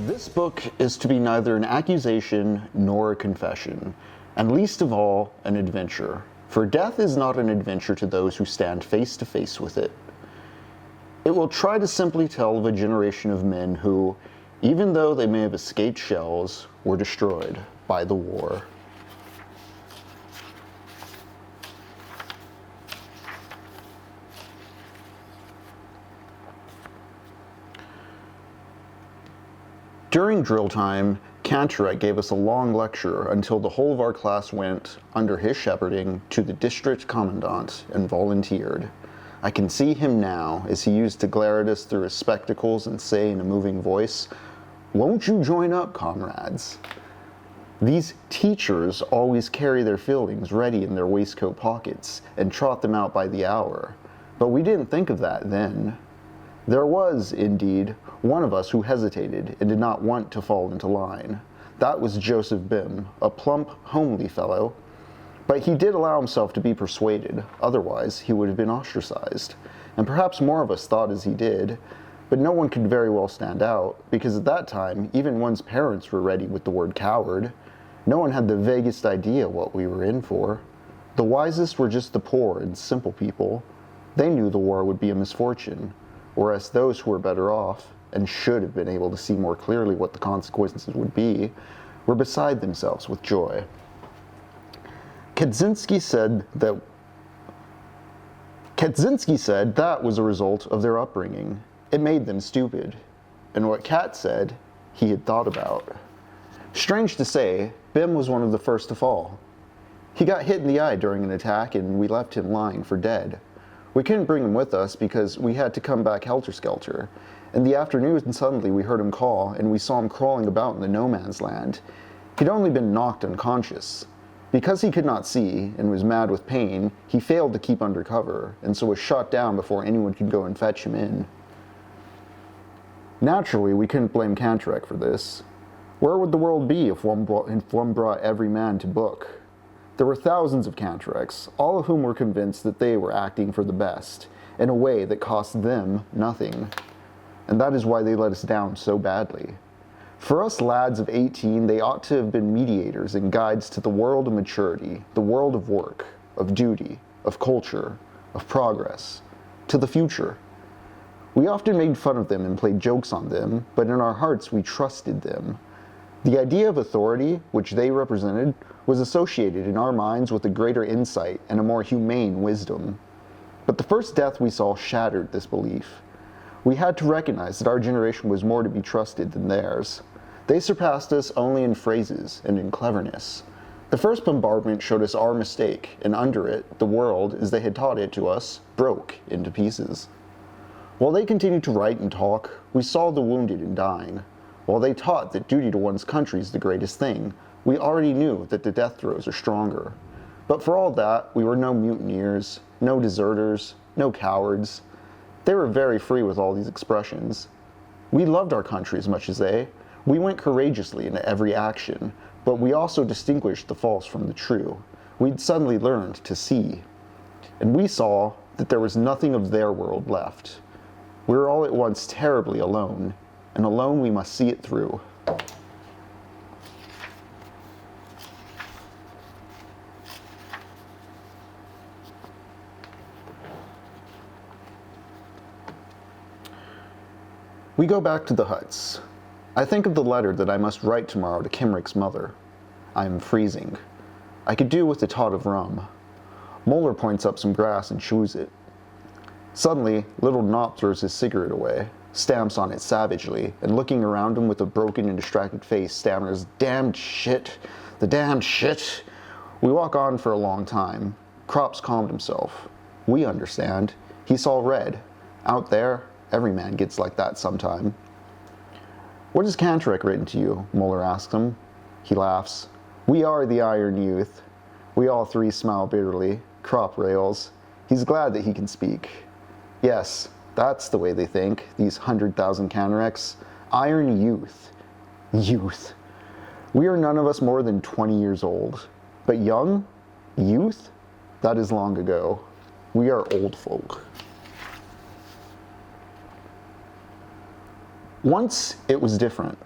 This book is to be neither an accusation nor a confession, and least of all, an adventure. For death is not an adventure to those who stand face to face with it. It will try to simply tell of a generation of men who, even though they may have escaped shells, were destroyed by the war. During drill time, Fredric gave us a long lecture until the whole of our class went, under his shepherding, to the district commandant and volunteered. I can see him now as he used to glare at us through his spectacles and say in a moving voice, "Won't you join up, comrades?" These teachers always carry their fieldings ready in their waistcoat pockets and trot them out by the hour, but we didn't think of that then. There was, indeed, one of us who hesitated and did not want to fall into line. That was Joseph Bim, a plump, homely fellow, but he did allow himself to be persuaded, otherwise he would have been ostracized. And perhaps more of us thought as he did, but no one could very well stand out, because at that time, even one's parents were ready with the word coward. No one had the vaguest idea what we were in for. The wisest were just the poor and simple people. They knew the war would be a misfortune, whereas those who were better off, and should have been able to see more clearly what the consequences would be, were beside themselves with joy. Kaczynski said that was a result of their upbringing. It made them stupid. And what Kat said, he had thought about. Strange to say, Bim was one of the first to fall. He got hit in the eye during an attack and we left him lying for dead. We couldn't bring him with us because we had to come back helter-skelter. In the afternoon, suddenly we heard him call, and we saw him crawling about in the no-man's land. He'd only been knocked unconscious. Because he could not see, and was mad with pain, he failed to keep under cover, and so was shot down before anyone could go and fetch him in. Naturally, we couldn't blame Fredric for this. Where would the world be if one brought every man to book? There were thousands of Fredrics, all of whom were convinced that they were acting for the best, in a way that cost them nothing. And that is why they let us down so badly. For us lads of 18, they ought to have been mediators and guides to the world of maturity, the world of work, of duty, of culture, of progress, to the future. We often made fun of them and played jokes on them, but in our hearts we trusted them. The idea of authority, which they represented, was associated in our minds with a greater insight and a more humane wisdom. But the first death we saw shattered this belief. We had to recognize that our generation was more to be trusted than theirs. They surpassed us only in phrases and in cleverness. The first bombardment showed us our mistake, and under it, the world, as they had taught it to us, broke into pieces. While they continued to write and talk, we saw the wounded and dying. While they taught that duty to one's country is the greatest thing, we already knew that the death throes are stronger. But for all that, we were no mutineers, no deserters, no cowards. They were very free with all these expressions. We loved our country as much as they. We went courageously into every action, but we also distinguished the false from the true. We'd suddenly learned to see. And we saw that there was nothing of their world left. We were all at once terribly alone, and alone we must see it through. We go back to the huts. I think of the letter that I must write tomorrow to Kimrick's mother. I am freezing. I could do with a tot of rum. Moeller points up some grass and chews it. Suddenly, little Knop throws his cigarette away, stamps on it savagely, and looking around him with a broken and distracted face, stammers, "Damned shit! The damned shit!" We walk on for a long time. Crops calmed himself. We understand. He saw red. Out there, every man gets like that sometime. "What has Fredric written to you?" Moeller asks him. He laughs. "We are the Iron Youth." We all three smile bitterly. Crop rails. He's glad that he can speak. Yes, that's the way they think, these 100,000 Fredrics. Iron Youth. Youth. We are none of us more than 20 years old. But young? Youth? That is long ago. We are old folk. Once it was different.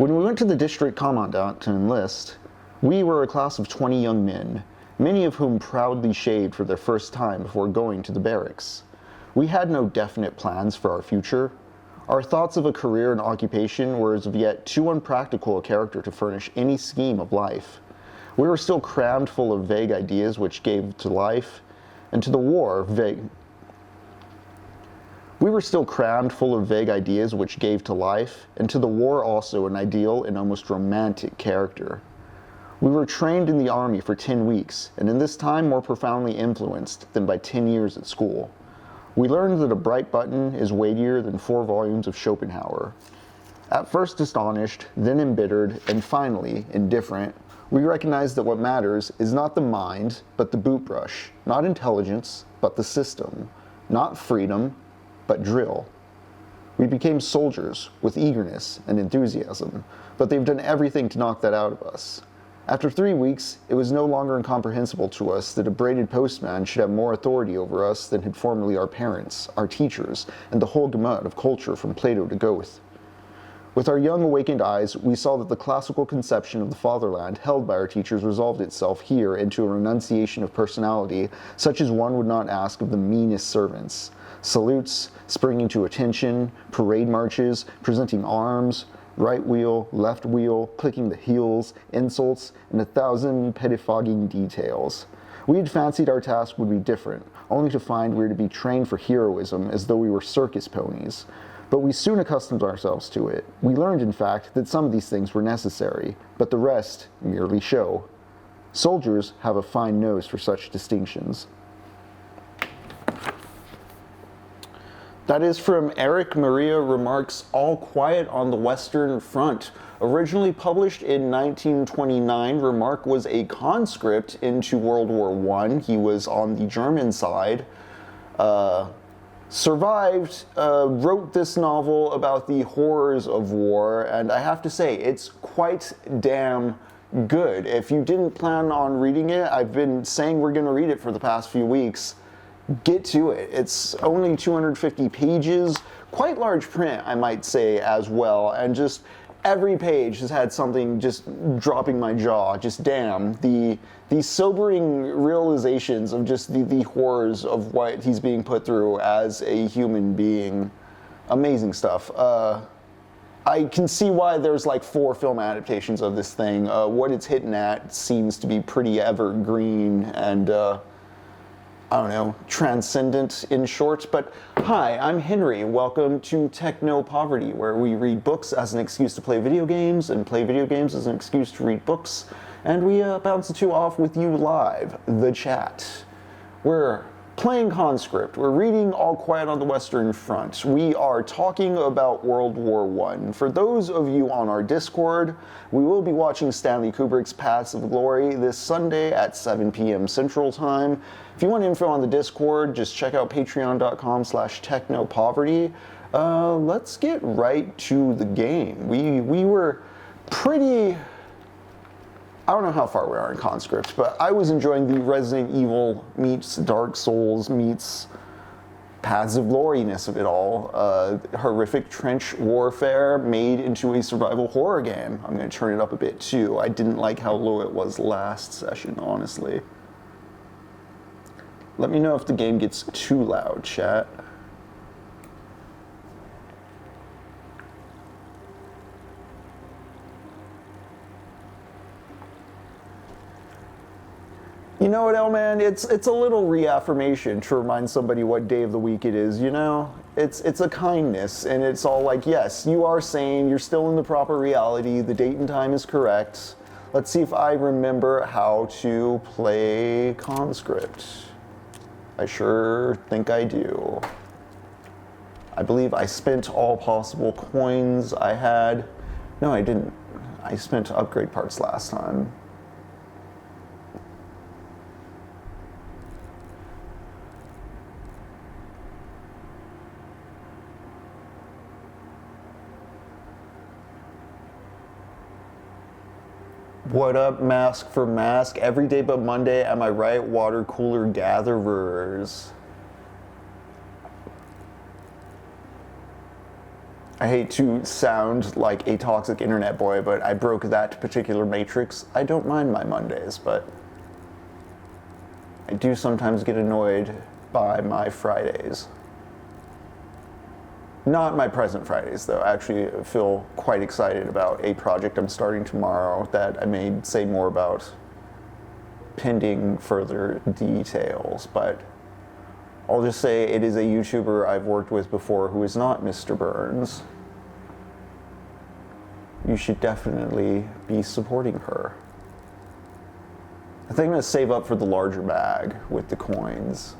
When we went to the district commandant to enlist, we were a class of 20 young men, many of whom proudly shaved for their first time before going to the barracks. We had no definite plans for our future. Our thoughts of a career and occupation were as of yet too unpractical a character to furnish any scheme of life. We were still crammed full of vague ideas which gave to life, and to the war also an ideal and almost romantic character. We were trained in the army for 10 weeks, and in this time more profoundly influenced than by 10 years at school. We learned that a bright button is weightier than 4 volumes of Schopenhauer. At first astonished, then embittered, and finally indifferent, we recognized that what matters is not the mind, but the boot brush, not intelligence, but the system, not freedom, but drill. We became soldiers with eagerness and enthusiasm, but they've done everything to knock that out of us. After 3 weeks, it was no longer incomprehensible to us that a braided postman should have more authority over us than had formerly our parents, our teachers, and the whole gamut of culture from Plato to Goethe. With our young awakened eyes, we saw that the classical conception of the fatherland held by our teachers resolved itself here into a renunciation of personality, such as one would not ask of the meanest servants. Salutes, springing to attention, parade marches, presenting arms, right wheel, left wheel, clicking the heels, insults, and 1,000 pettifogging details. We had fancied our task would be different, only to find we were to be trained for heroism as though we were circus ponies. But we soon accustomed ourselves to it. We learned, in fact, that some of these things were necessary, but the rest merely show. Soldiers have a fine nose for such distinctions. That is from Erich Maria Remarque's All Quiet on the Western Front. Originally published in 1929, Remarque was a conscript into World War I. He was on the German side. Survived, wrote this novel about the horrors of war, and I have to say, it's quite damn good. If you didn't plan on reading it, I've been saying we're going to read it for the past few weeks. Get to it. It's only 250 pages, quite large print, I might say, as well, and just every page has had something just dropping my jaw. Just damn, the sobering realizations of just the horrors of what he's being put through as a human being. Amazing stuff. I can see why there's like 4 film adaptations of this thing. What it's hitting at seems to be pretty evergreen and I don't know, transcendent in short. But hi, I'm Henry. Welcome to Technopoverty, where we read books as an excuse to play video games, and play video games as an excuse to read books. And we bounce the two off with you live, the chat. We're playing Conscript. We're reading All Quiet on the Western Front. We are talking about World War I. For those of you on our Discord, we will be watching Stanley Kubrick's Paths of Glory this Sunday at 7 p.m. Central Time. If you want info on the Discord, just check out patreon.com/technopoverty. Let's get right to the game. We were pretty... I don't know how far we are in Conscript, but I was enjoying the Resident Evil meets Dark Souls meets Paths of Glory-ness of it all. Horrific trench warfare made into a survival horror game. I'm going to turn it up a bit too. I didn't like how low it was last session, honestly. Let me know if the game gets too loud, chat. You know what, L-Man? It's a little reaffirmation to remind somebody what day of the week it is, you know? It's a kindness, and it's all like, yes, you are sane, you're still in the proper reality, the date and time is correct. Let's see if I remember how to play Conscript. I sure think I do. I believe I spent all possible coins I had. No, I didn't. I spent upgrade parts last time. What up, Mask for Mask? Every day but Monday, am I right? Water cooler gatherers. I hate to sound like a toxic internet boy, but I broke that particular matrix. I don't mind my Mondays, but I do sometimes get annoyed by my Fridays. Not my present Fridays, though. I actually feel quite excited about a project I'm starting tomorrow that I may say more about pending further details, but I'll just say it is a YouTuber I've worked with before who is not Mr. Burns. You should definitely be supporting her. I think I'm going to save up for the larger bag with the coins.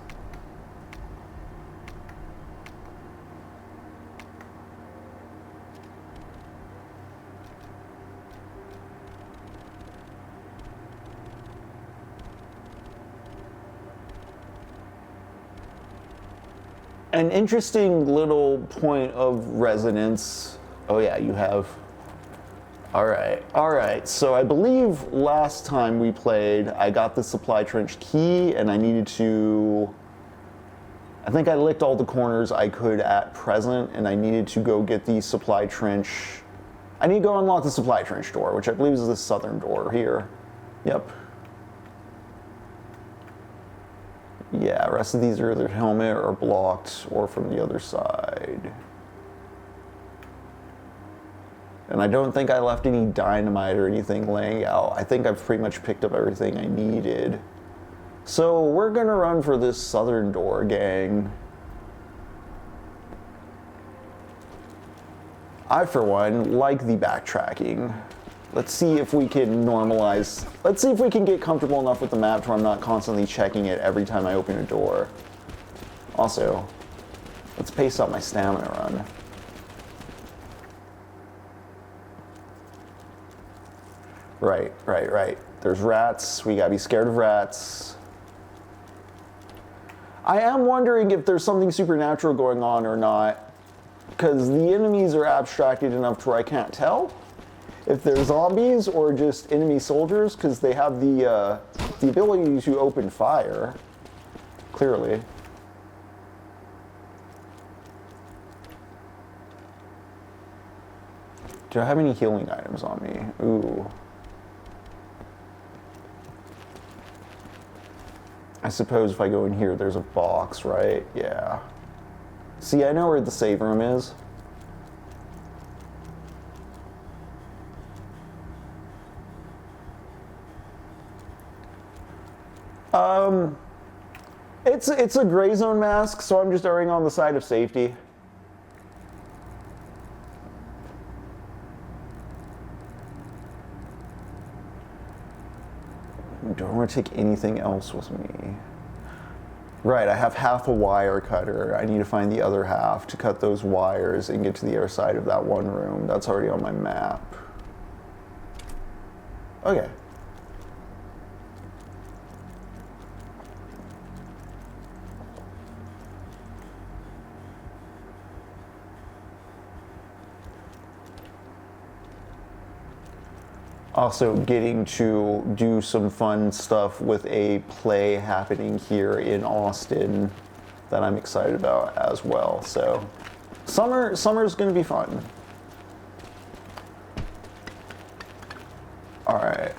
An interesting little point of resonance. Oh yeah, you have. All right. So I believe last time we played, I got the supply trench key and I needed to, I think I licked all the corners I could at present and I needed to go get the supply trench. I need to go unlock the supply trench door, which I believe is the southern door here. Yep. Yeah, the rest of these are either helmet or blocked or from the other side. And I don't think I left any dynamite or anything laying out. I think I've pretty much picked up everything I needed. So we're gonna run for this southern door, gang. I, for one, like the backtracking. Let's see if we can normalize. Let's see if we can get comfortable enough with the map where I'm not constantly checking it every time I open a door. Also, let's pace up my stamina run. Right. There's rats. We gotta be scared of rats. I am wondering if there's something supernatural going on or not, because the enemies are abstracted enough to where I can't tell if they're zombies or just enemy soldiers, because they have the ability to open fire, clearly. Do I have any healing items on me? Ooh. I suppose if I go in here, there's a box, right? Yeah. See, I know where the save room is. It's a gray zone mask, so I'm just erring on the side of safety. Don't want to take anything else with me. Right, I have half a wire cutter. I need to find the other half to cut those wires and get to the other side of that one room. That's already on my map. Okay. Also getting to do some fun stuff with a play happening here in Austin that I'm excited about as well. So summer's gonna be fun. All right.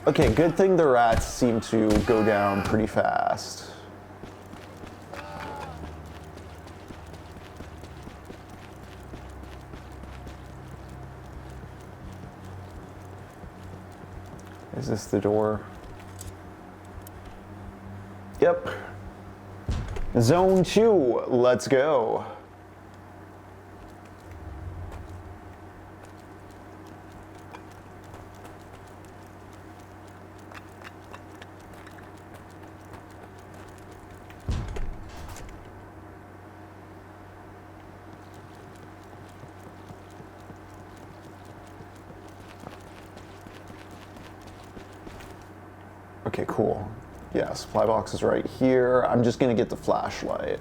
Okay, good thing the rats seem to go down pretty fast. Is this the door? Yep. Zone 2, let's go. Okay, cool. Yeah, supply box is right here. I'm just gonna get the flashlight.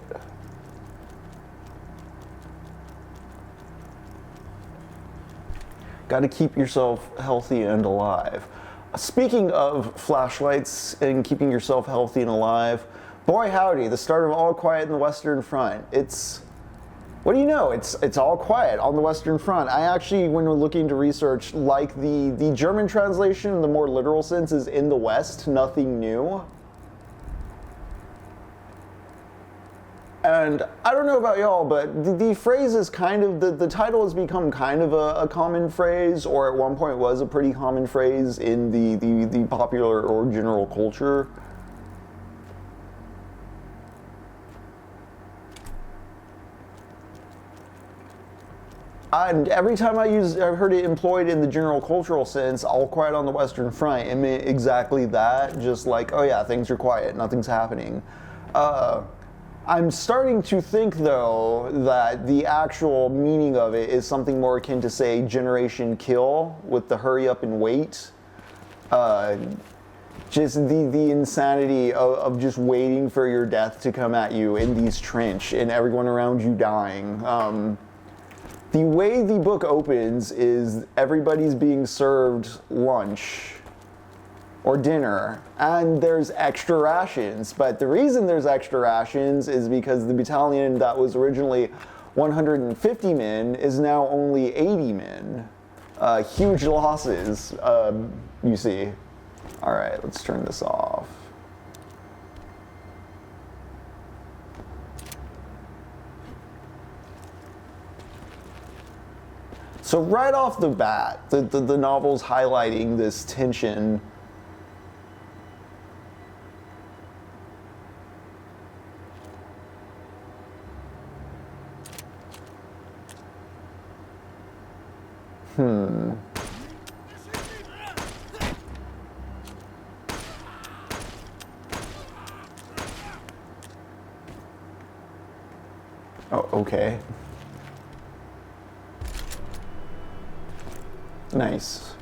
Got to keep yourself healthy and alive. Speaking of flashlights and keeping yourself healthy and alive, boy howdy, the start of All Quiet in the Western Front. What do you know? It's all quiet on the Western Front. I actually, when we're looking to research, like the German translation in the more literal sense is in the West, nothing new. And I don't know about y'all, but the phrase is kind of, the title has become kind of a common phrase, or at one point was a pretty common phrase in the popular or general culture. And every time I've heard it employed in the general cultural sense, all quiet on the Western Front, it meant exactly that, just like, oh yeah, things are quiet, nothing's happening. I'm starting to think, though, that the actual meaning of it is something more akin to, say, Generation Kill, with the hurry up and wait. Just the insanity of just waiting for your death to come at you in these trench and everyone around you dying. The way the book opens is everybody's being served lunch or dinner, and there's extra rations. But the reason there's extra rations is because the battalion that was originally 150 men is now only 80 men. Huge losses, you see. All right, let's turn this off. So right off the bat, the novel's highlighting this tension. Oh, okay. Nice.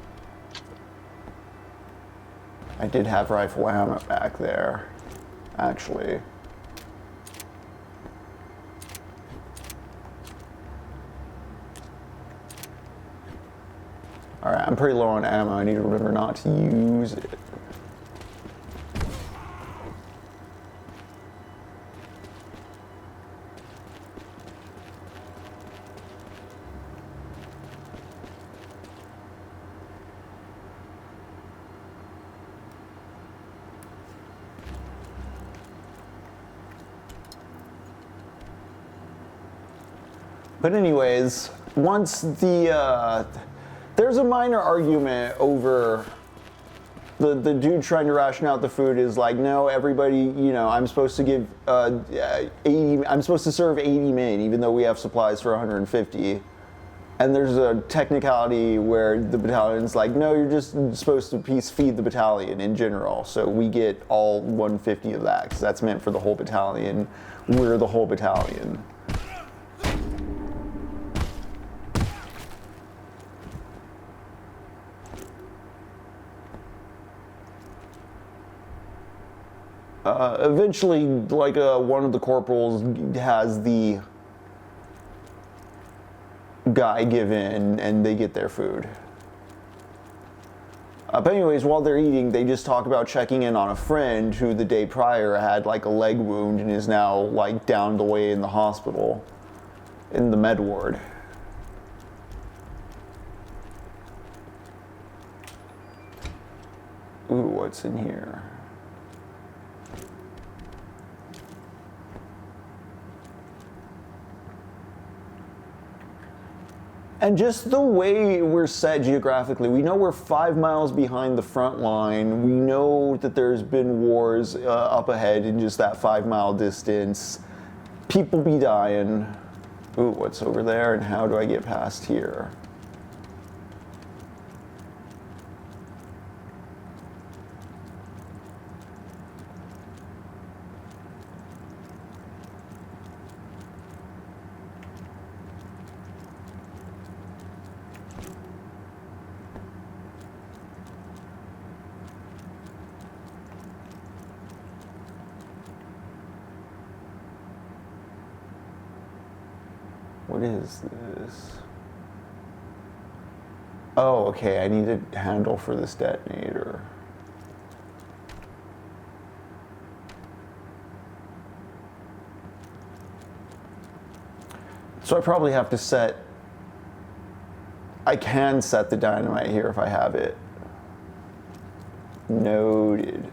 I did have rifle ammo back there, actually. Alright, I'm pretty low on ammo. I need to remember not to use it. But anyways, once there's a minor argument over the dude trying to ration out the food is like, no, everybody, you know, I'm supposed to give 80, I'm supposed to serve 80 men, even though we have supplies for 150. And there's a technicality where the battalion's like, no, you're just supposed to feed the battalion in general. So we get all 150 of that, because that's meant for the whole battalion. We're the whole battalion. Eventually, like one of the corporals has the guy give in, and they get their food. But anyways, while they're eating, they just talk about checking in on a friend who the day prior had like a leg wound and is now like down the way in the hospital, in the med ward. Ooh, what's in here? And just the way we're set geographically, we know we're 5 miles behind the front line. We know that there's been wars up ahead in just that 5 mile distance. People be dying. Ooh, what's over there, and how do I get past here? What is this? Oh, okay, I need a handle for this detonator. So I probably have to set, I can set the dynamite here if I have it. Noted.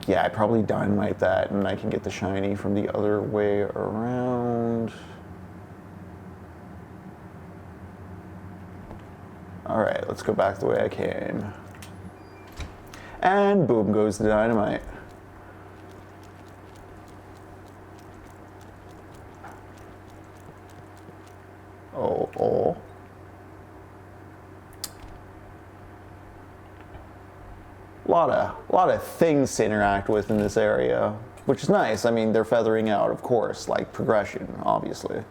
Yeah, I probably dynamite that and I can get the shiny from the other way around. All right, let's go back the way I came. And boom goes the dynamite. Oh. Lot of things to interact with in this area, which is nice. I mean, they're feathering out, of course, like progression, obviously.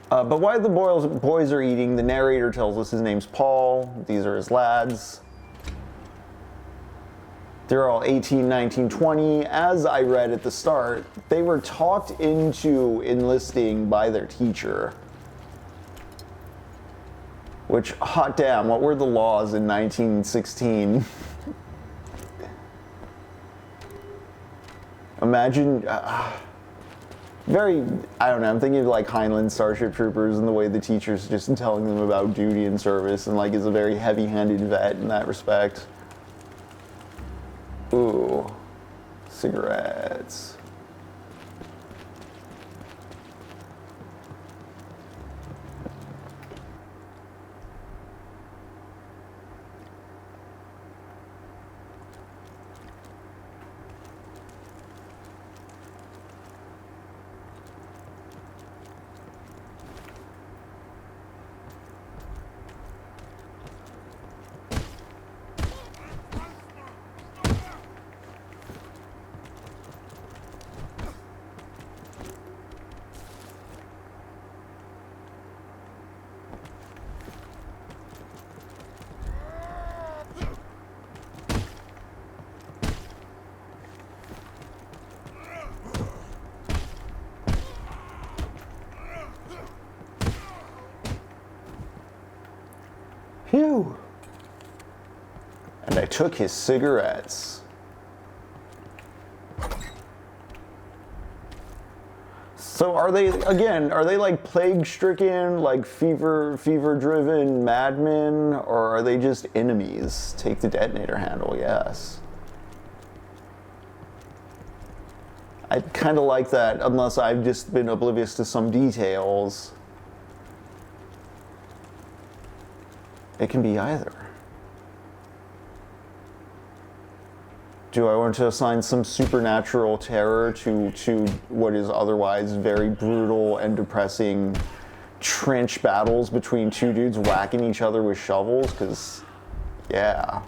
But while the boys are eating, the narrator tells us his name's Paul. These are his lads. They're all 18, 19, 20. As I read at the start, they were talked into enlisting by their teacher. Which, hot damn, what were the laws in 1916? Imagine, I don't know, I'm thinking of like Heinlein Starship Troopers and the way the teacher's just telling them about duty and service and like is a very heavy-handed vet in that respect. Ooh, cigarettes. Phew. And I took his cigarettes. So are they like plague-stricken, like fever-driven madmen, or are they just enemies? Take the detonator handle, yes. I kind of like that, unless I've just been oblivious to some details. It can be either. Do I want to assign some supernatural terror to what is otherwise very brutal and depressing trench battles between two dudes whacking each other with shovels? Because, yeah.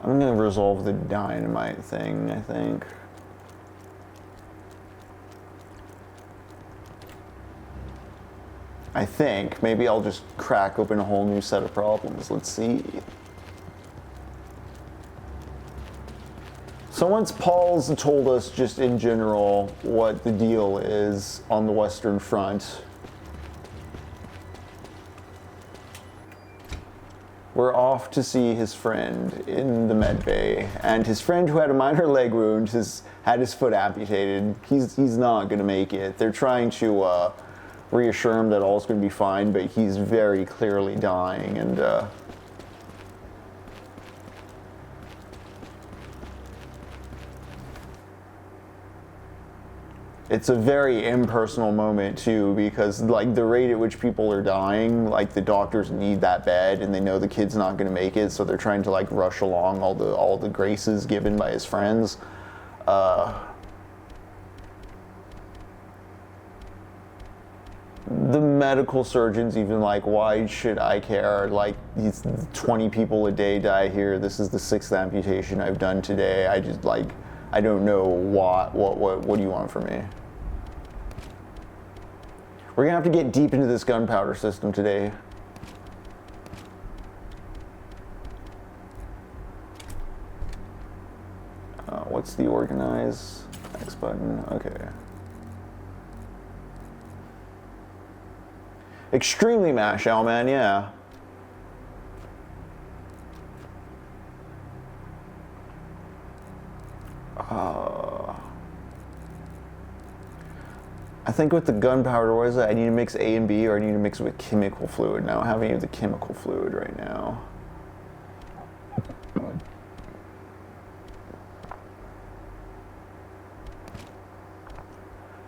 I'm going to resolve the dynamite thing, I think. Maybe I'll just crack open a whole new set of problems. Let's see. So once Paul's told us just in general what the deal is on the Western Front, we're off to see his friend in the med bay, and his friend who had a minor leg wound has had his foot amputated. He's not going to make it. They're trying to reassure him that all's going to be fine, but he's very clearly dying, and It's a very impersonal moment too, because like the rate at which people are dying, like the doctors need that bed and they know the kid's not going to make it, so they're trying to like rush along all the graces given by his friends. The medical surgeons even like, why should I care? Like, 20 people a day die here. This is the 6th amputation I've done today. I just like, I don't know what do you want from me? We're gonna have to get deep into this gunpowder system today. What's the organize? X button, okay. Extremely mash, man, yeah. I think with the gunpowder, what is it? I need to mix A and B, or I need to mix it with chemical fluid. Now I don't have any of the chemical fluid right now.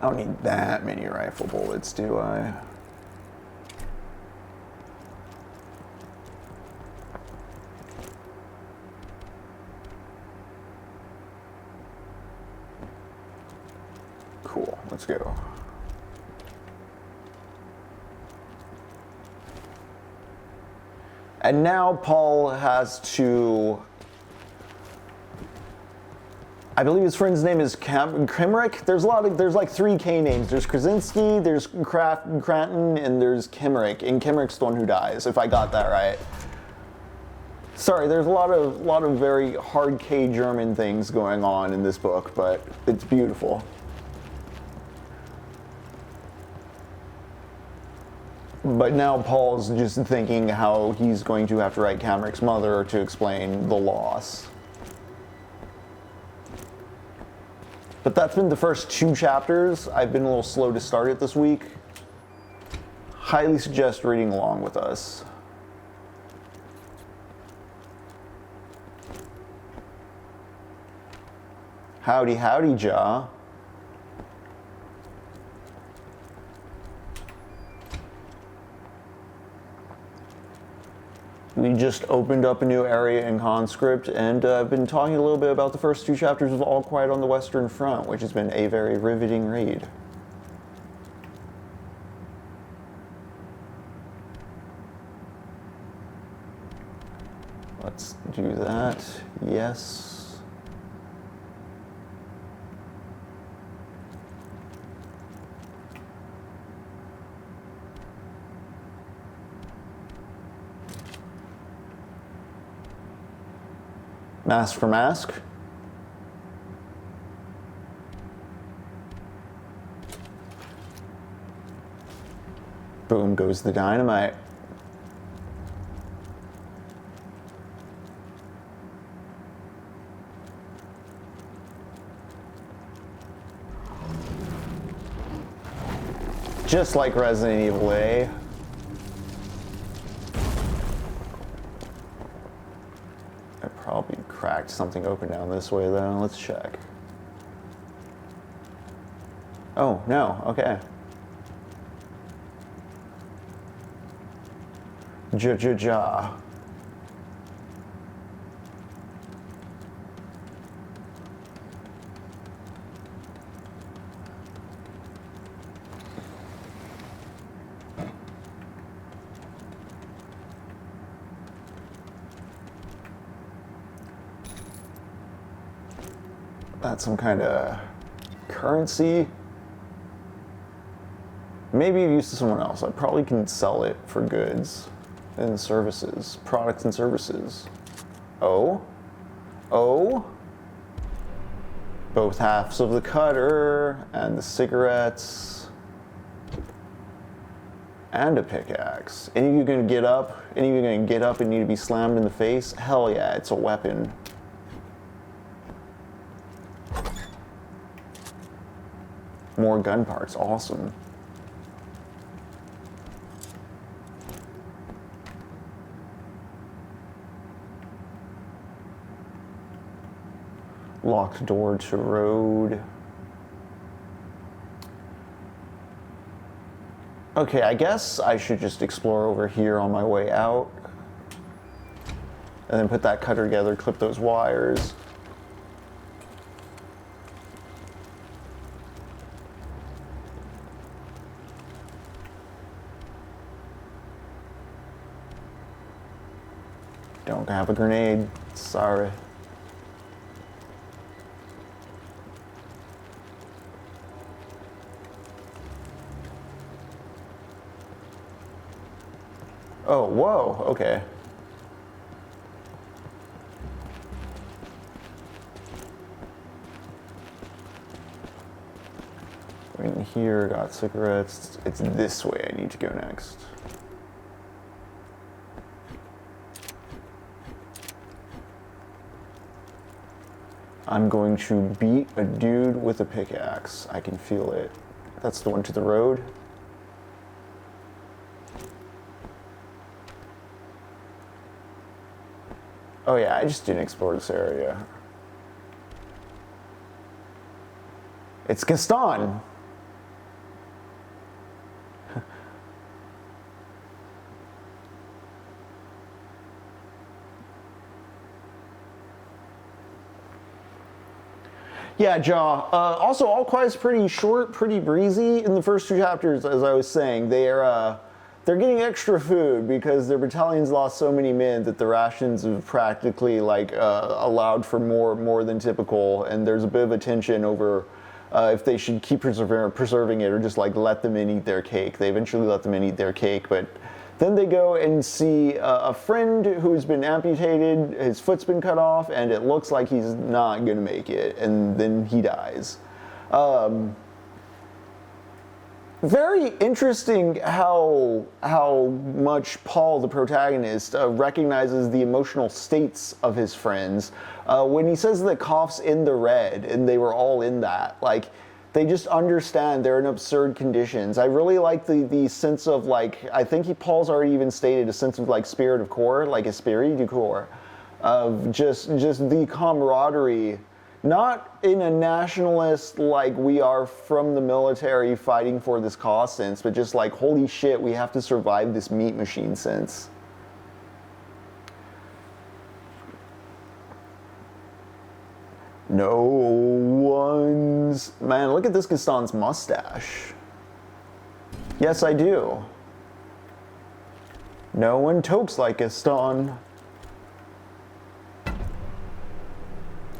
I don't need that many rifle bullets, do I? Cool, let's go. And now Paul has to, I believe his friend's name is Kemrick. There's like 3 K names. There's Krasinski, there's Cranton, and there's Kemrick. And Kemrick's the one who dies, if I got that right. Sorry, there's a lot of very hard K German things going on in this book, but it's beautiful. But now Paul's just thinking how he's going to have to write Kemrick's mother to explain the loss. But that's been the first 2 chapters. I've been a little slow to start it this week. Highly suggest reading along with us. Howdy, howdy, Ja. We just opened up a new area in Conscript, and I've been talking a little bit about the first 2 chapters of All Quiet on the Western Front, which has been a very riveting read. Let's do that. Yes. Mask for mask. Boom goes the dynamite. Just like Resident Evil A. Probably cracked something open down this way though. Let's check. Oh, no, okay. Ja. That's some kind of currency. Maybe of use to someone else. I probably can sell it for goods and services, products and services. Oh? Oh? Both halves of the cutter and the cigarettes and a pickaxe. Any of you gonna get up? Any of you gonna get up and need to be slammed in the face? Hell yeah, it's a weapon. More gun parts, awesome. Locked door to road. Okay, I guess I should just explore over here on my way out. And then put that cutter together, clip those wires. Don't have a grenade, sorry. Oh, whoa, okay. In here, got cigarettes. It's this way I need to go next. I'm going to beat a dude with a pickaxe. I can feel it. That's the one to the road. Oh yeah, I just didn't explore this area. It's Gaston. Yeah, Jaw. Also, All Quiet's pretty short, pretty breezy in the first two chapters, as I was saying. They're getting extra food because their battalion's lost so many men that the rations have practically allowed for more than typical, and there's a bit of a tension over if they should keep preserving it or just let them in eat their cake. They eventually let them in eat their cake, but then they go and see a friend who's been amputated, his foot's been cut off, and it looks like he's not gonna make it, and then he dies. Very interesting how much Paul, the protagonist, recognizes the emotional states of his friends. When he says that Cough's in the red, and they were all in that, they just understand they're in absurd conditions. I really like the sense of I think Paul's already even stated a sense of spirit of corps, esprit du corps, of just the camaraderie, not in a nationalist we are from the military fighting for this cause sense, but just holy shit, we have to survive this meat machine sense. No one's... Man, look at this Gaston's mustache. Yes, I do. No one tokes like Gaston.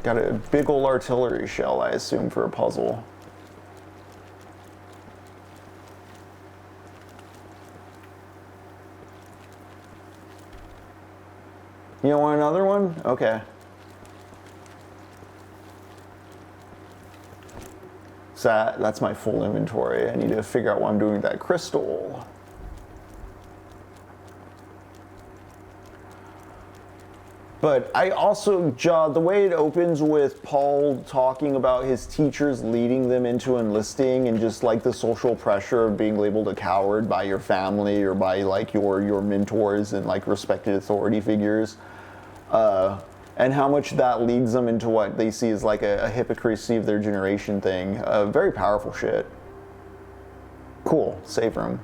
Got a big ol' artillery shell, I assume, for a puzzle. You don't want another one? Okay. So that's my full inventory. I need to figure out what I'm doing with that crystal. But I also, the way it opens with Paul talking about his teachers leading them into enlisting and just the social pressure of being labeled a coward by your family or by your mentors and respected authority figures. And how much that leads them into what they see as a hypocrisy of their generation thing. Very powerful shit. Cool, save room.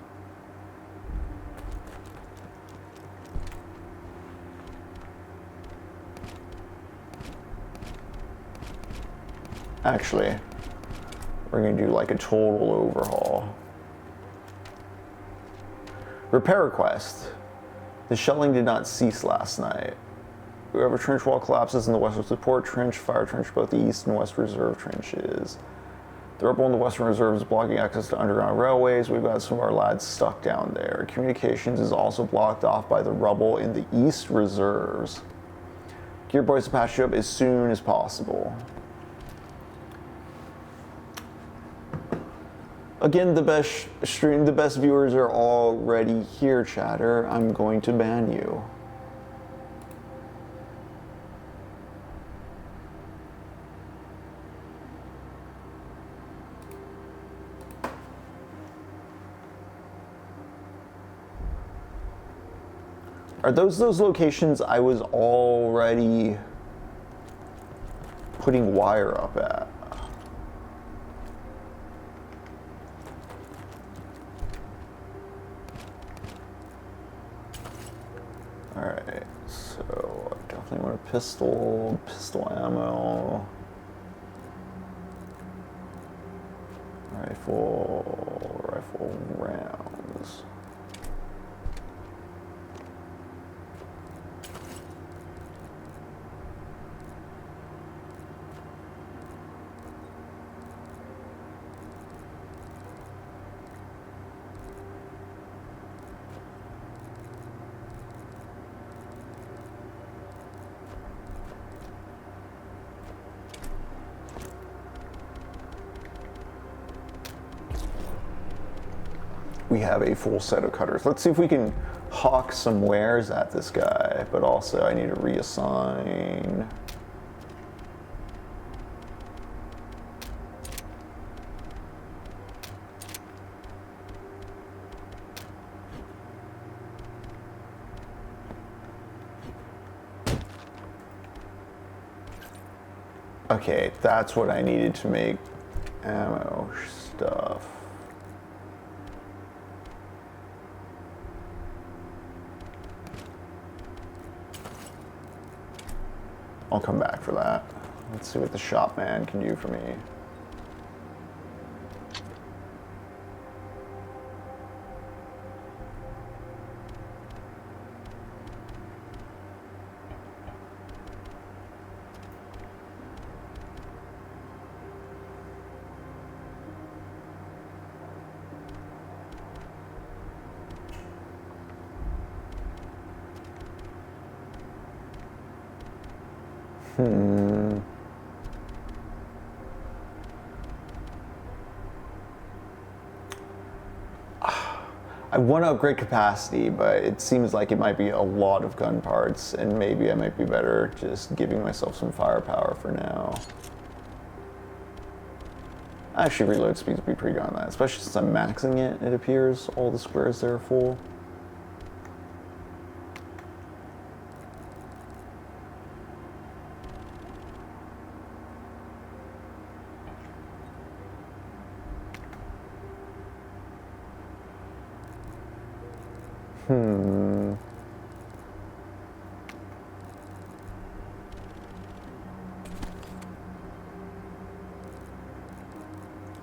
Actually, we're gonna do a total overhaul. Repair request. The shelling did not cease last night. Whoever trench wall collapses in the western support trench, fire trench both the east and west reserve trenches. The rubble in the western reserve is blocking access to underground railways. We've got some of our lads stuck down there. Communications is also blocked off by the rubble in the east reserves. Get your boys to patch you up as soon as possible. Again, the best viewers are already here, chatter. I'm going to ban you. Are those locations I was already putting wire up at? Alright, so I definitely want a pistol ammo, rifle rounds. We have a full set of cutters. Let's see if we can hawk some wares at this guy, but also I need to reassign. Okay, that's what I needed to make ammo stuff. I'll come back for that. Let's see what the shopman can do for me. I want to upgrade capacity, but it seems like it might be a lot of gun parts, and maybe I might be better just giving myself some firepower for now. Actually, reload speeds would be pretty good on that, especially since I'm maxing it, it appears. All the squares there are full.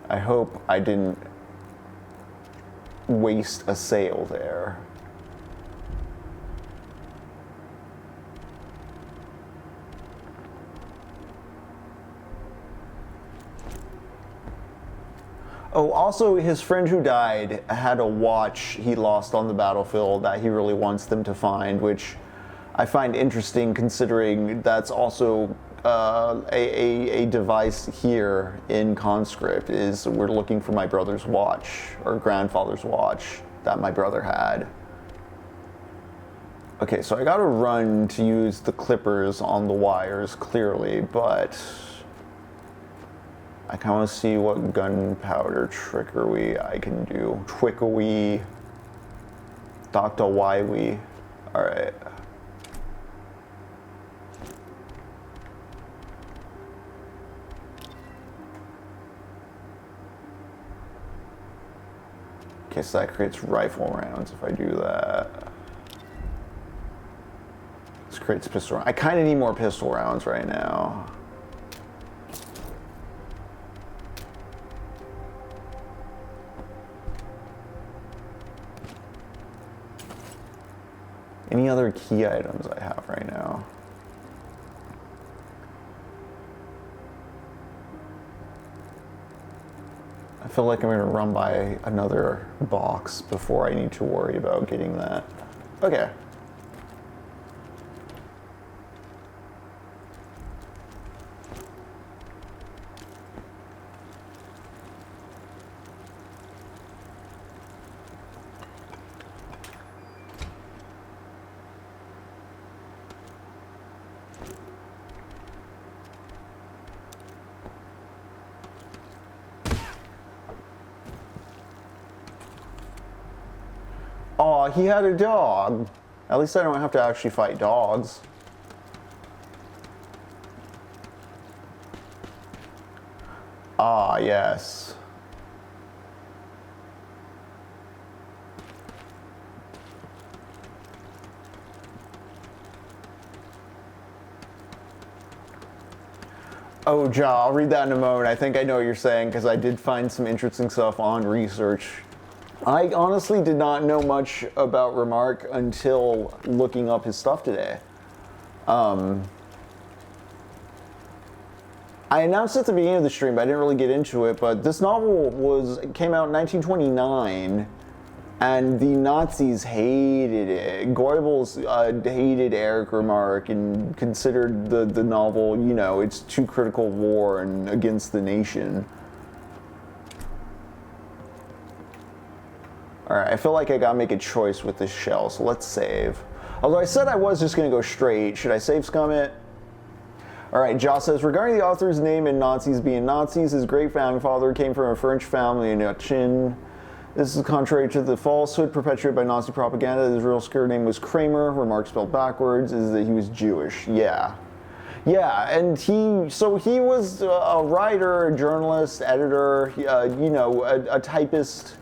I hope I didn't waste a sale there. Oh, also his friend who died had a watch he lost on the battlefield that he really wants them to find, which I find interesting considering that's also a device here in Conscript. Is we're looking for my brother's watch, or grandfather's watch, that my brother had. Okay, so I gotta run to use the clippers on the wires, clearly, but I kind of want to see what gunpowder trickery I can do. Twickery, Dr. Wywee. Alright. Okay, so that creates rifle rounds if I do that. This creates pistol rounds. I kind of need more pistol rounds right now. Any other key items I have right now? I feel like I'm going to run by another box before I need to worry about getting that. Okay. Aw, he had a dog. At least I don't have to actually fight dogs. Ah, yes. Oh, Ja, I'll read that in a moment. I think I know what you're saying because I did find some interesting stuff on research. I honestly did not know much about Remarque until looking up his stuff today. I announced at the beginning of the stream, but I didn't really get into it, but this novel came out in 1929, and the Nazis hated it. Goebbels hated Erich Remarque and considered the novel, you know, it's too critical of war and against the nation. Alright, I feel like I gotta make a choice with this shell, so let's save. Although I said I was just gonna go straight. Should I save scum it? Alright, Josh says, regarding the author's name and Nazis being Nazis, his great founding father came from a French family in Shootin. This is contrary to the falsehood perpetuated by Nazi propaganda. His real scare name was Kramer. Remarque spelled backwards is that he was Jewish. Yeah, and he was a writer, a journalist, editor, you know, a typist,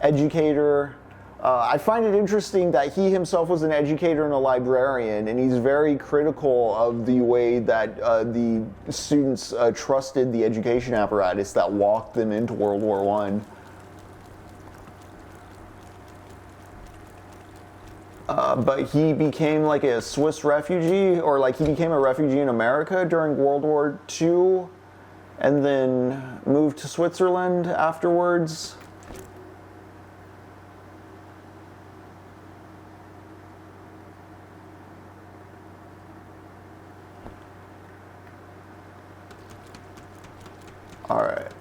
educator. I find it interesting that he himself was an educator and a librarian, and he's very critical of the way that the students trusted the education apparatus that walked them into World War I. But he became like a Swiss refugee, or like he became a refugee in America during World War II, and then moved to Switzerland afterwards. All right.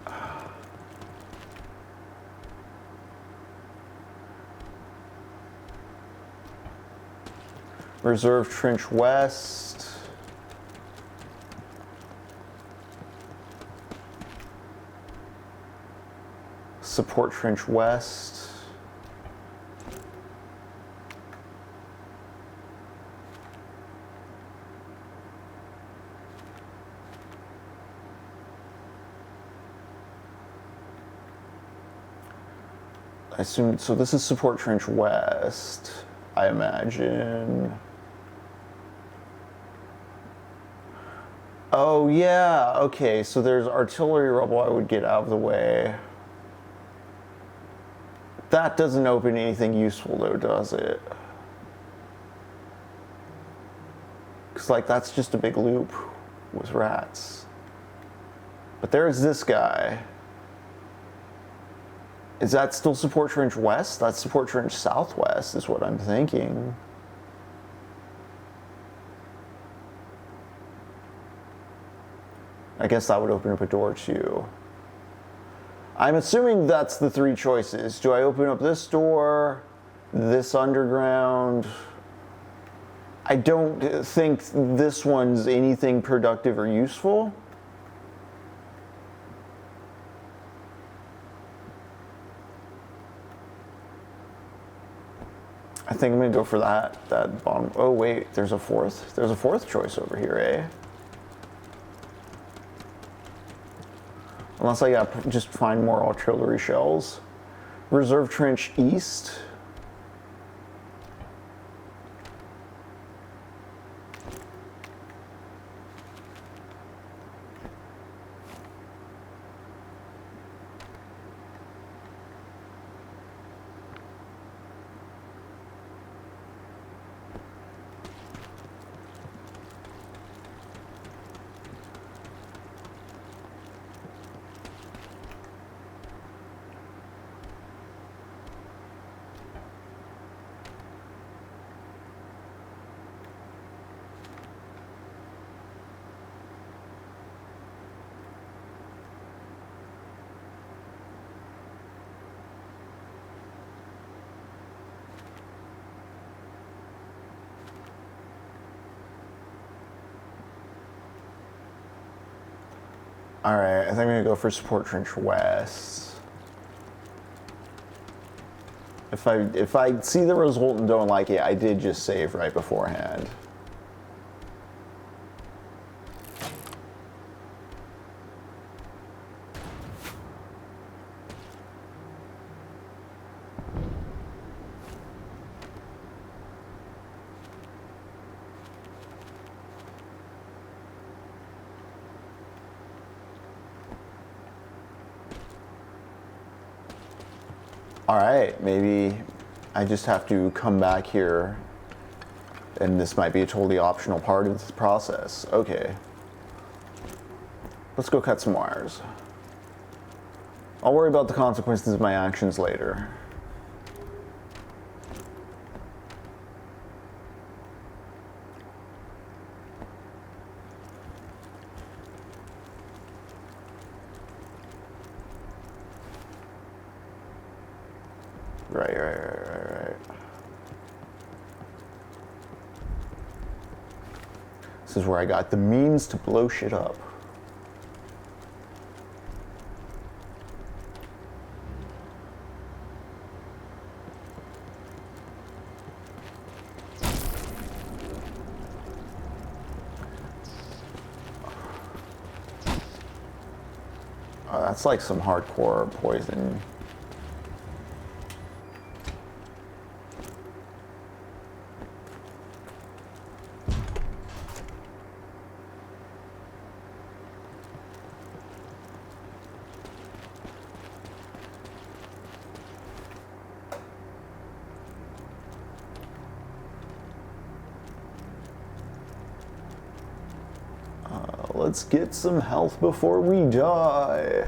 Reserve Trench West. Support Trench West. I assume, so this is Support Trench West, I imagine. Oh yeah, okay, so there's artillery rubble I would get out of the way. That doesn't open anything useful though, does it? Because like that's just a big loop with rats. But there's this guy. Is that still Support Trench West? That's Support Trench Southwest is what I'm thinking. I guess that would open up a door too. I'm assuming that's the three choices. Do I open up this door, this underground? I don't think this one's anything productive or useful. I think I'm gonna go for that bottom. Oh wait, there's a fourth choice over here, eh? Unless I gotta just find more artillery shells. Reserve Trench East. All right, I think I'm gonna go for Support Trench West. If I see the result and don't like it, I did just save right beforehand. Alright, maybe I just have to come back here, and this might be a totally optional part of this process. Okay. Let's go cut some wires. I'll worry about the consequences of my actions later. Right. This is where I got the means to blow shit up. That's like some hardcore poison. Let's get some health before we die.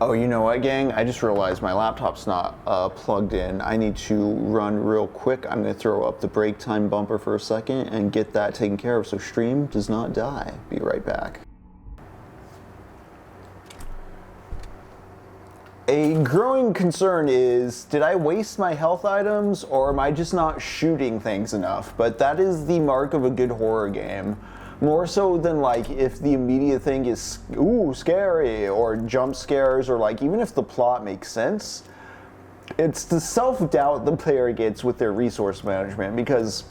Oh, you know what, gang? I just realized my laptop's not plugged in. I need to run real quick. I'm going to throw up the break time bumper for a second and get that taken care of so stream does not die. Be right back. A growing concern is, did I waste my health items or am I just not shooting things enough? But that is the mark of a good horror game. More so than like if the immediate thing is, ooh, scary, or jump scares, or like even if the plot makes sense, it's the self-doubt the player gets with their resource management, because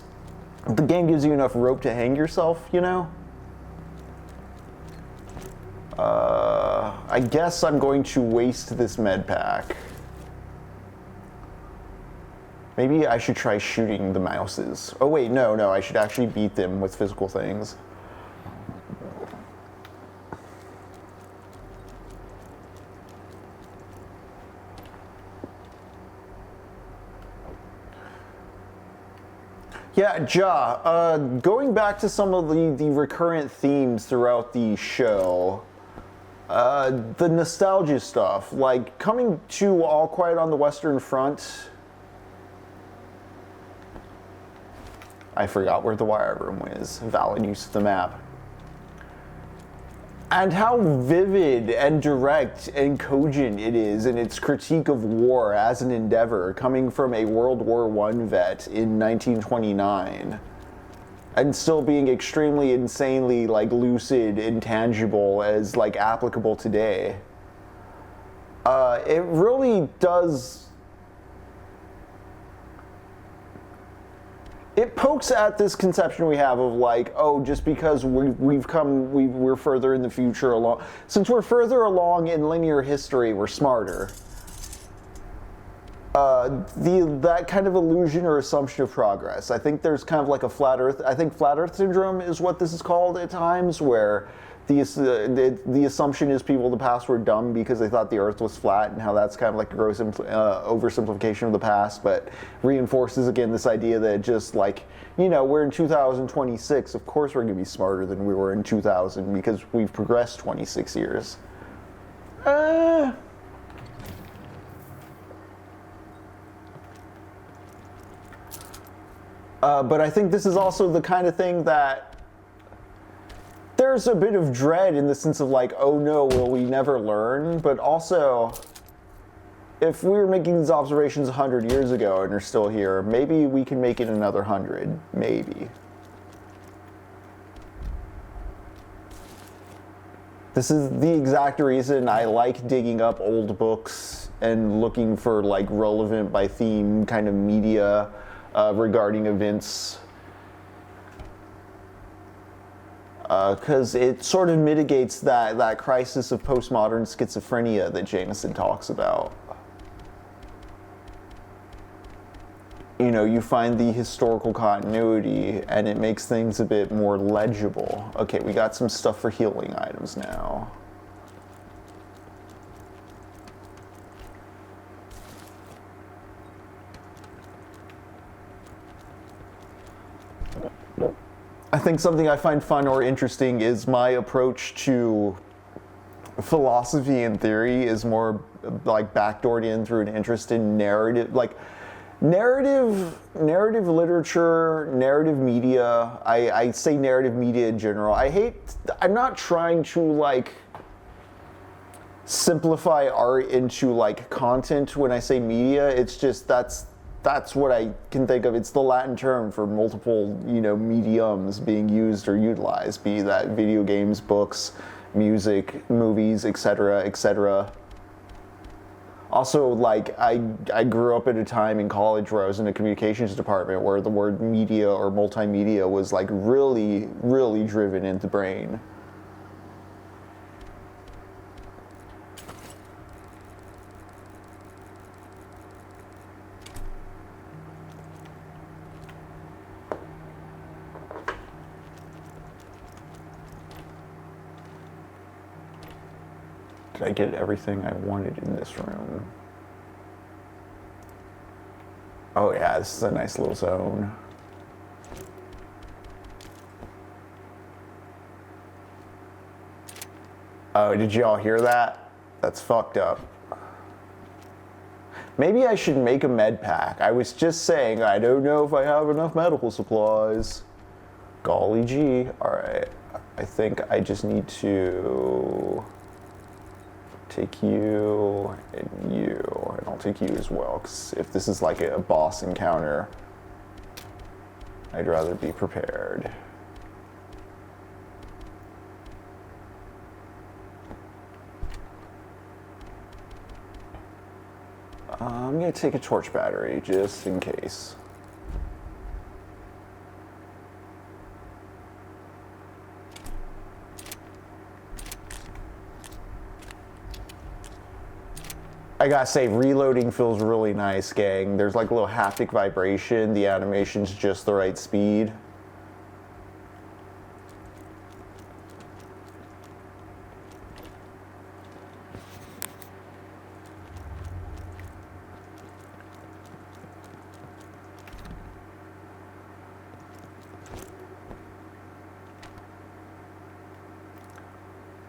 the game gives you enough rope to hang yourself, you know? I guess I'm going to waste this med pack. Maybe I should try shooting the mouses. Oh wait, no, I should actually beat them with physical things. Yeah, going back to some of the recurrent themes throughout the show, the nostalgia stuff, like coming to All Quiet on the Western Front. I forgot where the wire room is. Valid use of the map. And how vivid and direct and cogent it is in its critique of war as an endeavor, coming from a World War I vet in 1929, and still being extremely insanely like lucid and tangible as like applicable today. It really does. It pokes at this conception we have of like, oh, just because we're further in the future along, since we're further along in linear history, we're smarter. That kind of illusion or assumption of progress. I think there's kind of like a flat Earth. I think flat Earth syndrome is what this is called at times, where the assumption is people in the past were dumb because they thought the Earth was flat, and how that's kind of like a gross oversimplification of the past, but reinforces again this idea that just like, you know, we're in 2026, of course we're going to be smarter than we were in 2000 because we've progressed 26 years. But I think this is also the kind of thing that there's a bit of dread in the sense of like, oh no, will we never learn? But also, if we were making these observations 100 years ago and are still here, maybe we can make it another 100, maybe. This is the exact reason I like digging up old books and looking for like relevant by theme kind of media regarding events. because it sort of mitigates that crisis of postmodern schizophrenia that Jameson talks about. You know, you find the historical continuity and it makes things a bit more legible. Okay, we got some stuff for healing items now. I think something I find fun or interesting is my approach to philosophy and theory is more like backdoored in through an interest in narrative, like narrative literature, narrative media. I say narrative media in general. I'm not trying to like simplify art into like content when I say media. It's just that's what I can think of. It's the Latin term for multiple, you know, mediums being used or utilized, be that video games, books, music, movies, etc., etc. Also, like, I grew up at a time in college where I was in a communications department where the word media or multimedia was like really, really driven into the brain. Did I get everything I wanted in this room? Oh yeah, this is a nice little zone. Oh, did you all hear that? That's fucked up. Maybe I should make a med pack. I was just saying, I don't know if I have enough medical supplies. Golly gee. Alright, I think I just need to take you and you, and I'll take you as well, because if this is like a boss encounter, I'd rather be prepared. I'm gonna take a torch battery just in case. I gotta say, reloading feels really nice, gang. There's like a little haptic vibration. The animation's just the right speed.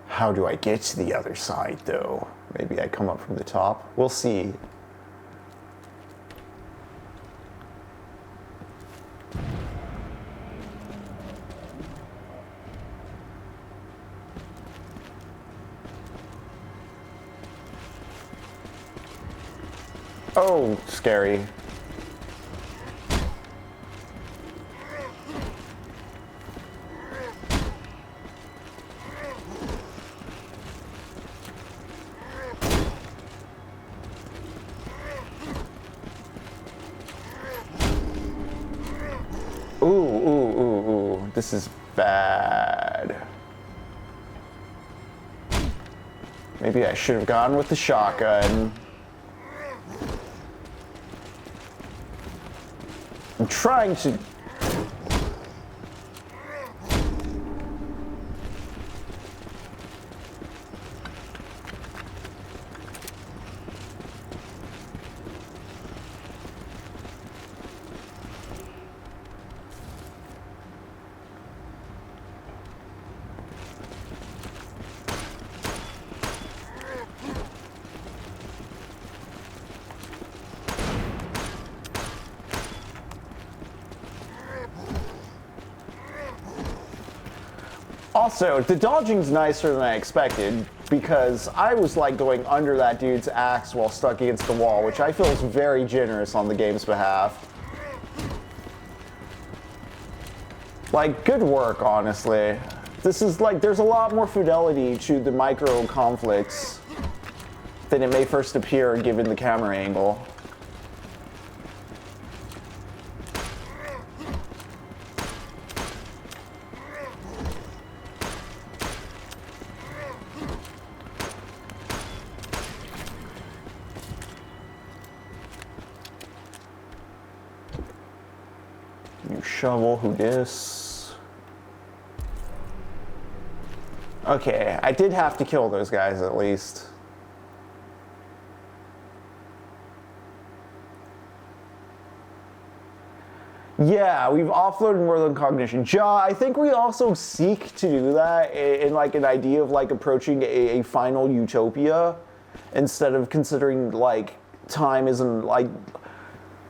How do I get to the other side, though? Maybe I come up from the top. We'll see. Oh, scary. Ooh. This is bad. Maybe I should have gone with the shotgun. I'm trying to... Also, the dodging's nicer than I expected because I was like going under that dude's axe while stuck against the wall, which I feel is very generous on the game's behalf. Like, good work, honestly. This is like, there's a lot more fidelity to the micro conflicts than it may first appear given the camera angle. You shovel, who dis? Okay, I did have to kill those guys at least. Yeah, we've offloaded more than cognition. Ja, I think we also seek to do that in like an idea of like approaching a final utopia instead of considering like time isn't like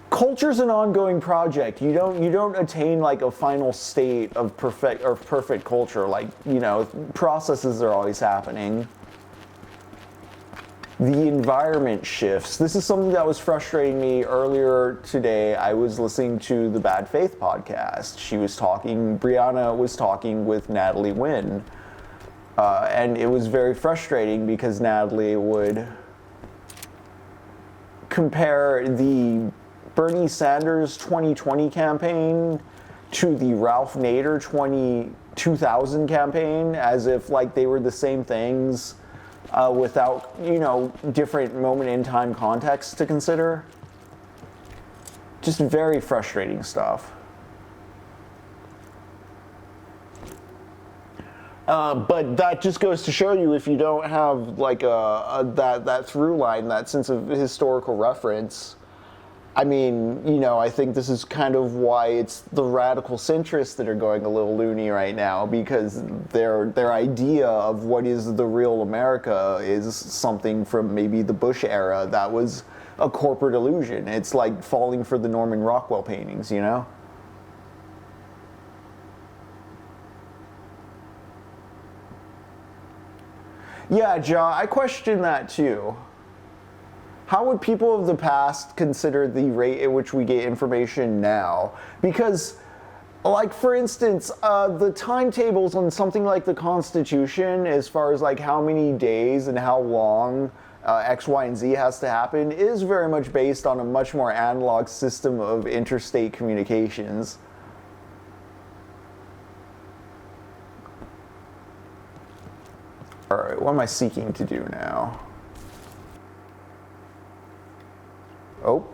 culture's an ongoing project. You don't attain like a final state of perfect culture. Like, you know, processes are always happening. The environment shifts. This is something that was frustrating me earlier today. I was listening to the Bad Faith podcast. Brianna was talking with Natalie Wynn. And it was very frustrating because Natalie would compare the Bernie Sanders 2020 campaign to the Ralph Nader 2000 campaign as if like they were the same things. Without, you know, different moment in time context to consider. Just very frustrating stuff. But that just goes to show you if you don't have like that through line, that sense of historical reference. I mean, you know, I think this is kind of why it's the radical centrists that are going a little loony right now, because their idea of what is the real America is something from maybe the Bush era that was a corporate illusion. It's like falling for the Norman Rockwell paintings, you know? Yeah, Ja, I question that too. How would people of the past consider the rate at which we get information now? Because, like, for instance, the timetables on something like the Constitution, as far as like how many days and how long X, Y, and Z has to happen, is very much based on a much more analog system of interstate communications. All right, what am I seeking to do now? Oh.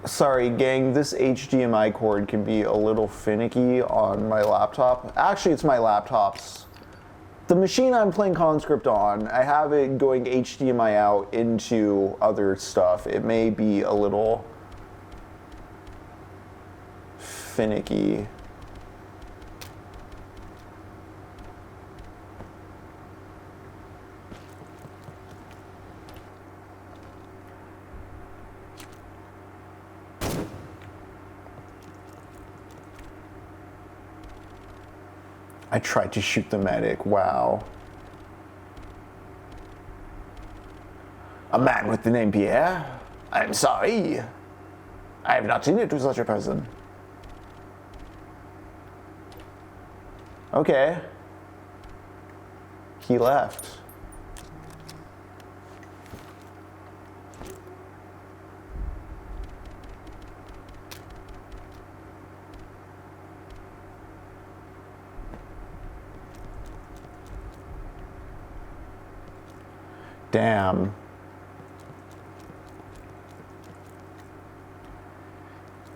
Sorry, gang, this HDMI cord can be a little finicky on my laptop. Actually, it's my laptop's. The machine I'm playing Conscript on, I have it going HDMI out into other stuff. It may be a little finicky. I tried to shoot the medic, wow. A man with the name Pierre? I'm sorry. I have not seen it to such a person. Okay. He left. Damn.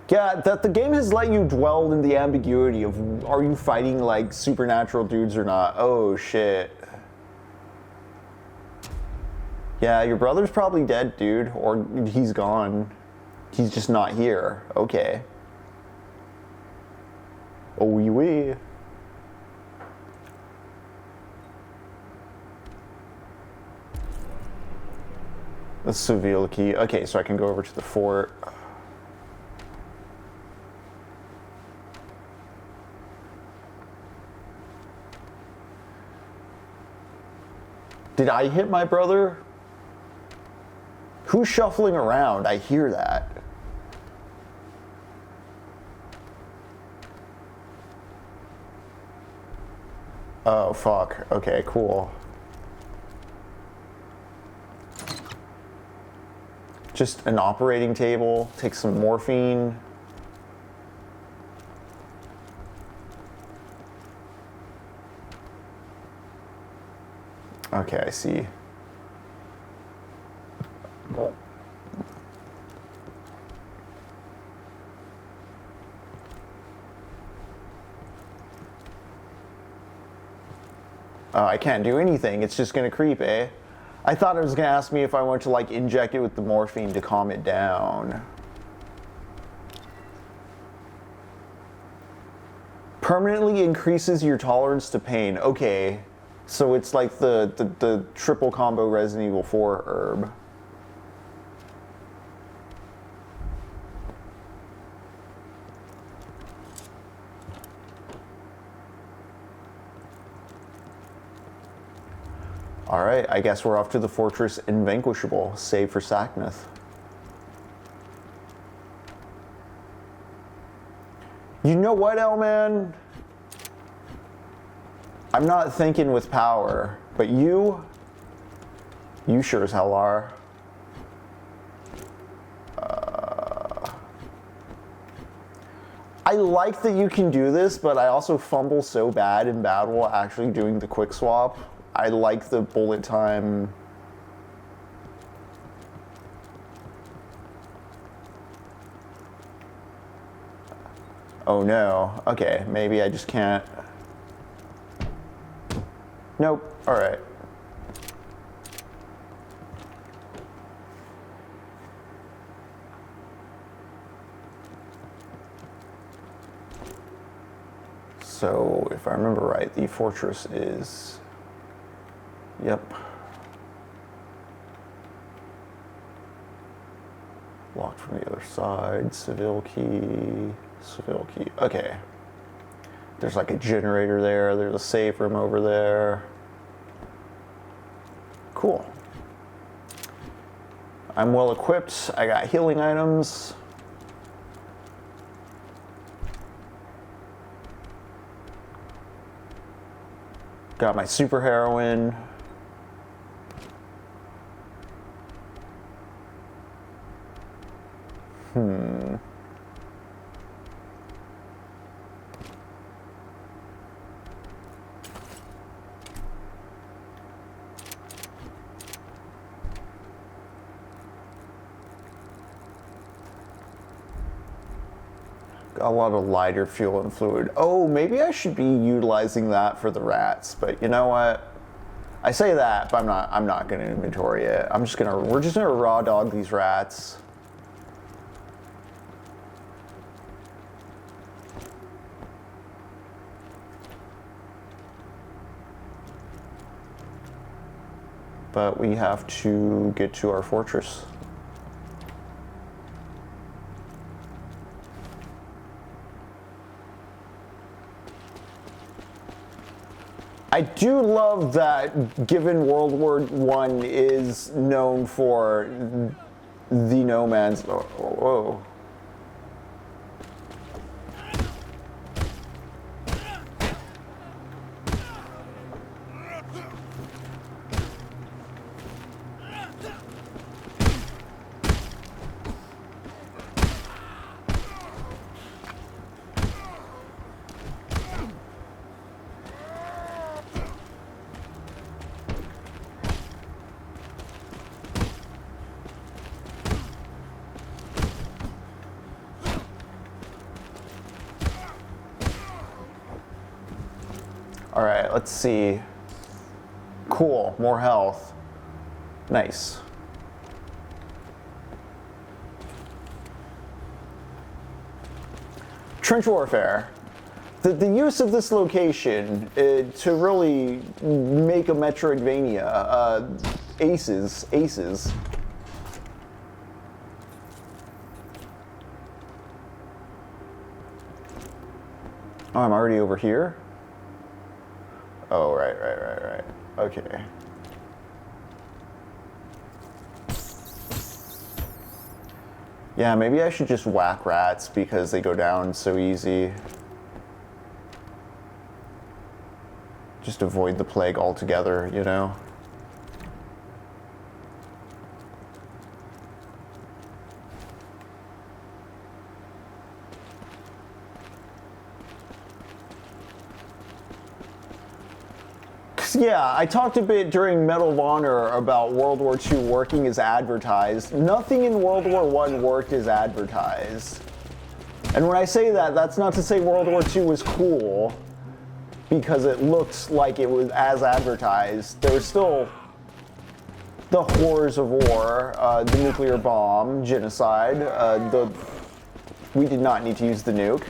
Yeah, that the game has let you dwell in the ambiguity of, are you fighting like supernatural dudes or not? Oh shit. Yeah, your brother's probably dead, dude, or he's gone. He's just not here. Okay. Oh wee wee. The Seville key. Okay, so I can go over to the fort. Did I hit my brother? Who's shuffling around? I hear that. Oh, fuck. Okay, cool. Just an operating table, take some morphine. Okay, I see. Oh, I can't do anything. It's just gonna creep, eh? I thought it was gonna ask me if I want to like inject it with the morphine to calm it down. Permanently increases your tolerance to pain. Okay, so it's like the triple combo Resident Evil 4 herb. Alright, I guess we're off to the fortress Invanquishable, save for Saknath. You know what, L-Man? I'm not thinking with power, but you sure as hell are. I like that you can do this, but I also fumble so bad in battle actually doing the quick swap. I like the bullet time. Oh no. Okay, maybe I just can't. Nope. All right. So, if I remember right, the fortress is... Yep. Locked from the other side. Seville key. Seville key. Okay. There's like a generator there. There's a safe room over there. Cool. I'm well equipped. I got healing items. Got my super heroin. A lot of lighter fuel and fluid. Oh, maybe I should be utilizing that for the rats, but you know what? I say that, but I'm not gonna inventory it. We're just gonna raw dog these rats. But we have to get to our fortress. I do love that, given World War I is known for the no man's... Whoa. All right, let's see. Cool, more health. Nice. Trench warfare. The use of this location to really make a Metroidvania. Aces. Oh, I'm already over here? Oh, right. Okay. Yeah, maybe I should just whack rats because they go down so easy. Just avoid the plague altogether, you know? Yeah, I talked a bit during Medal of Honor about World War II working as advertised. Nothing in World War I worked as advertised. And when I say that, that's not to say World War II was cool. because it looked like it was as advertised. There was still the horrors of war, the nuclear bomb, genocide, we did not need to use the nuke.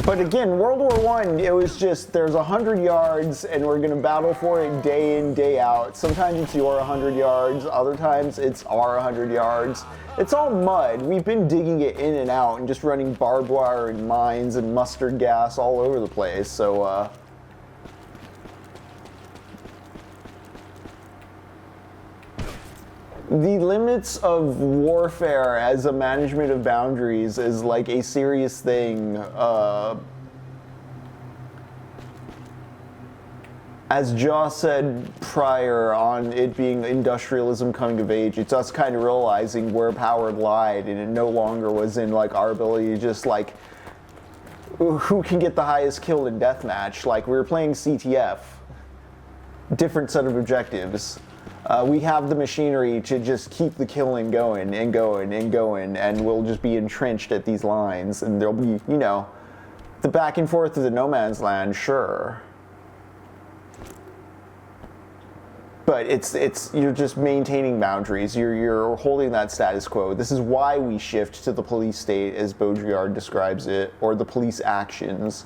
But again, World War I, it was just, there's 100 yards and we're gonna battle for it day in, day out. Sometimes it's your 100 yards, other times it's our 100 yards. It's all mud. We've been digging it in and out and just running barbed wire and mines and mustard gas all over the place, so the limits of warfare as a management of boundaries is like a serious thing. As Joss said prior on it being industrialism coming of age, it's us kind of realizing where power lied, and it no longer was in like our ability to just like who can get the highest kill in deathmatch. Like, we were playing CTF, different set of objectives. We have the machinery to just keep the killing going and going and going, and we'll just be entrenched at these lines, and there'll be, you know, the back and forth of the no man's land, sure. But it's you're just maintaining boundaries. You're holding that status quo. This is why we shift to the police state, as Baudrillard describes it, or the police actions.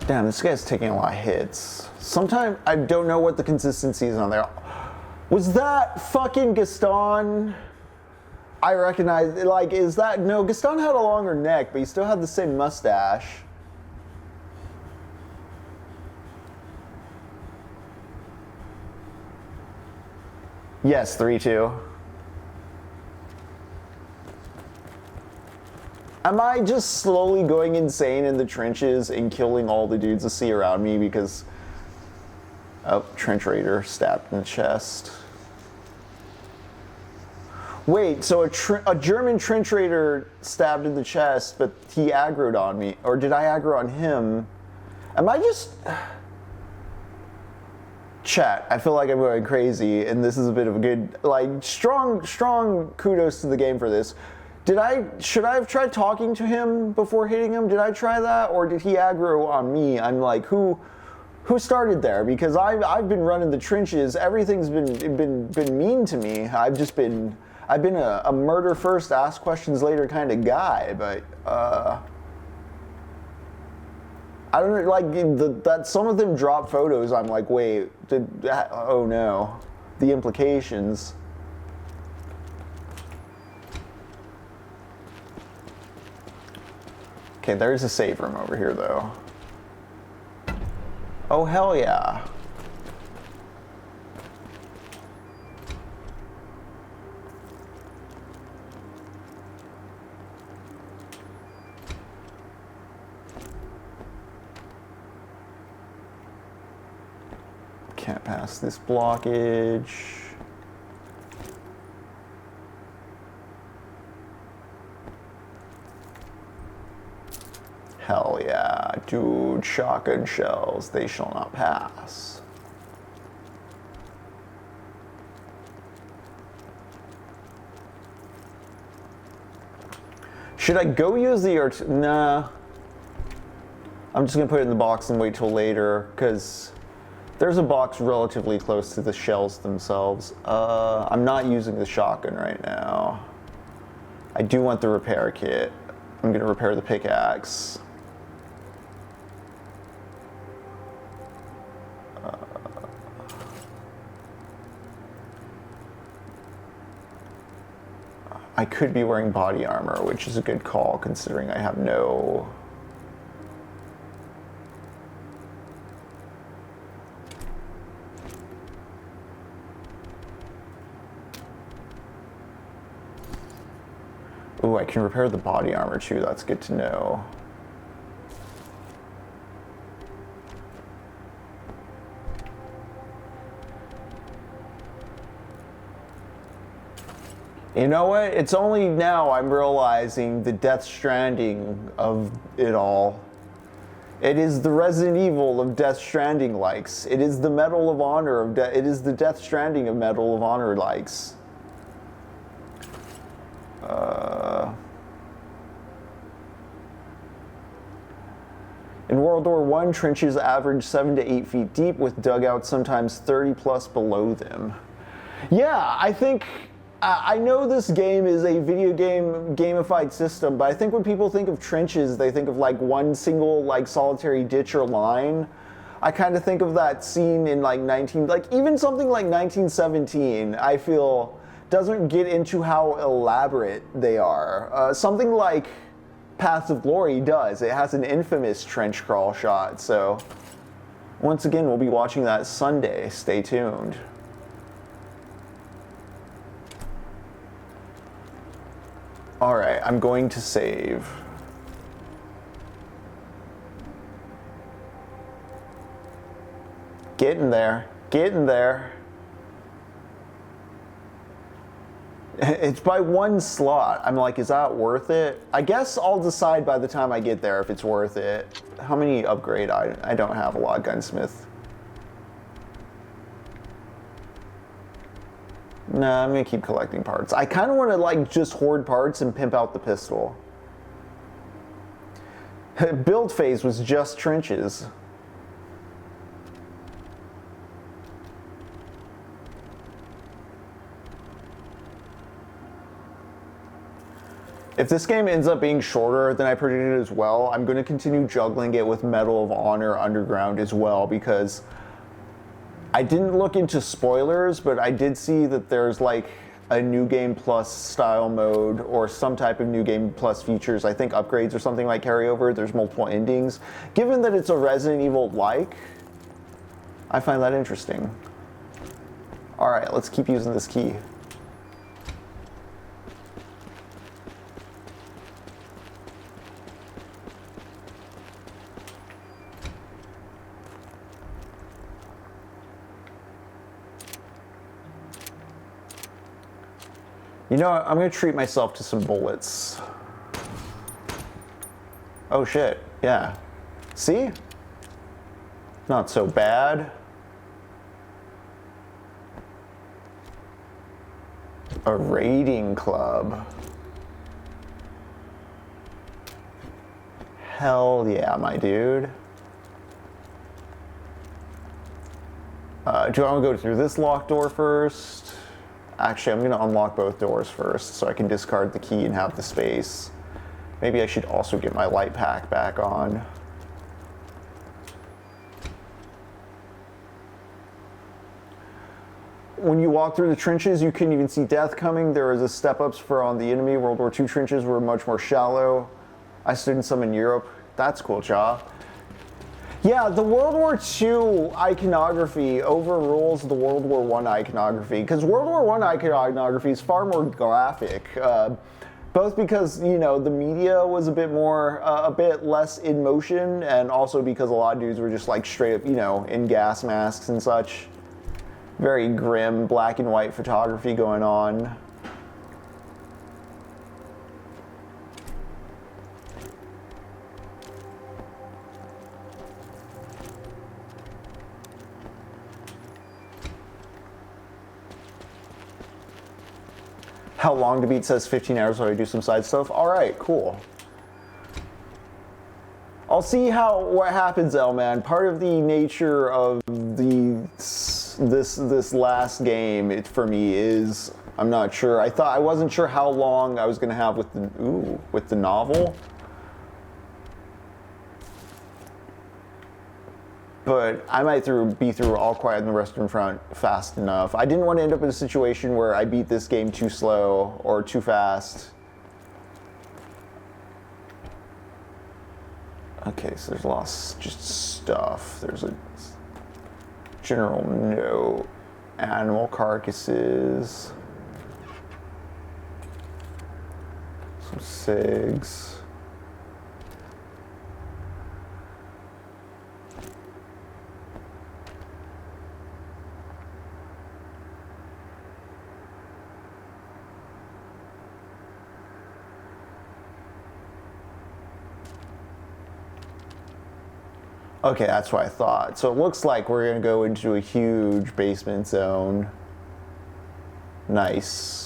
Damn, this guy's taking a lot of hits. Sometimes I don't know what the consistency is on there. Was that fucking Gaston? I recognize, like, is that, no, Gaston had a longer neck, but he still had the same mustache. Yes, 3-2. Am I just slowly going insane in the trenches and killing all the dudes I see around me because... Oh, trench raider stabbed in the chest. Wait, so a German trench raider stabbed in the chest, but he aggroed on me. Or did I aggro on him? Am I just... Chat, I feel like I'm going crazy, and this is a bit of a good... Like, strong kudos to the game for this. Should I have tried talking to him before hitting him? Did I try that, or did he aggro on me? I'm like, who started there? Because I've been running the trenches. Everything's been mean to me. I've been a murder first, ask questions later kind of guy. But I don't know, like that. Some of them drop photos. I'm like, wait, oh no, the implications. Okay, there's a save room over here, though. Oh, hell yeah. Can't pass this blockage. Hell yeah, dude, shotgun shells, they shall not pass. Should I go use the nah. I'm just gonna put it in the box and wait till later, because there's a box relatively close to the shells themselves. I'm not using the shotgun right now. I do want the repair kit. I'm gonna repair the pickaxe. I could be wearing body armor, which is a good call considering I have no... Ooh, I can repair the body armor too. That's good to know. You know what? It's only now I'm realizing the Death Stranding of it all. It is the Resident Evil of Death Stranding likes. It is the Medal of Honor of it is the Death Stranding of Medal of Honor likes. In World War I, trenches averaged 7 to 8 feet deep, with dugouts sometimes 30 plus below them. Yeah, I think I know this game is a video game gamified system, but I think when people think of trenches, they think of like one single like solitary ditch or line. I kind of think of that scene in like even something like 1917, I feel doesn't get into how elaborate they are. Something like Paths of Glory does. It has an infamous trench crawl shot, so once again, we'll be watching that Sunday. Stay tuned. Alright, I'm going to save. Getting there. Getting there. It's by one slot. I'm like, is that worth it? I guess I'll decide by the time I get there if it's worth it. How many upgrade items? I don't have a lot, gunsmith. Nah, I'm gonna keep collecting parts. I kind of want to like just hoard parts and pimp out the pistol. Build phase was just trenches. If this game ends up being shorter than I predicted as well, I'm going to continue juggling it with Medal of Honor Underground as well, because I didn't look into spoilers, but I did see that there's like a New Game Plus style mode or some type of New Game Plus features. I think upgrades or something like carryover. There's multiple endings. Given that it's a Resident Evil-like, I find that interesting. All right, let's keep using this key. You know what? I'm gonna treat myself to some bullets. Oh shit, yeah. See? Not so bad. A raiding club. Hell yeah, my dude. Do I want to go through this locked door first? Actually, I'm going to unlock both doors first so I can discard the key and have the space. Maybe I should also get my light pack back on. When you walk through the trenches, you couldn't even see death coming. There was a step-ups for on the enemy. World War II trenches were much more shallow. I stood in some in Europe. That's cool, Cha. Yeah, the World War II iconography overrules the World War I iconography, because World War I iconography is far more graphic, both because, you know, the media was a bit less in motion, and also because a lot of dudes were just like straight up, you know, in gas masks and such. Very grim black and white photography going on. How long to beat says 15 hours while I do some side stuff. All right, cool. I'll see what happens, L-Man. Part of the nature of this last game for me is I'm not sure. I wasn't sure how long I was gonna have with the novel. But I might be through All Quiet on the Western Front fast enough. I didn't want to end up in a situation where I beat this game too slow or too fast. Okay, so there's lots just stuff. There's a general note, animal carcasses, some Cigs. Okay, that's what I thought. So it looks like we're gonna go into a huge basement zone. Nice.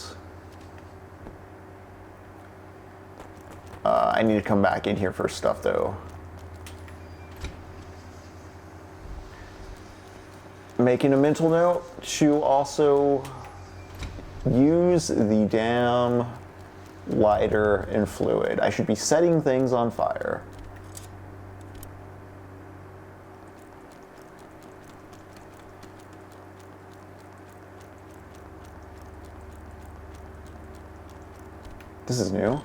I need to come back in here for stuff though. Making a mental note to also use the damn lighter and fluid. I should be setting things on fire. This is new.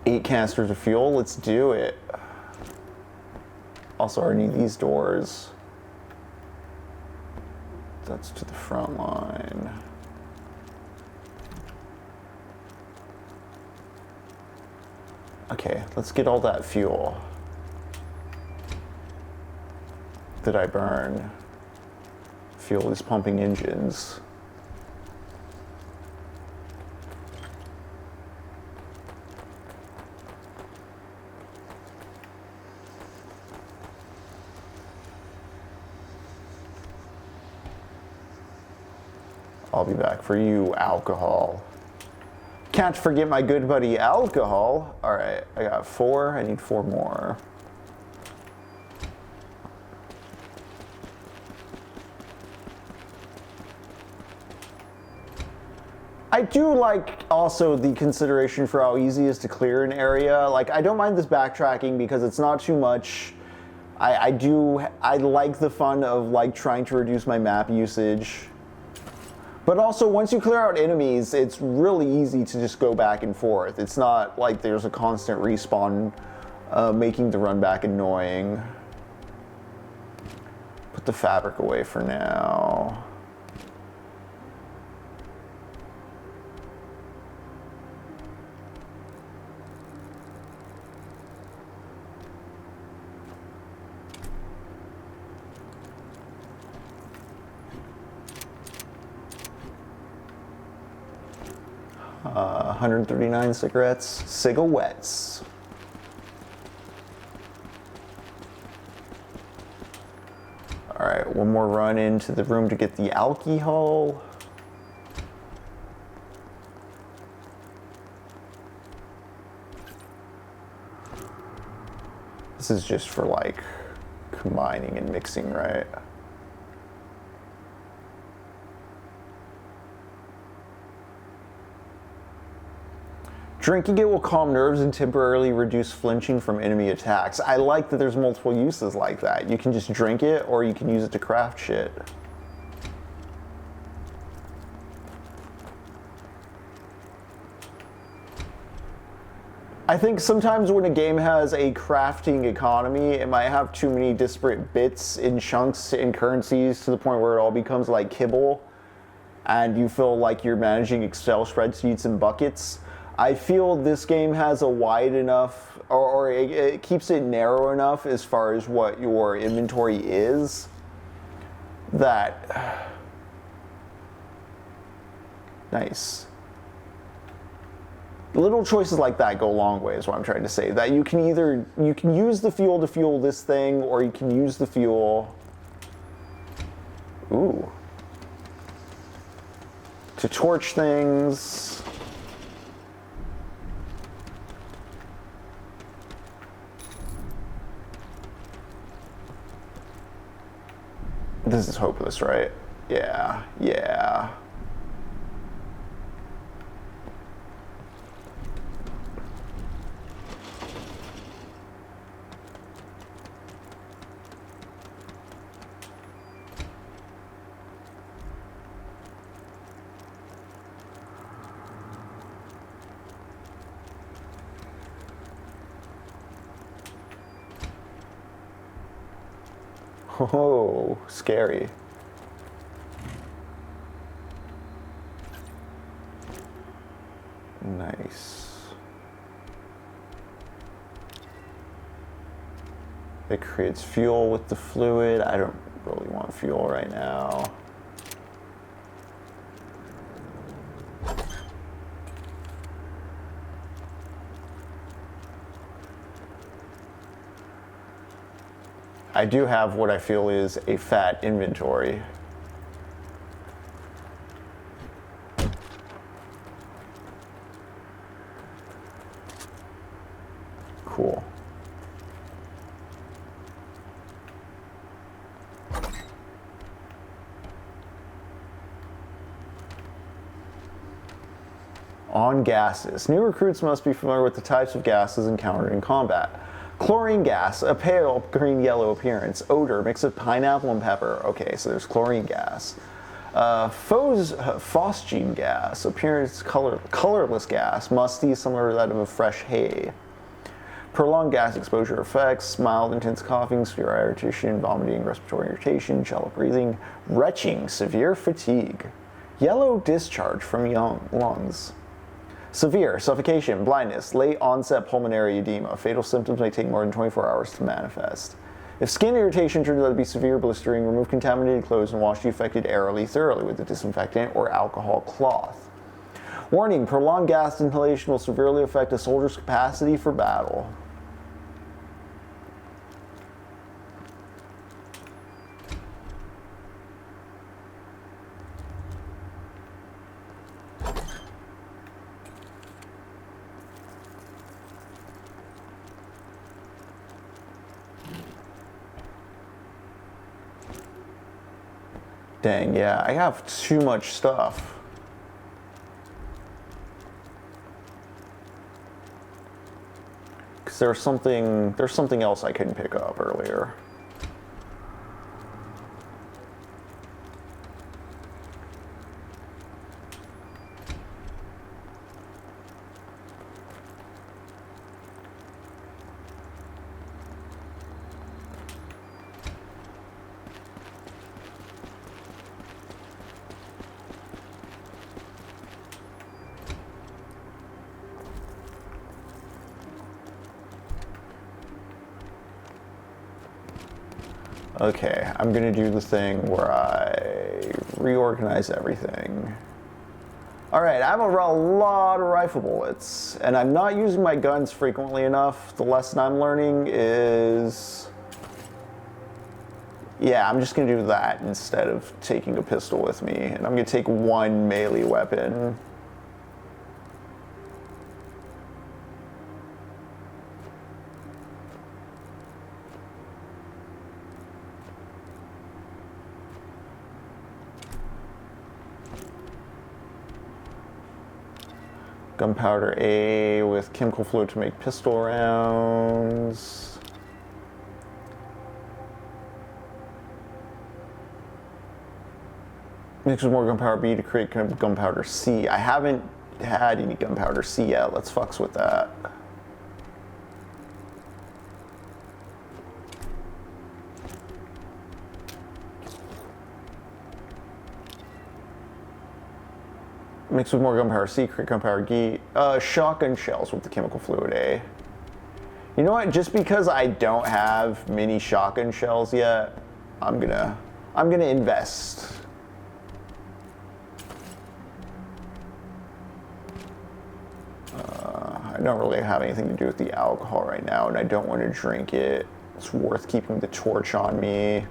Eight canisters of fuel, let's do it. Also, I need these doors. That's to the front line. Okay, let's get all that fuel that I burn. Fuel these pumping engines. I'll be back for you, alcohol. Can't forget my good buddy, alcohol. All right, I got 4, I need 4 more. I do like also the consideration for how easy it is to clear an area. Like, I don't mind this backtracking because it's not too much. I like the fun of like trying to reduce my map usage. But also, once you clear out enemies, it's really easy to just go back and forth. It's not like there's a constant respawn making the run back annoying. Put the fabric away for now. Uh, 139 cigarettes, cigarettes. All right, one more run into the room to get the alcohol. This is just for like combining and mixing, right? Drinking it will calm nerves and temporarily reduce flinching from enemy attacks. I like that there's multiple uses like that. You can just drink it, or you can use it to craft shit. I think sometimes when a game has a crafting economy, it might have too many disparate bits and chunks and currencies to the point where it all becomes like kibble, and you feel like you're managing Excel spreadsheets and buckets. I feel this game has a wide enough, or it keeps it narrow enough as far as what your inventory is, that nice. Little choices like that go a long way is what I'm trying to say. That you can use the fuel to fuel this thing, or you can use the fuel, ooh, to torch things. This is hopeless, right? Yeah, yeah. Oh, scary. It creates fuel with the fluid. I don't really want fuel right now. I do have what I feel is a fat inventory. Cool. On gases. New recruits must be familiar with the types of gases encountered in combat. Chlorine gas, a pale green-yellow appearance. Odor, mix of pineapple and pepper. Okay, so there's chlorine gas. Phosgene gas, appearance colorless gas, musty, similar to that of a fresh hay. Prolonged gas exposure effects, mild intense coughing, severe irritation, vomiting, respiratory irritation, shallow breathing, retching, severe fatigue. Yellow discharge from young lungs. Severe suffocation, blindness, late onset pulmonary edema. Fatal symptoms may take more than 24 hours to manifest. If skin irritation turns out to be severe blistering, remove contaminated clothes and wash the affected area thoroughly with a disinfectant or alcohol cloth. Warning, prolonged gas inhalation will severely affect a soldier's capacity for battle. Dang, yeah, I have too much stuff. Because there's something else I couldn't pick up earlier. Okay, I'm gonna do the thing where I reorganize everything. Alright, I have a lot of rifle bullets, and I'm not using my guns frequently enough. The lesson I'm learning is... yeah, I'm just gonna do that instead of taking a pistol with me, and I'm gonna take one melee weapon. Gunpowder A with chemical fluid to make pistol rounds. Mix with more gunpowder B to create gunpowder C. I haven't had any gunpowder C yet. Let's fucks with that. Mix with more gunpowder C, create gunpowder D. Shotgun shells with the chemical fluid A. You know what? Just because I don't have many shotgun shells yet, I'm gonna invest. I don't really have anything to do with the alcohol right now, and I don't want to drink it. It's worth keeping the torch on me.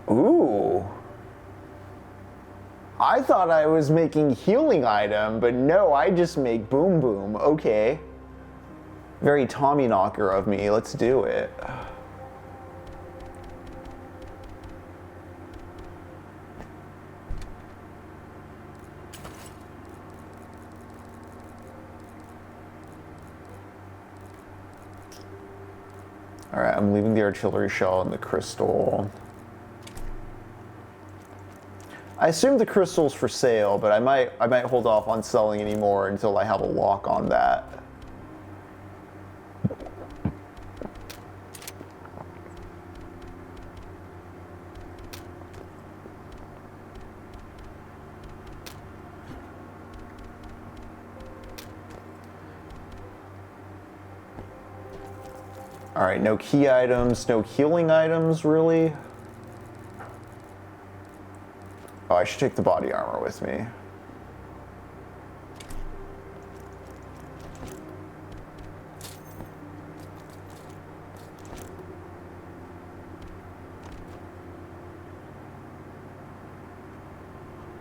Ooh. I thought I was making healing item, but no, I just make boom boom. Okay. Very Tommyknocker of me. Let's do it. Alright, I'm leaving the artillery shell and the crystal. I assume the crystal's for sale, but I might hold off on selling any more until I have a lock on that. All right, no key items, no healing items, really. Oh, I should take the body armor with me.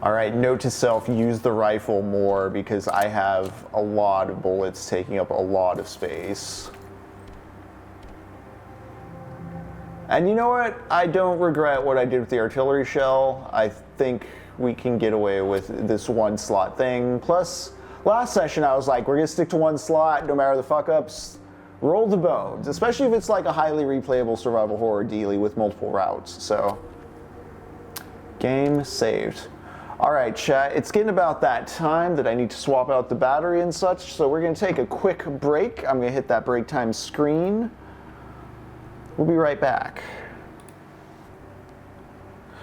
All right, note to self, use the rifle more because I have a lot of bullets taking up a lot of space. And you know what? I don't regret what I did with the artillery shell. I think we can get away with this one slot thing. Plus, last session I was like, we're gonna stick to one slot no matter the fuck ups. Roll the bones, especially if it's like a highly replayable survival horror dealy with multiple routes. So, game saved. All right, chat, it's getting about that time that I need to swap out the battery and such, so we're gonna take a quick break. I'm gonna hit that break time screen. We'll be right back.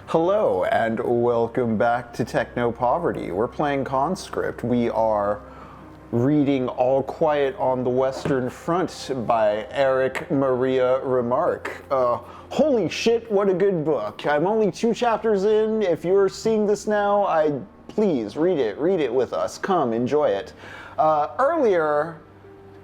Hello, and welcome back to TECHNOPOVERTY. We're playing Conscript. We are reading All Quiet on the Western Front by Erich Maria Remarque. Holy shit, what a good book. I'm only 2 chapters in. If you're seeing this now, please read it with us. Come, enjoy it. Earlier,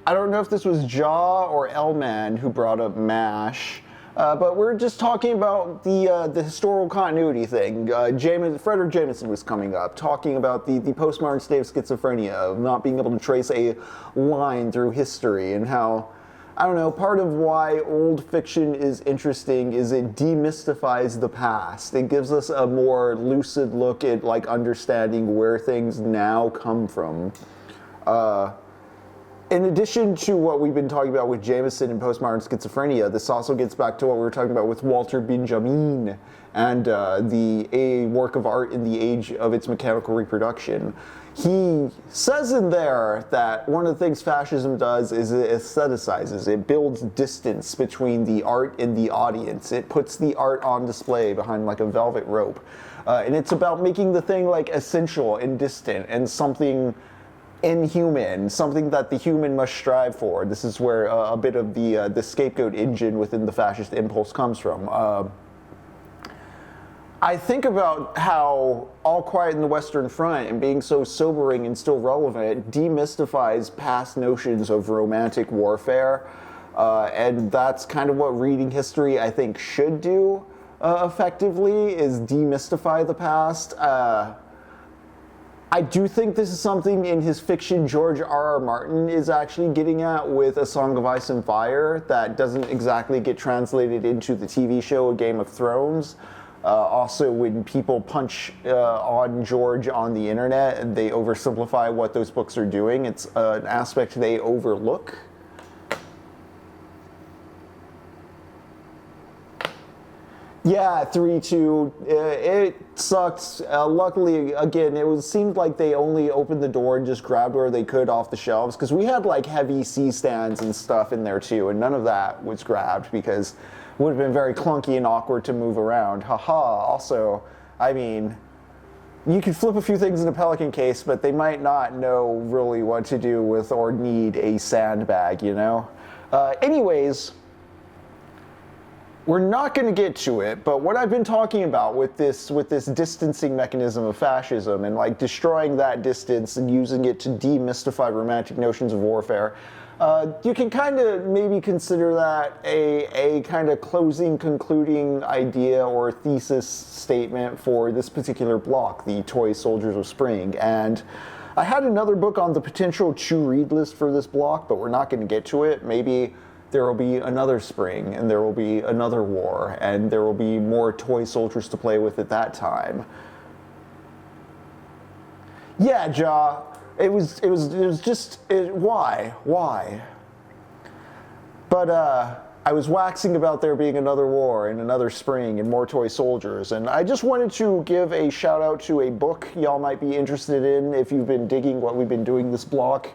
I don't know if this was Jaw or Elman who brought up MASH, but we're just talking about the historical continuity thing. Fredric Jameson was coming up, talking about the postmodern state of schizophrenia, of not being able to trace a line through history, and how, I don't know, part of why old fiction is interesting is it demystifies the past. It gives us a more lucid look at like understanding where things now come from. In addition to what we've been talking about with Jameson and postmodern schizophrenia, this also gets back to what we were talking about with Walter Benjamin and a work of art in the age of its mechanical reproduction. He says in there that one of the things fascism does is it aestheticizes. It builds distance between the art and the audience. It puts the art on display behind like a velvet rope. And it's about making the thing like essential and distant and something inhuman, something that the human must strive for. This is where a bit of the scapegoat engine within the fascist impulse comes from. I think about how All Quiet in the Western Front and being so sobering and still relevant demystifies past notions of romantic warfare, and that's kind of what reading history I think should do effectively, is demystify the past. I do think this is something in his fiction George R.R. Martin is actually getting at with A Song of Ice and Fire that doesn't exactly get translated into the TV show A Game of Thrones. Also, when people punch on George on the internet and they oversimplify what those books are doing, it's an aspect they overlook. Yeah, 3-2. It sucked. Luckily, again, seemed like they only opened the door and just grabbed where they could off the shelves, because we had like heavy C-stands and stuff in there too, and none of that was grabbed because it would have been very clunky and awkward to move around. Haha. Also, I mean, you could flip a few things in a Pelican case, but they might not know really what to do with or need a sandbag, you know? Anyways, we're not going to get to it, but what I've been talking about with this distancing mechanism of fascism and like destroying that distance and using it to demystify romantic notions of warfare, you can kind of maybe consider that a kind of concluding idea or thesis statement for this particular block, the Toy Soldiers of Spring. And I had another book on the potential to-read list for this block, but we're not going to get to it. Maybe there will be another spring, and there will be another war, and there will be more toy soldiers to play with at that time. Yeah, Ja, it was just, why? But I was waxing about there being another war and another spring and more toy soldiers, and I just wanted to give a shout out to a book y'all might be interested in if you've been digging what we've been doing this block,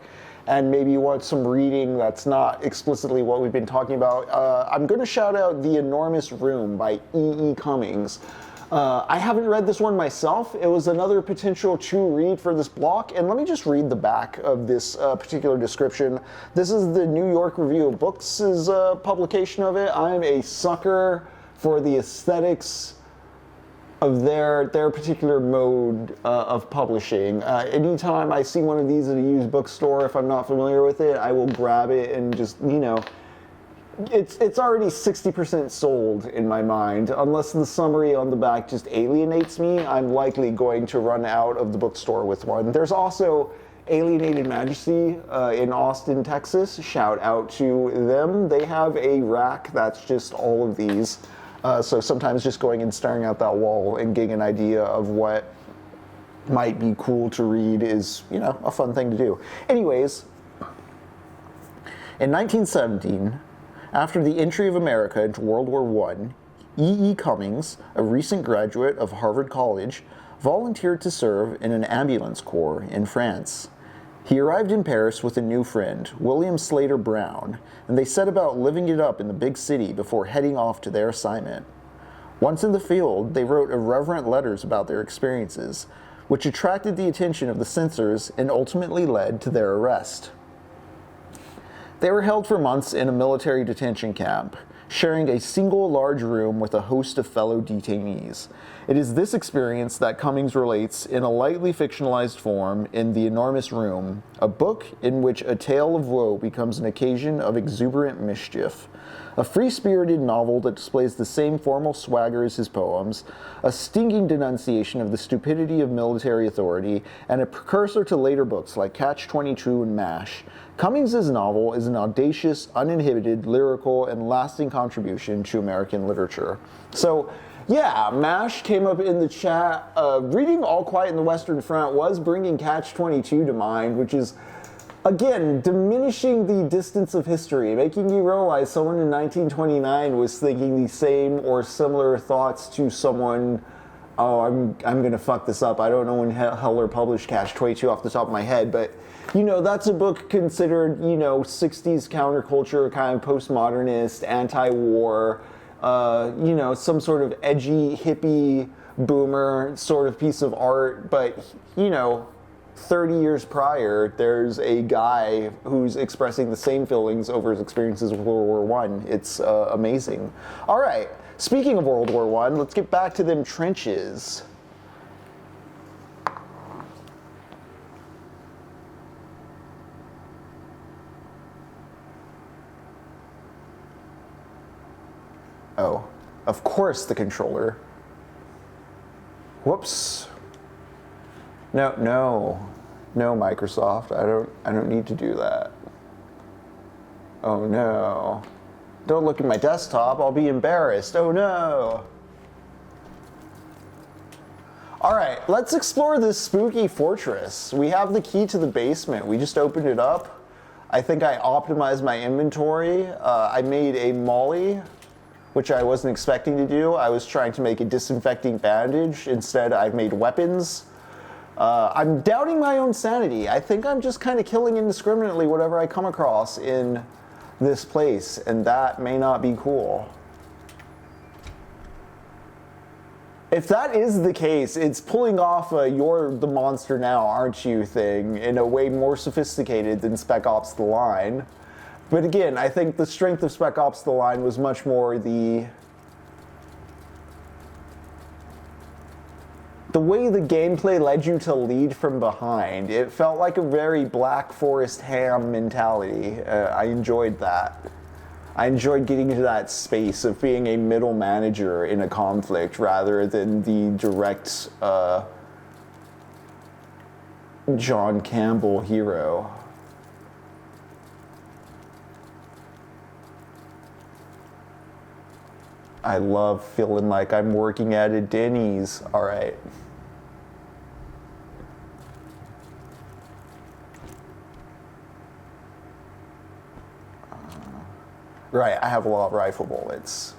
and maybe you want some reading that's not explicitly what we've been talking about. I'm going to shout out The Enormous Room by E.E. Cummings. I haven't read this one myself. It was another potential to read for this block, and let me just read the back of this particular description. This is the New York Review of Books' publication of it. I am a sucker for the aesthetics of their particular mode of publishing. Anytime I see one of these at a used bookstore, if I'm not familiar with it, I will grab it and just, it's already 60% sold in my mind. Unless the summary on the back just alienates me, I'm likely going to run out of the bookstore with one. There's also Alienated Majesty in Austin, Texas. Shout out to them. They have a rack that's just all of these. So sometimes just going and staring at that wall and getting an idea of what might be cool to read is, a fun thing to do. Anyways, in 1917, after the entry of America into World War I, E. E. Cummings, a recent graduate of Harvard College, volunteered to serve in an ambulance corps in France. He arrived in Paris with a new friend, William Slater Brown, and they set about living it up in the big city before heading off to their assignment. Once in the field, they wrote irreverent letters about their experiences, which attracted the attention of the censors and ultimately led to their arrest. They were held for months in a military detention camp, sharing a single large room with a host of fellow detainees. It is this experience that Cummings relates in a lightly fictionalized form in The Enormous Room, a book in which a tale of woe becomes an occasion of exuberant mischief. A free-spirited novel that displays the same formal swagger as his poems, a stinging denunciation of the stupidity of military authority, and a precursor to later books like Catch-22 and MASH. Cummings' novel is an audacious, uninhibited, lyrical, and lasting contribution to American literature. So, yeah, MASH came up in the chat. Reading All Quiet in the Western Front was bringing Catch-22 to mind, which is, again, diminishing the distance of history, making you realize someone in 1929 was thinking the same or similar thoughts to someone, I'm going to fuck this up. I don't know when Heller published Catch-22 off the top of my head, but, that's a book considered, 60s counterculture, kind of postmodernist, anti-war, some sort of edgy, hippie, boomer sort of piece of art, but, 30 years prior, there's a guy who's expressing the same feelings over his experiences with World War I. It's amazing. All right, speaking of World War I, let's get back to them trenches. Oh, of course the controller. Whoops. No, Microsoft. I don't need to do that. Oh no. Don't look at my desktop, I'll be embarrassed. Oh no. All right, let's explore this spooky fortress. We have the key to the basement. We just opened it up. I think I optimized my inventory. I made a molly, which I wasn't expecting to do. I was trying to make a disinfecting bandage. Instead, I've made weapons. I'm doubting my own sanity. I think I'm just kind of killing indiscriminately whatever I come across in this place, and that may not be cool. If that is the case, it's pulling off a "you're the monster now, aren't you" thing in a way more sophisticated than Spec Ops: The Line. But again, I think the strength of Spec Ops: The Line was much more the way the gameplay led you to lead from behind. It felt like a very Black Forest Ham mentality. I enjoyed that. I enjoyed getting into that space of being a middle manager in a conflict rather than the direct John Campbell hero. I love feeling like I'm working at a Denny's. All right. Right, I have a lot of rifle bullets.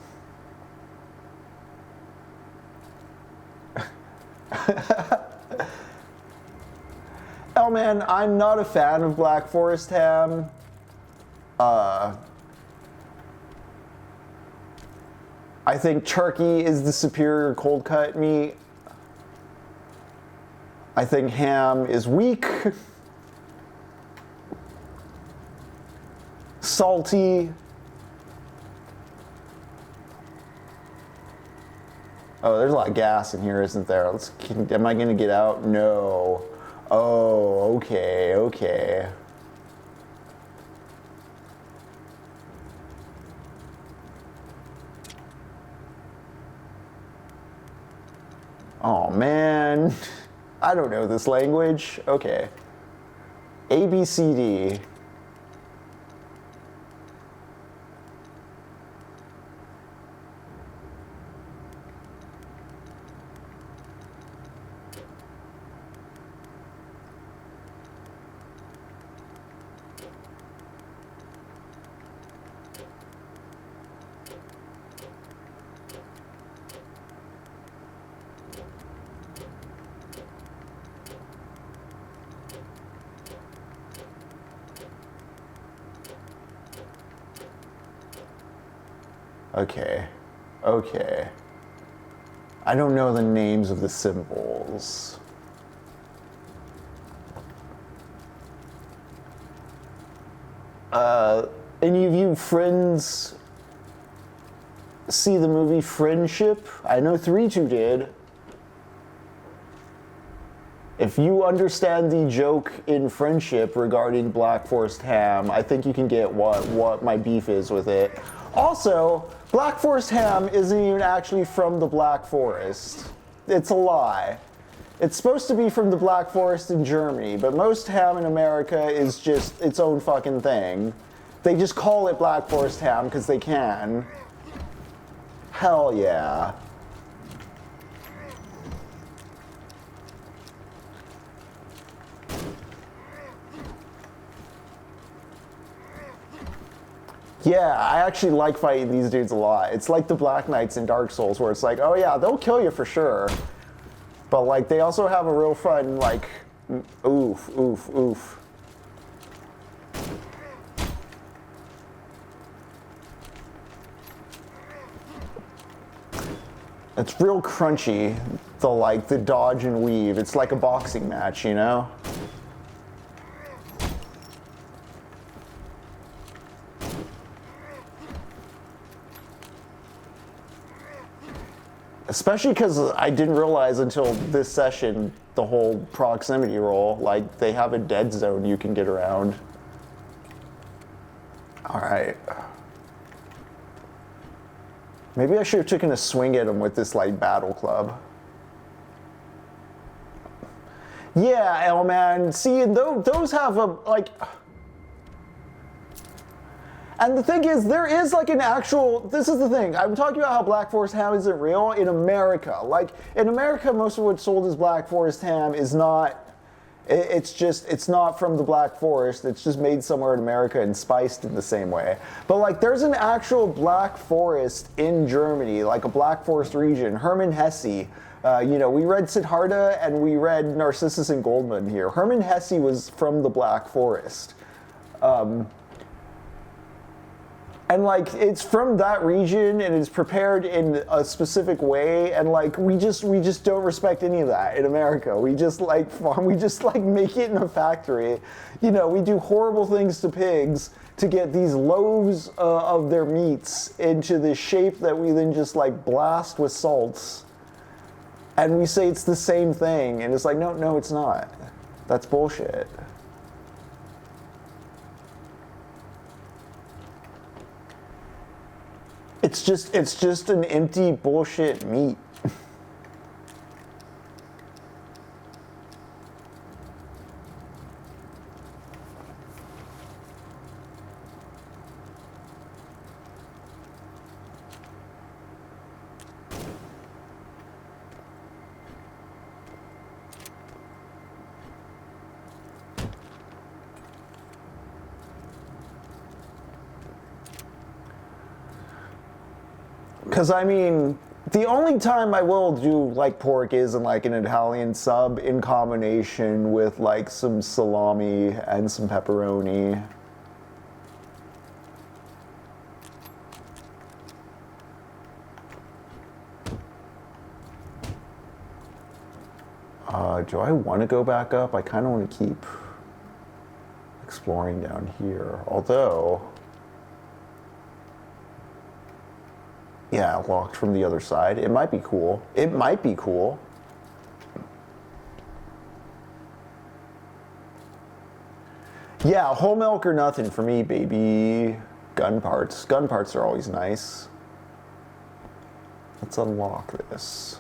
Oh man, I'm not a fan of Black Forest Ham. I think turkey is the superior cold cut meat. I think ham is weak, salty. Oh, there's a lot of gas in here, isn't there? Am I gonna get out? No. Oh, okay, okay. Oh man, I don't know this language. Okay. A, B, C, D. Okay, okay. I don't know the names of the symbols. Any of you friends see the movie Friendship? I know 3-2 did. If you understand the joke in Friendship regarding Black Forest ham, I think you can get what my beef is with it. Also, Black Forest ham isn't even actually from the Black Forest. It's a lie. It's supposed to be from the Black Forest in Germany, but most ham in America is just its own fucking thing. They just call it Black Forest ham because they can. Hell yeah. Yeah, I actually like fighting these dudes a lot. It's like the Black Knights in Dark Souls where it's like, oh yeah, they'll kill you for sure. But like, they also have a real fun, like, oof, oof, oof. It's real crunchy, the dodge and weave. It's like a boxing match, you know? Especially because I didn't realize until this session the whole proximity roll, like they have a dead zone you can get around. All right. Maybe I should have taken a swing at him with this like battle club. Yeah, L-man. See, those have a like. And the thing is, there is like an actual, this is the thing, I'm talking about how Black Forest ham isn't real in America. Like, in America, most of what's sold as Black Forest ham is not, it's not from the Black Forest, it's just made somewhere in America and spiced in the same way. But like, there's an actual Black Forest in Germany, like a Black Forest region, Hermann Hesse. You know, we read Siddhartha and we read Narcissus and Goldman here. Hermann Hesse was from the Black Forest. And like, it's from that region and it's prepared in a specific way, and like, we just don't respect any of that in America. We just like make it in a factory. You know, we do horrible things to pigs to get these loaves of their meats into the shape that we then just like blast with salts. And we say it's the same thing, and it's like, no, it's not. That's bullshit. It's just an empty bullshit meat. Because, I mean, the only time I will do, like, pork is in, like, an Italian sub in combination with, like, some salami and some pepperoni. Do I want to go back up? I kind of want to keep exploring down here. Although, yeah, locked from the other side. It might be cool. It might be cool. Yeah, whole milk or nothing for me, baby. Gun parts. Gun parts are always nice. Let's unlock this.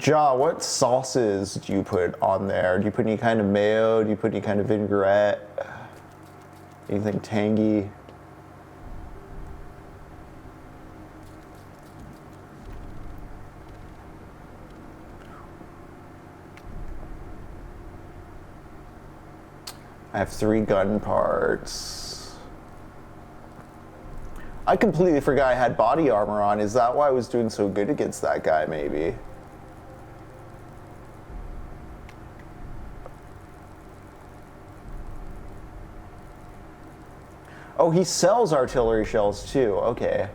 Ja, what sauces do you put on there? Do you put any kind of mayo? Do you put any kind of vinaigrette? Anything tangy? I have 3 gun parts. I completely forgot I had body armor on. Is that why I was doing so good against that guy, maybe? Oh, he sells artillery shells too. Okay.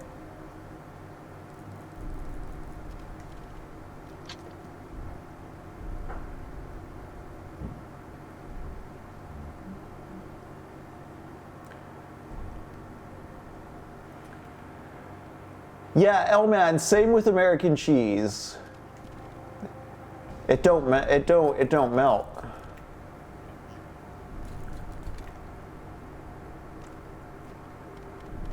Yeah, L-Man, same with American cheese. It don't melt.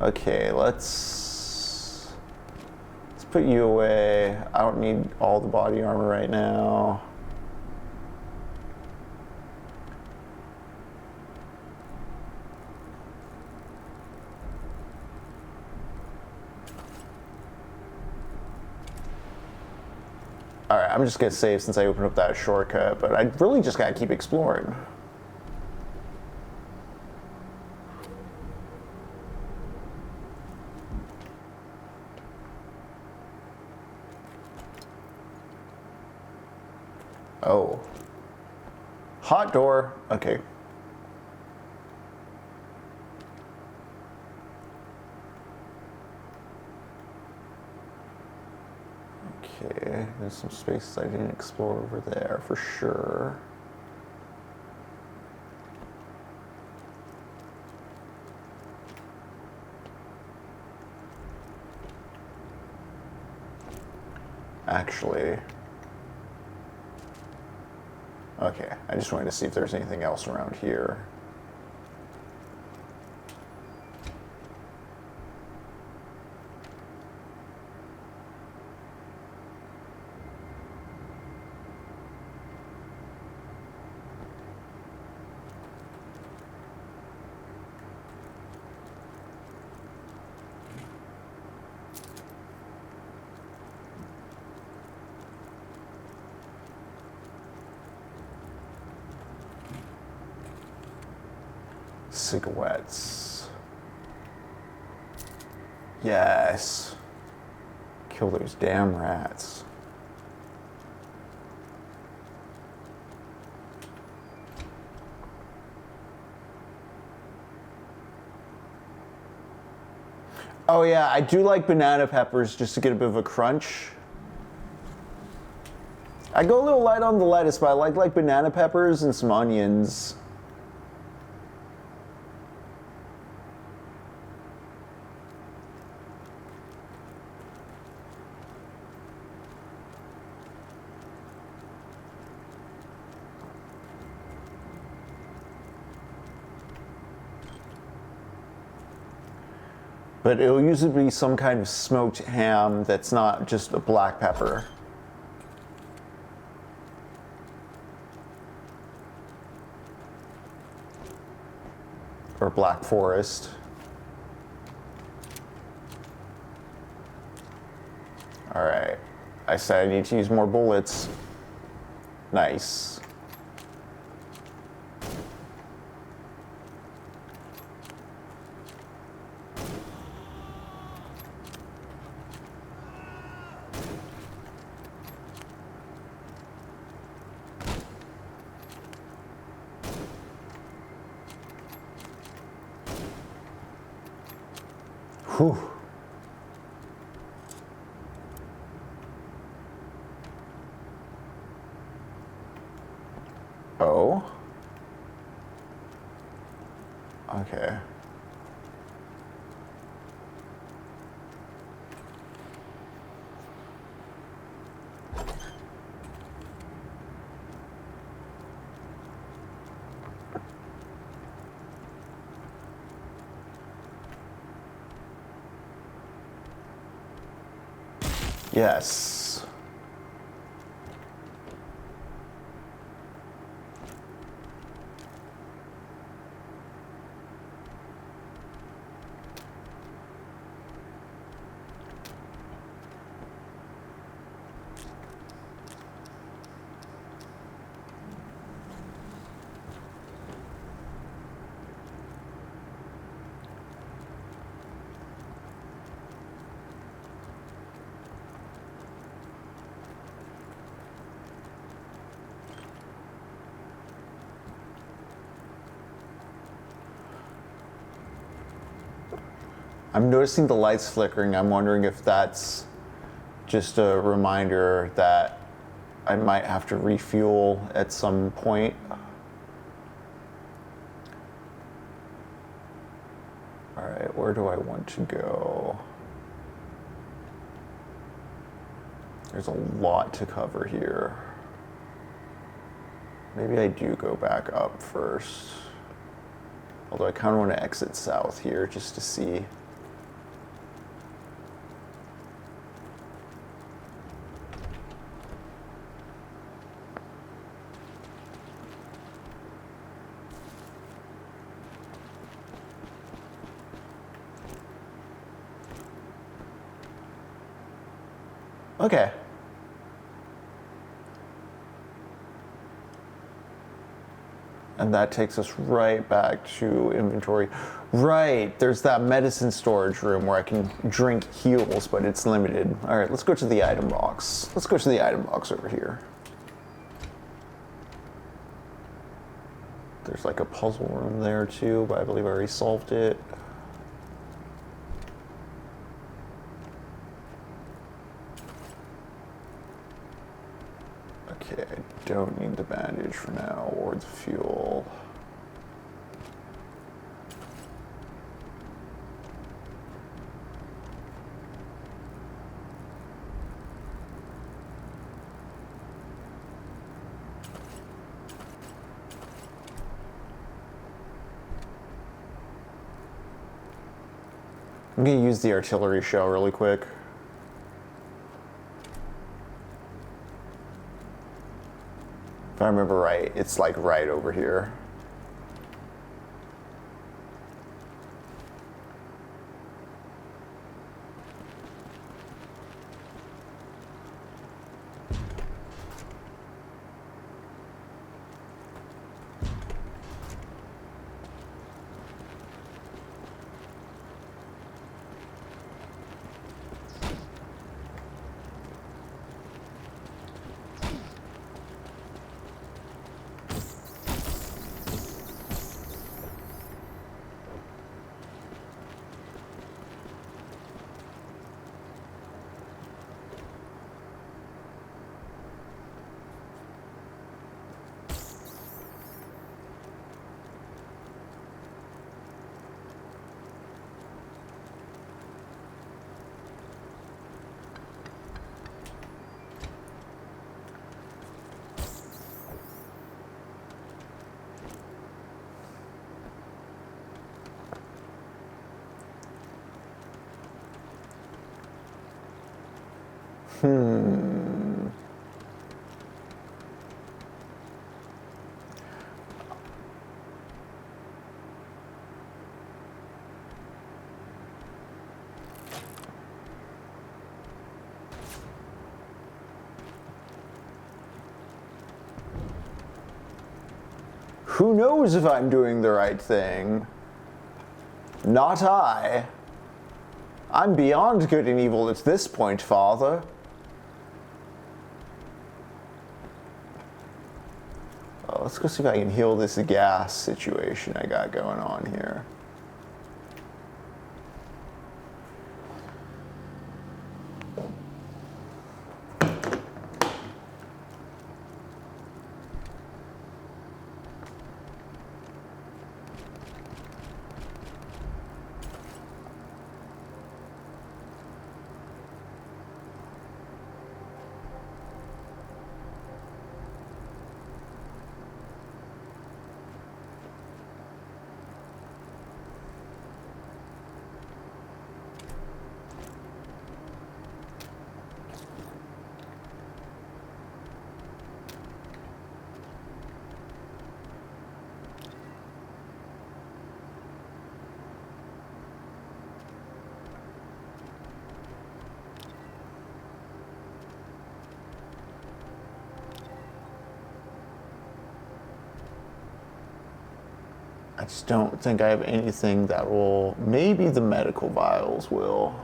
Okay, let's put you away. I don't need all the body armor right now. Alright, I'm just gonna save since I opened up that shortcut, but I really just gotta keep exploring. Oh. Hot door. Okay. Okay, there's some spaces I didn't explore over there for sure. Actually, okay, I just wanted to see if there's anything else around here. Cigarettes. Yes. Kill those damn rats. Oh yeah, I do like banana peppers just to get a bit of a crunch. I go a little light on the lettuce, but I like banana peppers and some onions. But it'll usually be some kind of smoked ham that's not just a black pepper. Or Black Forest. All right, I said I need to use more bullets. Nice. Whew. Yes. I'm noticing the lights flickering. I'm wondering if that's just a reminder that I might have to refuel at some point. All right, where do I want to go? There's a lot to cover here. Maybe I do go back up first. Although I kind of want to exit south here just to see. Okay. And that takes us right back to inventory. Right, there's that medicine storage room where I can drink heals, but it's limited. All right, let's go to the item box. Let's go to the item box over here. There's like a puzzle room there too, but I believe I already solved it. Okay, I don't need the bandage for now, or the fuel. I'm gonna use the artillery shell really quick. If I remember right, it's like right over here. Who knows if I'm doing the right thing? Not I. I'm beyond good and evil at this point, Father. Oh, let's go see if I can heal this gas situation I got going on here. just don't think I have anything that will... Maybe the medical vials will.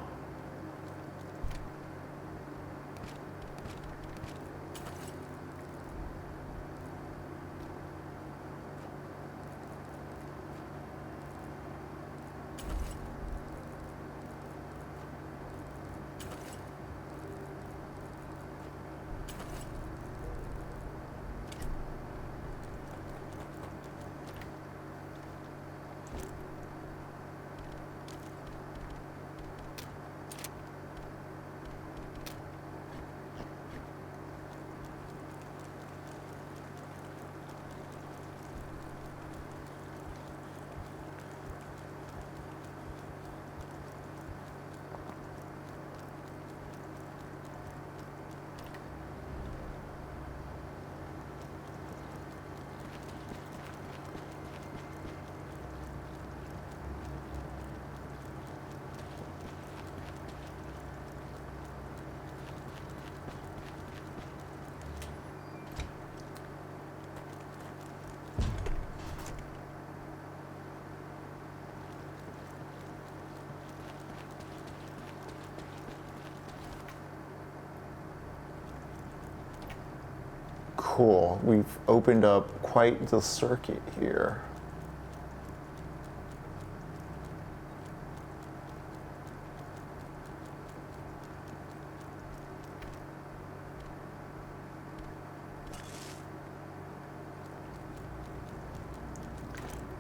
Cool. We've opened up quite the circuit here.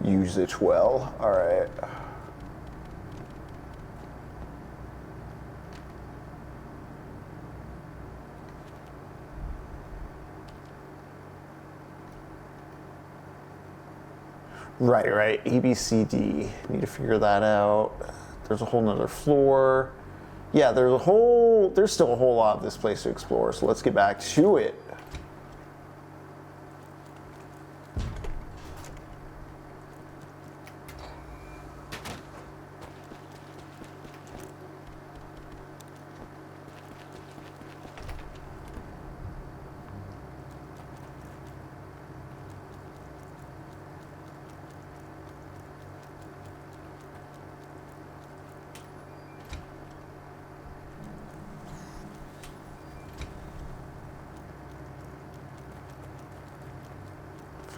Use it well. All right. Right. A, B, C, D. Need to figure that out. There's a whole nother floor. Yeah, there's still a whole lot of this place to explore, so let's get back to it.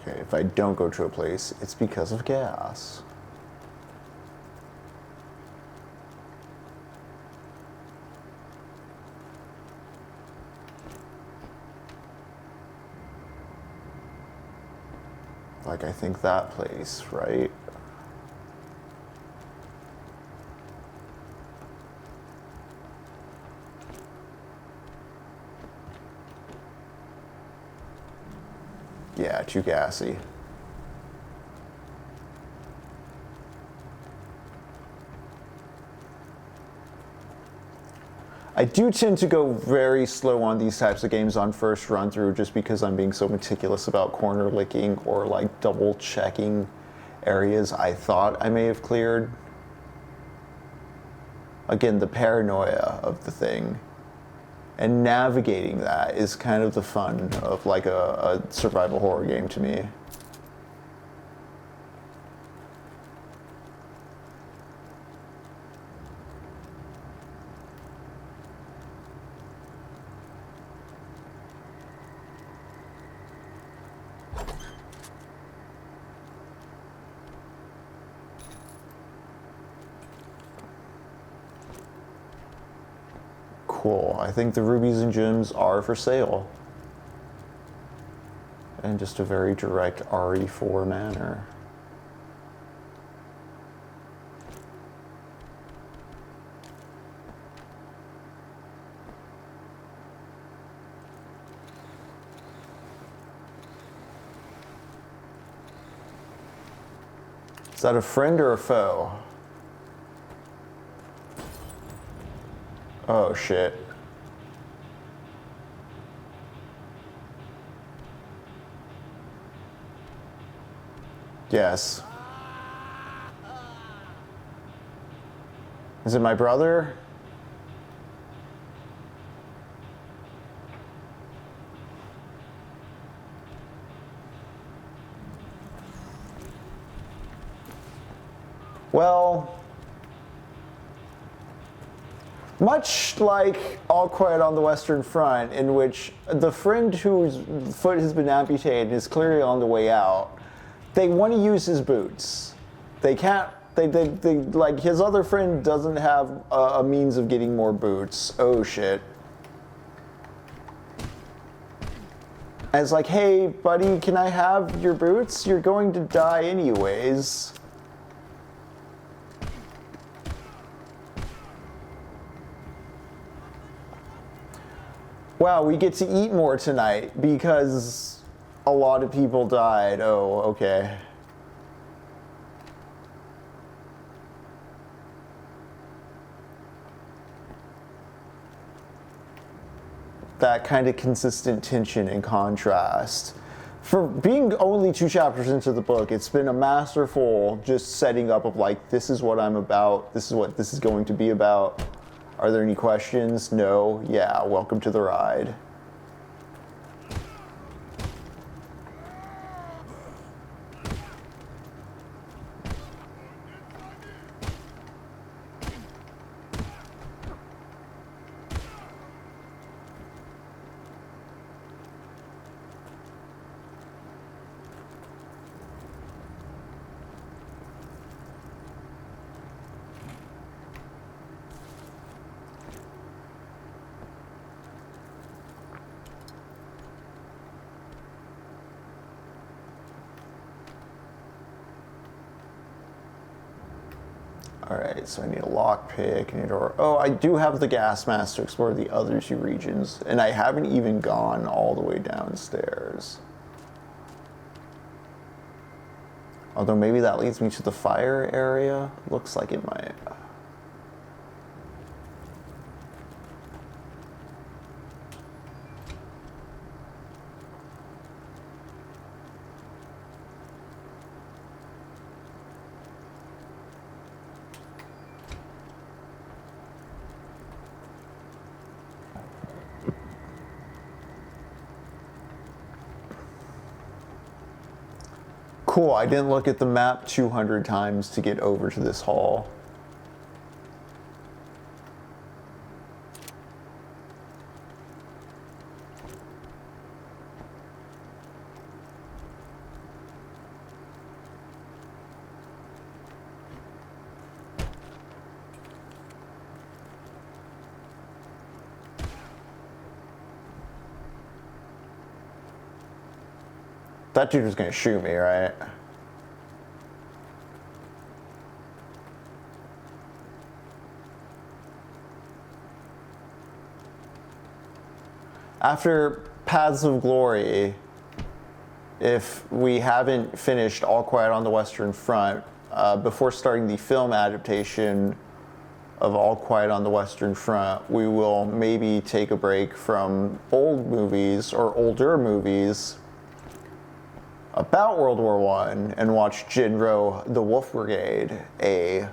Okay, if I don't go to a place, it's because of gas. Like, I think that place, right? Yeah, too gassy. I do tend to go very slow on these types of games on first run through just because I'm being so meticulous about corner licking or like double checking areas I thought I may have cleared. Again, the paranoia of the thing. And navigating that is kind of the fun of like a survival horror game to me. Cool. I think the rubies and gems are for sale. In just a very direct RE4 manner. Is that a friend or a foe? Oh, shit. Yes. Is it my brother? Much like All Quiet on the Western Front, in which the friend whose foot has been amputated is clearly on the way out, they want to use his boots. They can't, they like, his other friend doesn't have a means of getting more boots. Oh shit. And it's like, hey buddy, can I have your boots? You're going to die anyways. Wow, we get to eat more tonight because a lot of people died. Oh, okay. That kind of consistent tension and contrast. For being only 2 chapters into the book, it's been a masterful just setting up of like, this is what I'm about, this is what this is going to be about. Are there any questions? No? Yeah, welcome to the ride. Alright, so I need a lockpick, I need a... Oh, I do have the gas mask to explore the other 2 regions, and I haven't even gone all the way downstairs. Although maybe that leads me to the fire area? Looks like it might. Cool, I didn't look at the map 200 times to get over to this hall. That dude was gonna shoot me, right? After Paths of Glory, if we haven't finished All Quiet on the Western Front, before starting the film adaptation of All Quiet on the Western Front, we will maybe take a break from old movies or older movies about World War I and watch Jinro the Wolf Brigade, a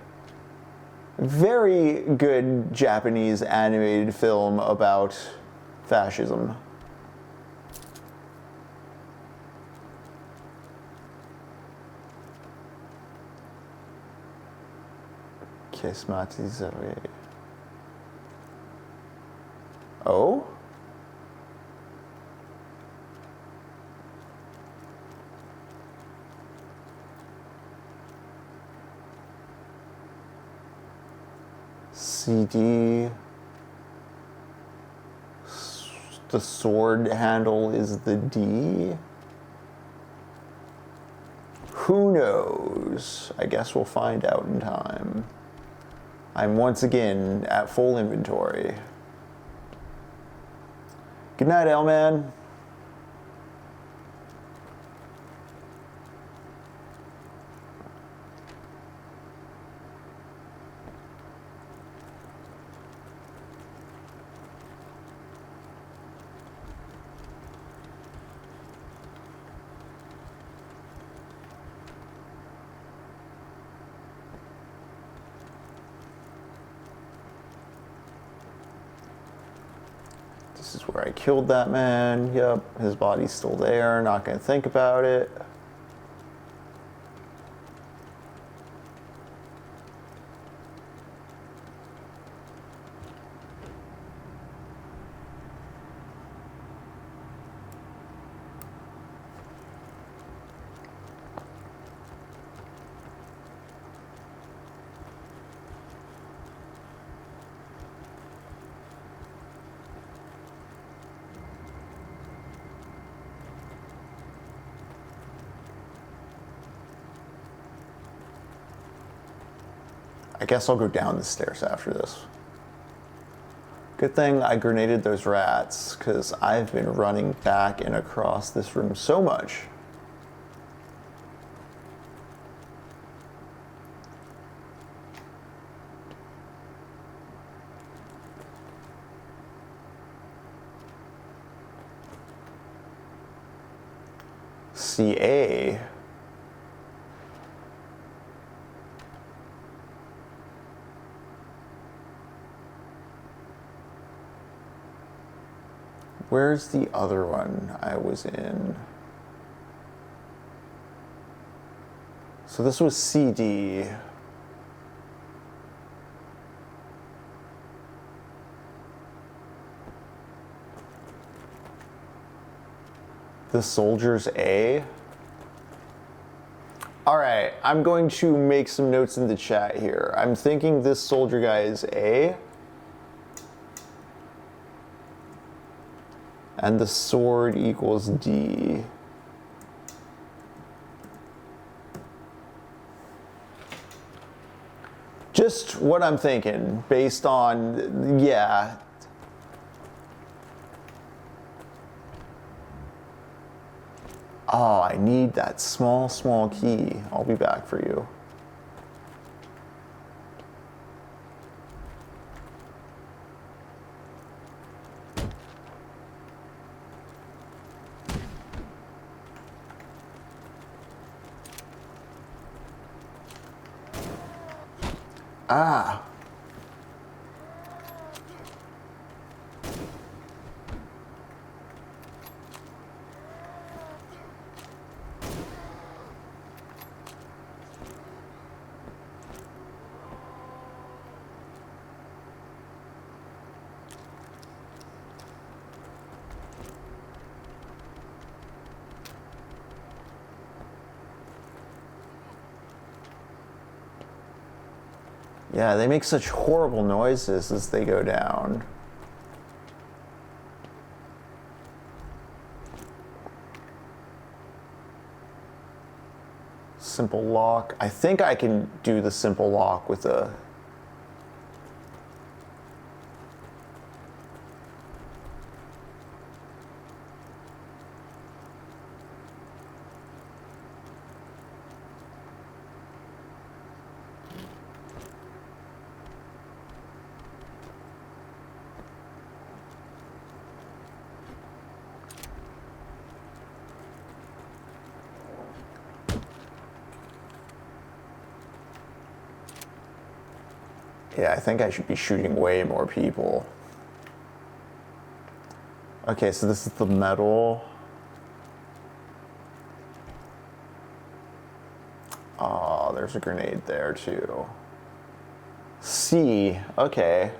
very good Japanese animated film about fascism. Kismati Zari. Oh? CD. The sword handle is the D. Who knows? I guess we'll find out in time. I'm once again at full inventory. Good night, L-Man. This is where I killed that man. Yep, his body's still there. Not gonna think about it. I guess I'll go down the stairs after this. Good thing I grenaded those rats, because I've been running back and across this room so much. CA. Where's the other one I was in? So this was CD. The soldier's A. All right, I'm going to make some notes in the chat here. I'm thinking this soldier guy is A. And the sword equals D. Just what I'm thinking, based on, yeah. Oh, I need that small key. I'll be back for you. Ah. Yeah, they make such horrible noises as they go down. Simple lock. I think I can do the simple lock with a... Yeah, I think I should be shooting way more people. Okay, so this is the metal. Oh, there's a grenade there too. C, okay.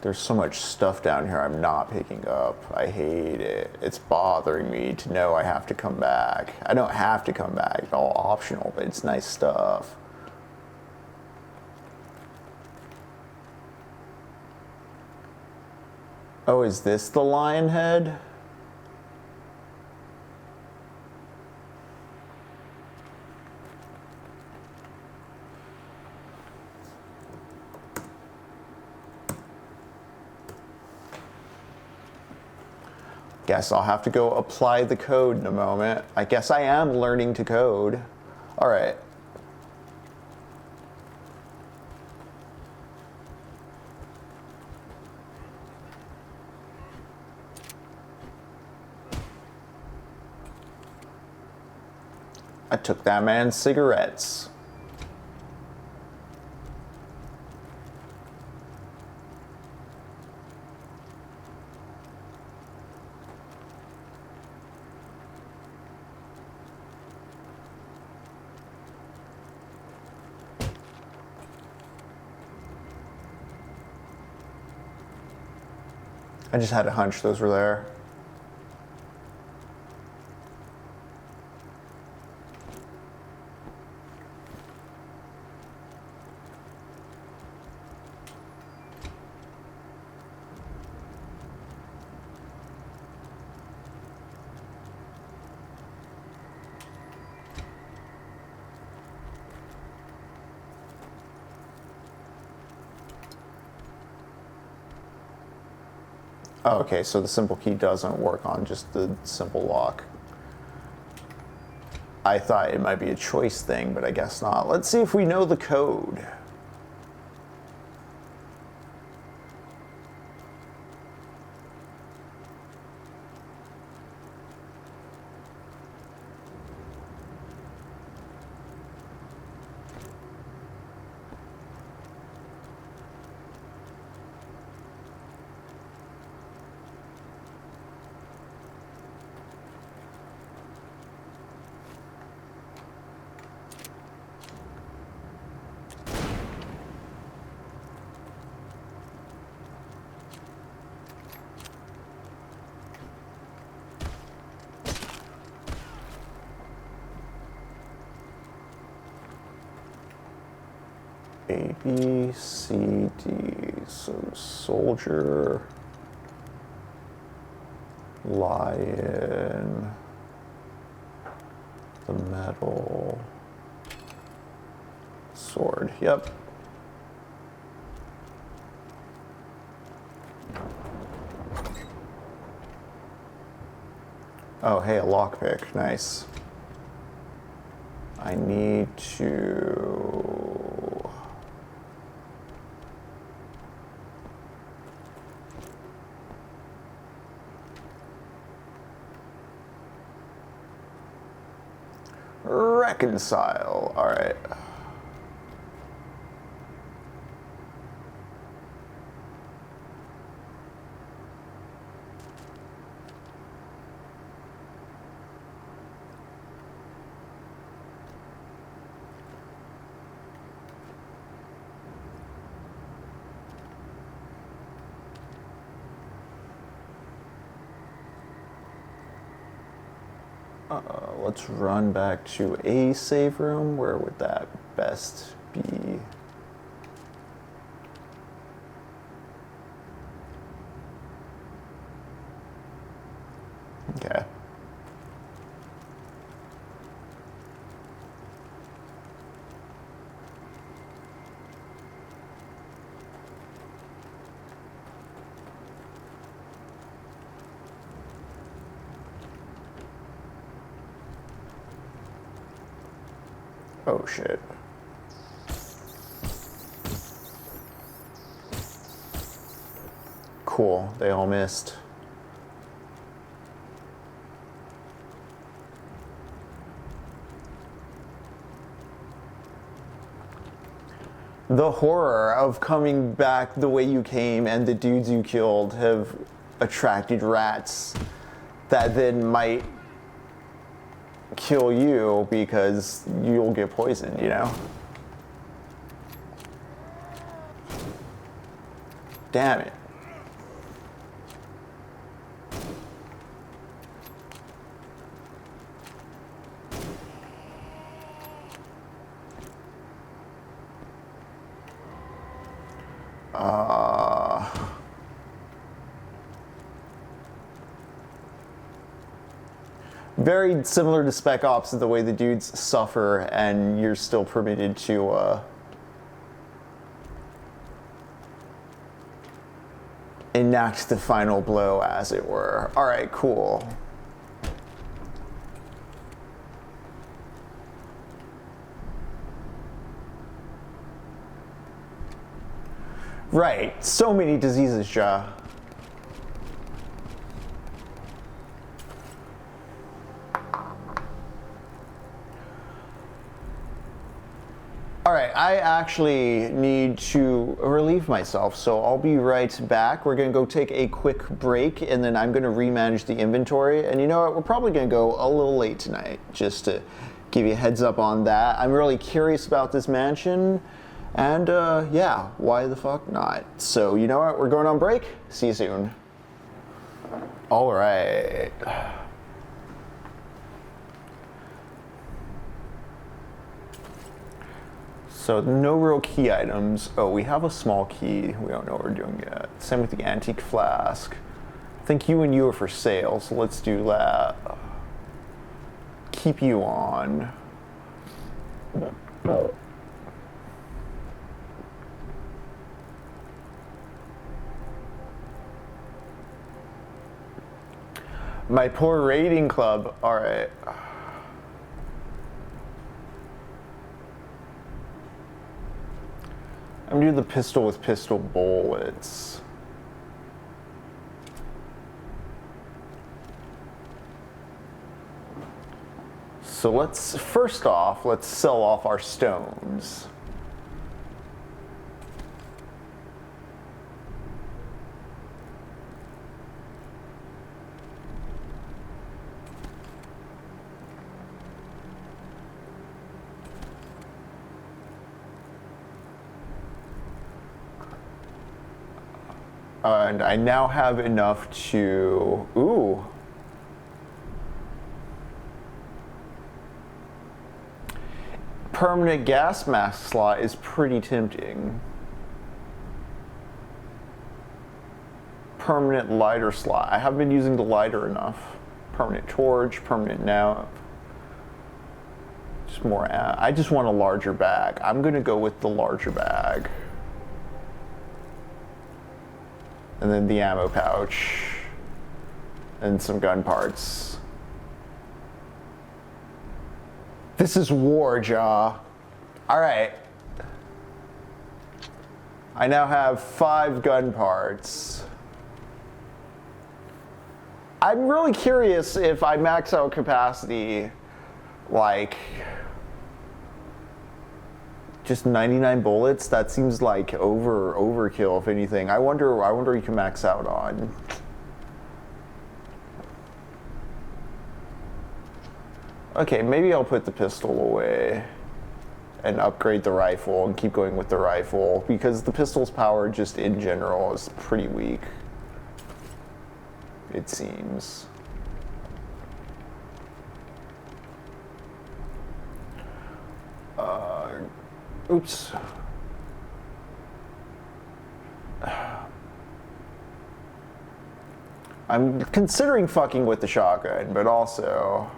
There's so much stuff down here I'm not picking up. I hate it. It's bothering me to know I have to come back. I don't have to come back. It's all optional, but it's nice stuff. Oh, is this the lion head? Guess I'll have to go apply the code in a moment. I guess I am learning to code. All right. I took that man's cigarettes. I just had a hunch those were there. Oh, okay, so the simple key doesn't work on just the simple lock. I thought it might be a choice thing, but I guess not. Let's see if we know the code. A, B, C, D. So soldier, lion, the metal, sword. Yep. Oh, hey, a lockpick. Nice. I need to... reconcile. All right. Let's run back to a save room. Where would that best be? Okay. Oh shit. Cool, they all missed. The horror of coming back the way you came and the dudes you killed have attracted rats that then might kill you because you'll get poisoned, you know? Damn it. Very similar to Spec Ops in the way the dudes suffer and you're still permitted to enact the final blow, as it were. All right, cool. Right, so many diseases, Ja. All right, I actually need to relieve myself, so I'll be right back. We're gonna go take a quick break, and then I'm gonna remanage the inventory. And you know what, we're probably gonna go a little late tonight, just to give you a heads up on that. I'm really curious about this mansion, and yeah, why the fuck not? So you know what, we're going on break. See you soon. All right. So no real key items. Oh, we have a small key. We don't know what we're doing yet. Same with the antique flask. I think you and you are for sale, so let's do that. Keep you on. My poor raiding club. All right. I'm gonna do the pistol with pistol bullets. So first off, let's sell off our stones. And I now have enough to, ooh. Permanent gas mask slot is pretty tempting. Permanent lighter slot. I haven't been using the lighter enough. Permanent torch, permanent now. Just more, I just want a larger bag. I'm gonna go with the larger bag. And then the ammo pouch. And some gun parts. This is war, Jaw. All right. I now have 5 gun parts. I'm really curious if I max out capacity, like, just 99 bullets. That seems like overkill, if anything. I wonder you can max out on. Okay, maybe I'll put the pistol away and upgrade the rifle and keep going with the rifle, because the pistol's power just in general is pretty weak, it seems. Oops. I'm considering fucking with the shotgun, but also...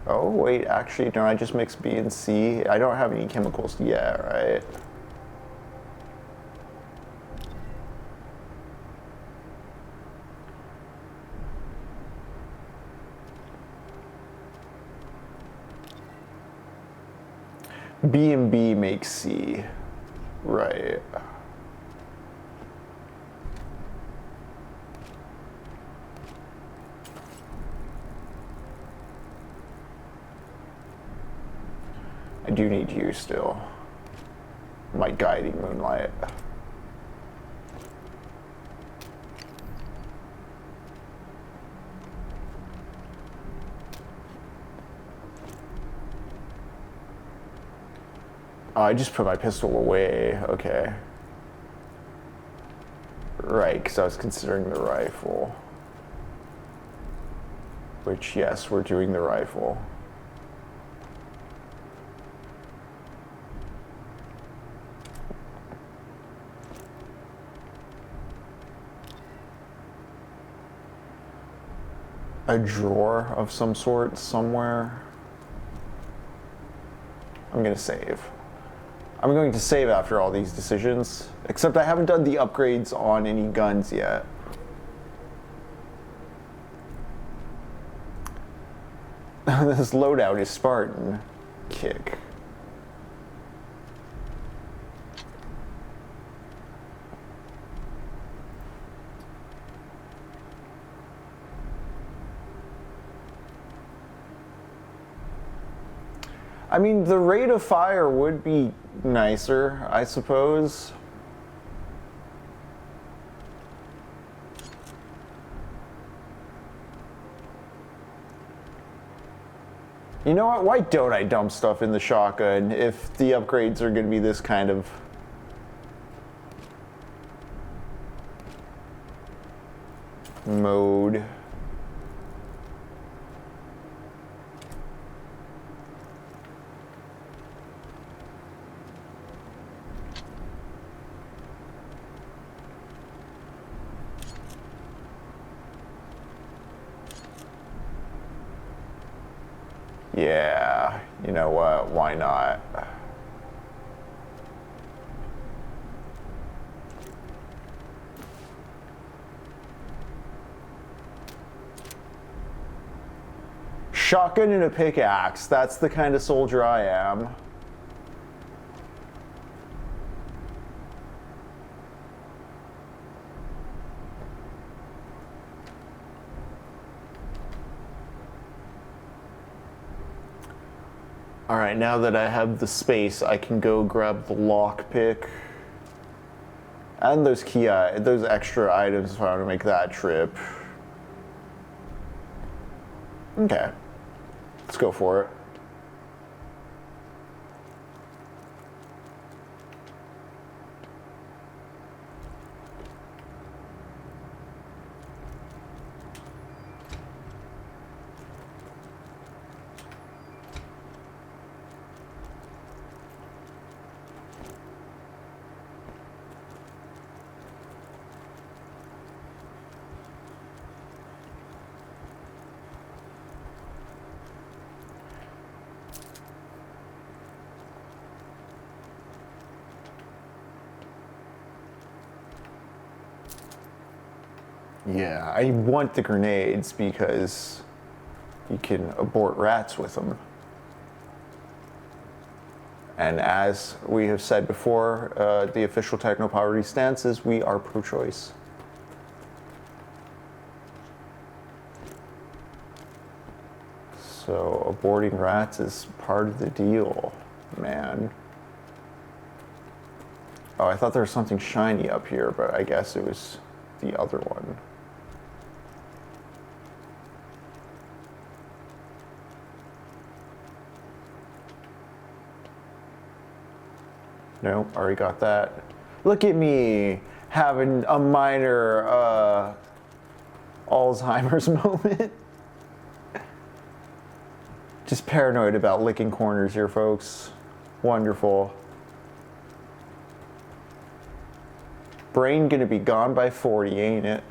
Oh, wait, actually, don't I just mix B and C? I don't have any chemicals yet, right? B and B makes C, right? I do need you still. My guiding moonlight. Oh, I just put my pistol away. Okay. Right, because I was considering the rifle. Which, yes, we're doing the rifle. A drawer of some sort somewhere. I'm gonna save. I'm going to save after all these decisions, except I haven't done the upgrades on any guns yet. This loadout is Spartan. Kick. I mean, the rate of fire would be nicer, I suppose. You know what? Why don't I dump stuff in the shotgun if the upgrades are going to be this kind of... mode? Yeah, you know what, why not? shotgun and a pickaxe. That's the kind of soldier I am. All right, now that I have the space, I can go grab the lockpick and those those extra items if I want to make that trip. Okay, let's go for it. Yeah, I want the grenades because you can abort rats with them. And as we have said before, the official techno-poverty stance is we are pro-choice. So aborting rats is part of the deal, man. Oh, I thought there was something shiny up here, but I guess it was the other one. Nope, already got that. Look at me having a minor Alzheimer's moment. Just paranoid about licking corners here, folks. Wonderful. Brain gonna be gone by 40, ain't it?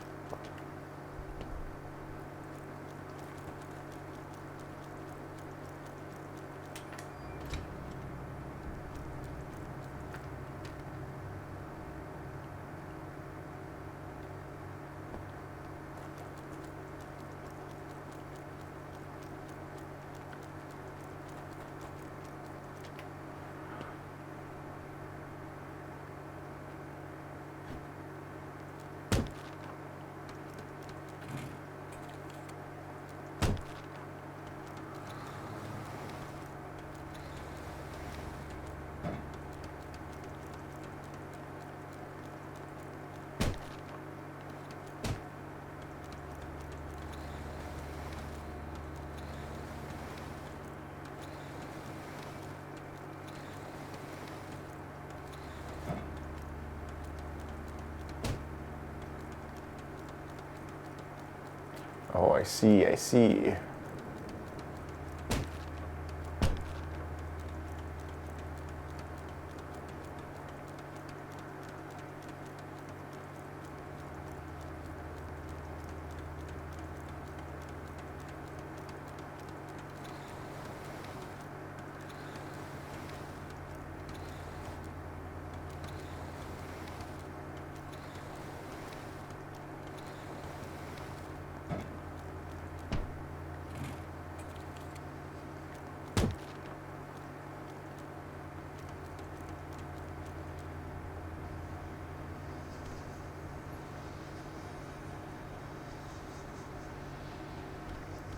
Oh, I see, I see.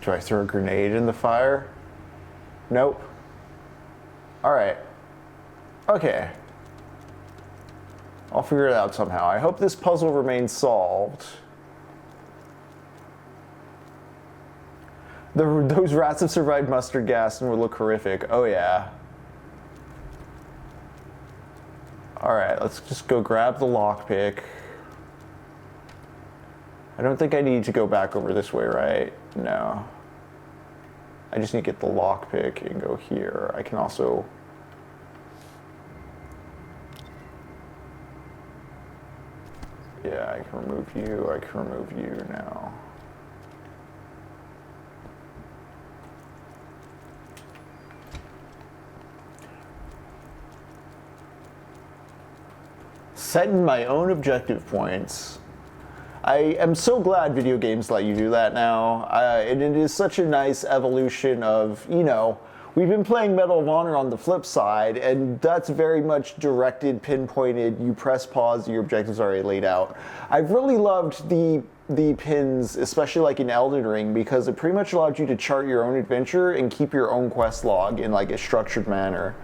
Do I throw a grenade in the fire? Nope. All right. Okay. I'll figure it out somehow. I hope this puzzle remains solved. Those rats have survived mustard gas and would look horrific. Oh yeah. All right, let's just go grab the lockpick. I don't think I need to go back over this way, right? No. I just need to get the lockpick and go here. I can also... Yeah, I can remove you. I can remove you now. Setting my own objective points. I am so glad video games let you do that now. And it is such a nice evolution of, you know, we've been playing Medal of Honor on the flip side, and that's very much directed, pinpointed. You press pause, your objectives are already laid out. I've really loved the pins, especially like in Elden Ring, because it pretty much allowed you to chart your own adventure and keep your own quest log in like a structured manner.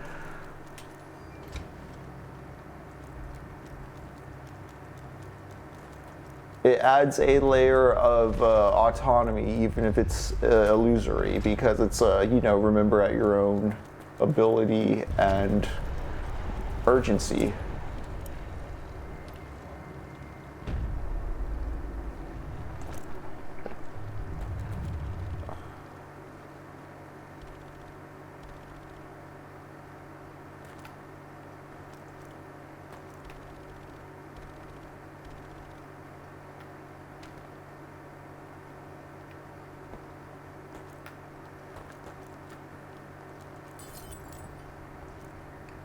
It adds a layer of autonomy, even if it's illusory, because it's, you know, remember at your own ability and urgency.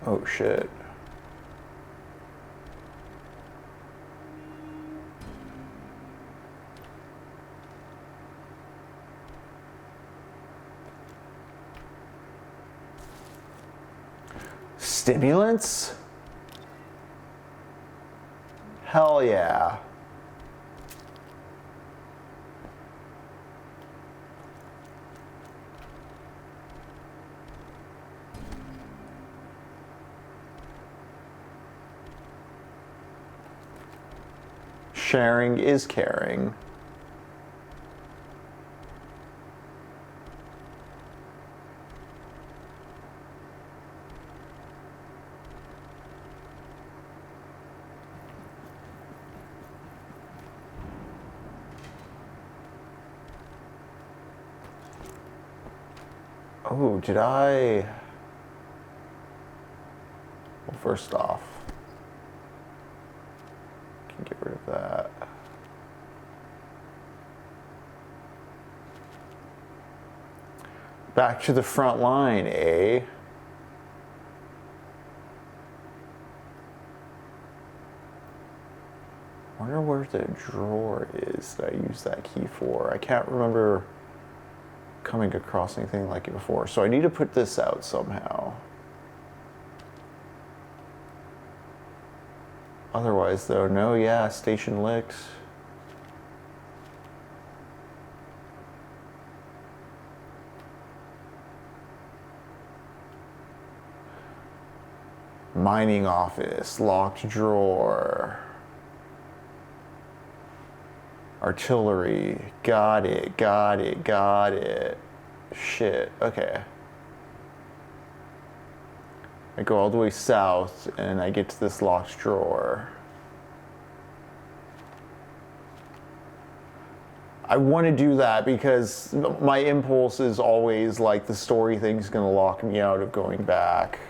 Oh shit. Stimulants? Hell yeah. Sharing is caring. Oh, did I? Well, first off, can get rid of that. Back to the front line, eh? Wonder where the drawer is that I used that key for. I can't remember coming across anything like it before. So I need to put this out somehow. Otherwise though, no, yeah, station licked. Mining office, locked drawer. Artillery, got it, got it, got it. Shit, okay. I go all the way south and I get to this locked drawer. I want to do that because my impulse is always like the story thing's gonna lock me out of going back.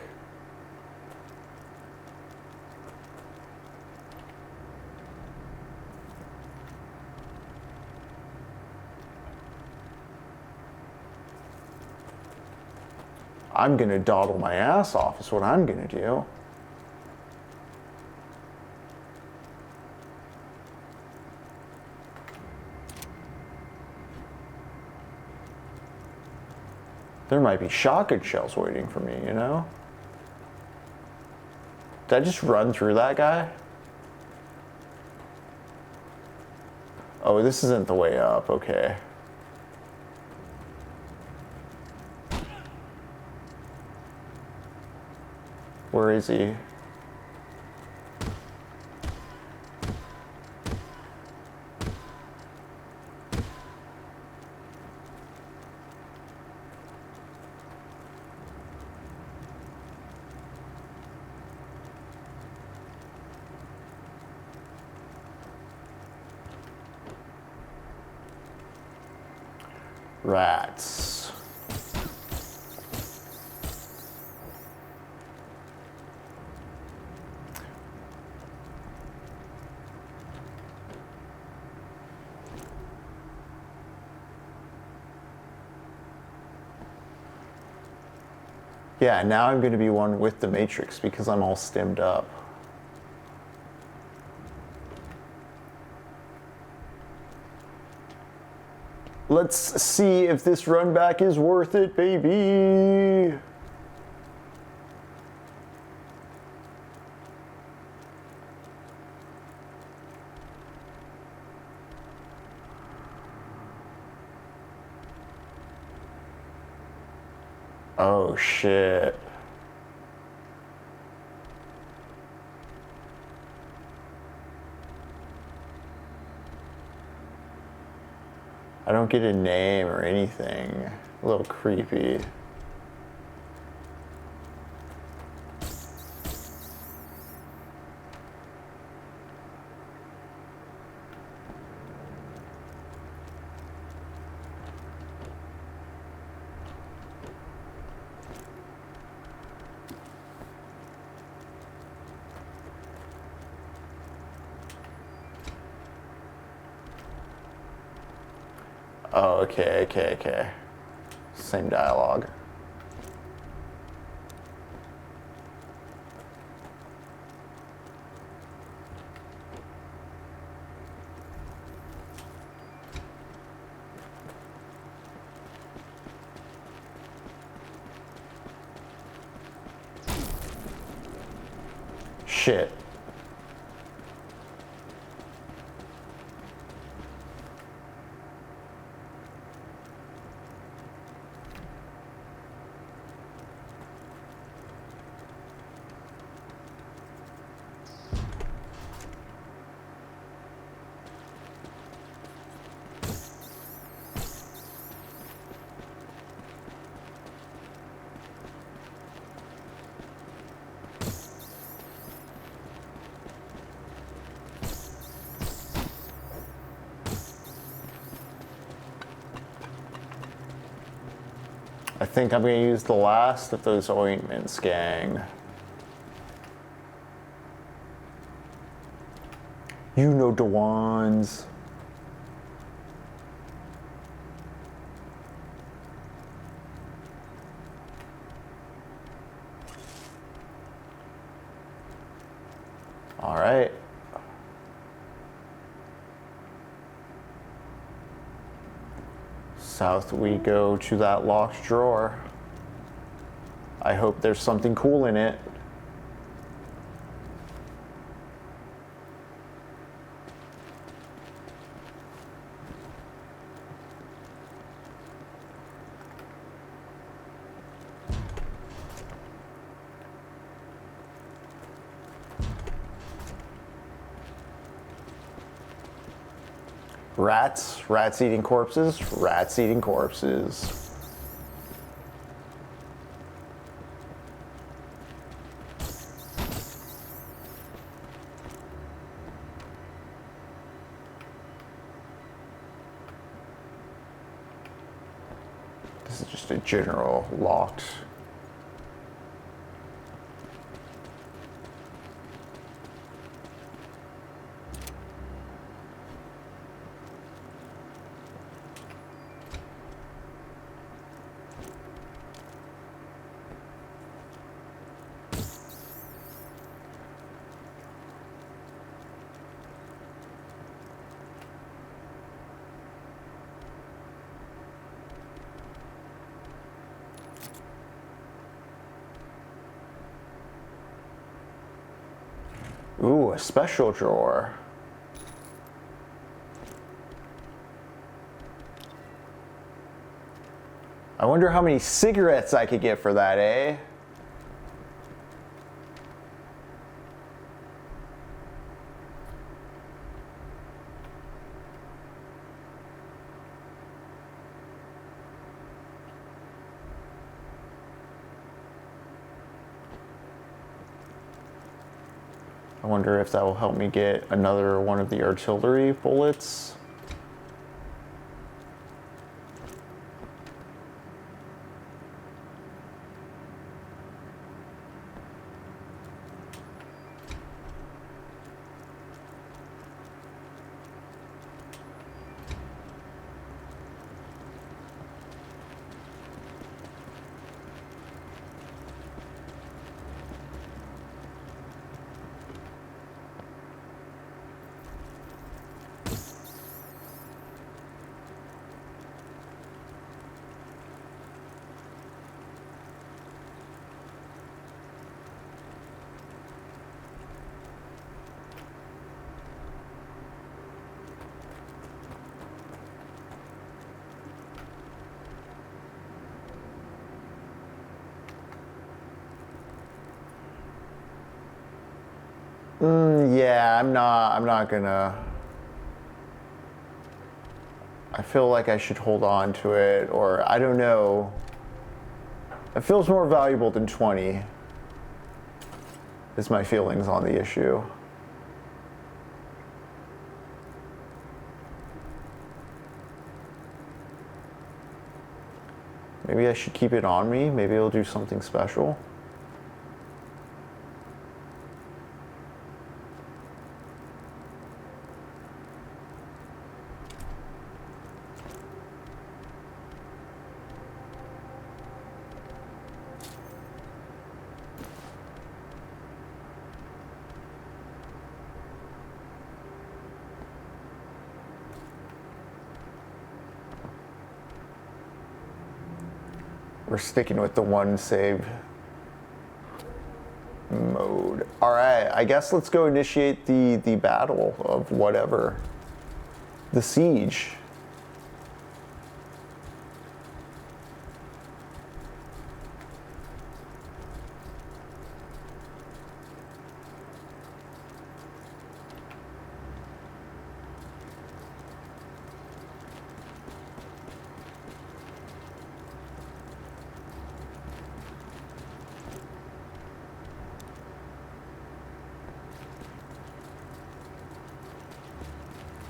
I'm gonna dawdle my ass off is what I'm gonna do. There might be shotgun shells waiting for me, you know? Did I just run through that guy? Oh, this isn't the way up, okay. Where is he? Rats. Yeah, now I'm going to be one with the Matrix because I'm all stemmed up. Let's see if this run back is worth it, baby. Oh shit. I don't get a name or anything. A little creepy. Oh, okay. Same dialogue. Shit. I think I'm going to use the last of those ointments, gang. You know the ones. All right. South we go to that locked drawer. I hope there's something cool in it. Rats eating corpses, rats eating corpses. This is just a general locked. Ooh, a special drawer. I wonder how many cigarettes I could get for that, eh? I wonder if that will help me get another one of the artillery bullets. Yeah, I'm not gonna. I feel like I should hold on to it, or I don't know. It feels more valuable than 20, is my feelings on the issue. Maybe I should keep it on me. Maybe it'll do something special. We're sticking with the one save mode. All right, I guess let's go initiate the battle of whatever. The siege.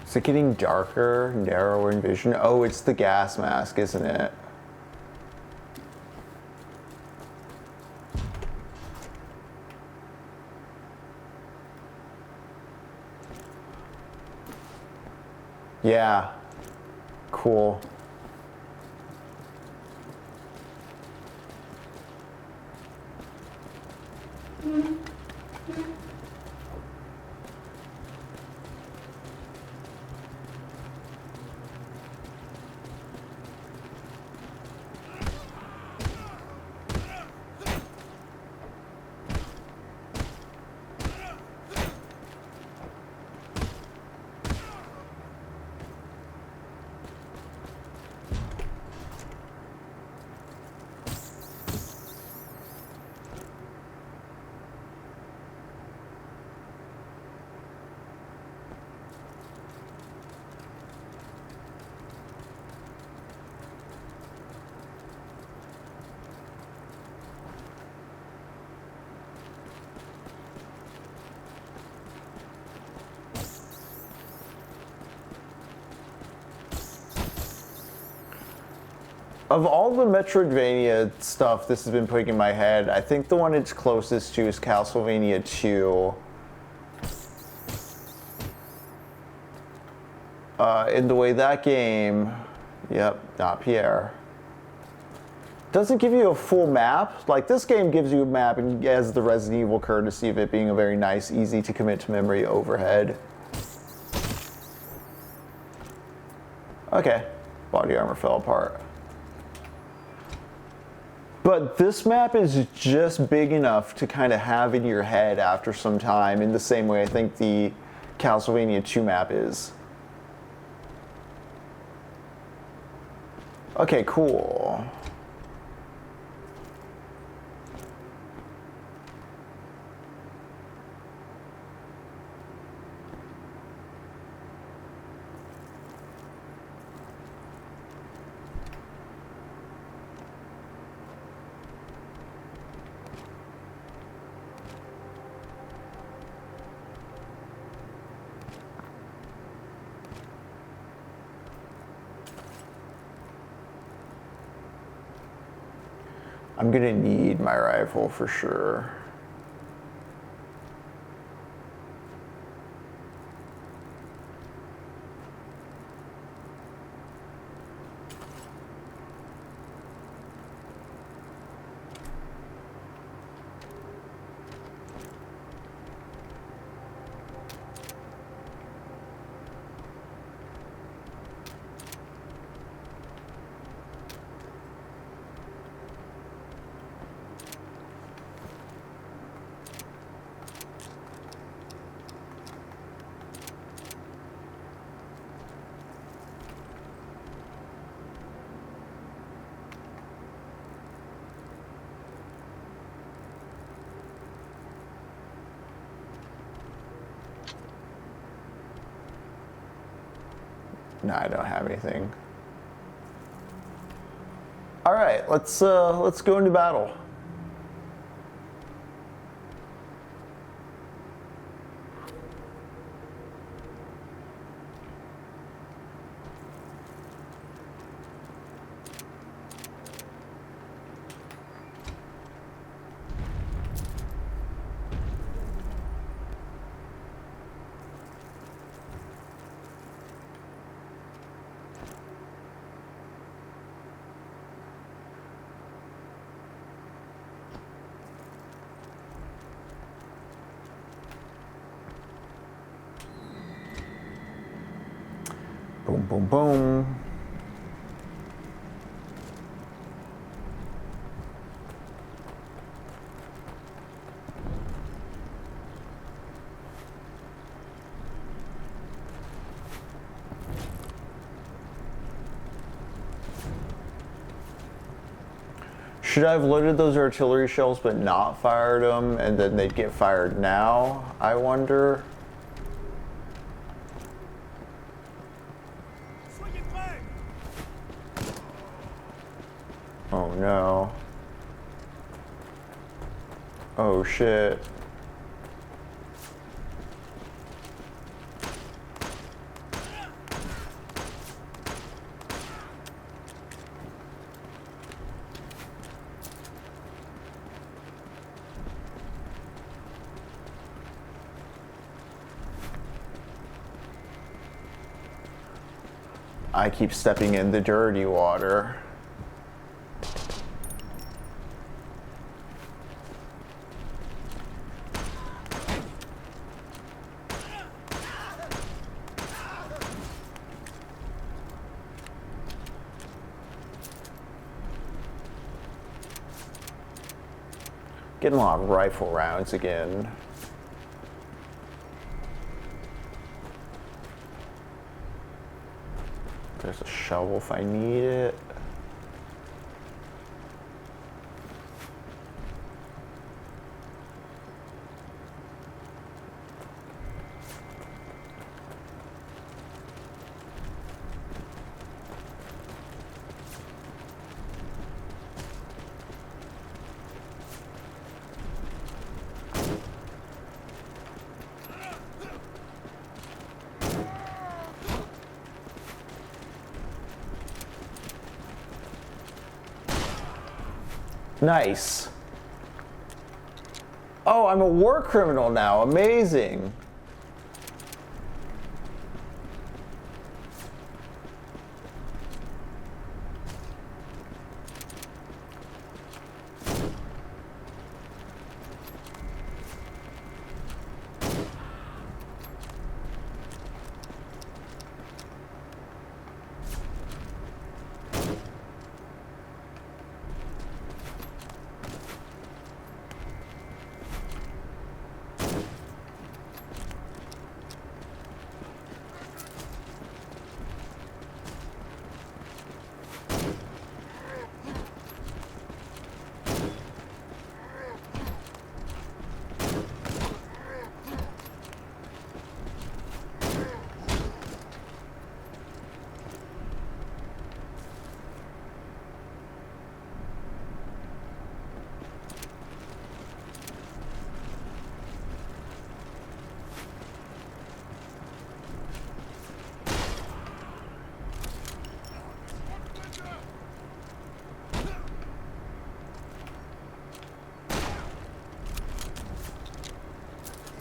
Is it getting darker, narrower in vision? Oh, it's the gas mask, isn't it? Yeah. Cool. Of all the Metroidvania stuff this has been putting in my head, I think the one it's closest to is Castlevania 2. In the way that game, yep, not Pierre, doesn't give you a full map. Like, this game gives you a map and has the Resident Evil courtesy of it being a very nice, easy to commit to memory overhead. Okay, body armor fell apart. But this map is just big enough to kind of have in your head after some time, in the same way I think the Castlevania 2 map is. Okay, cool. I'm gonna need my rifle for sure. No, I don't have anything. All right, let's go into battle. Boom, boom, boom. Should I have loaded those artillery shells but not fired them, and then they'd get fired now, I wonder? Oh no. Oh shit. I keep stepping in the dirty water. Getting a lot of rifle rounds again. There's a shovel if I need it. Nice. Oh, I'm a war criminal now. Amazing.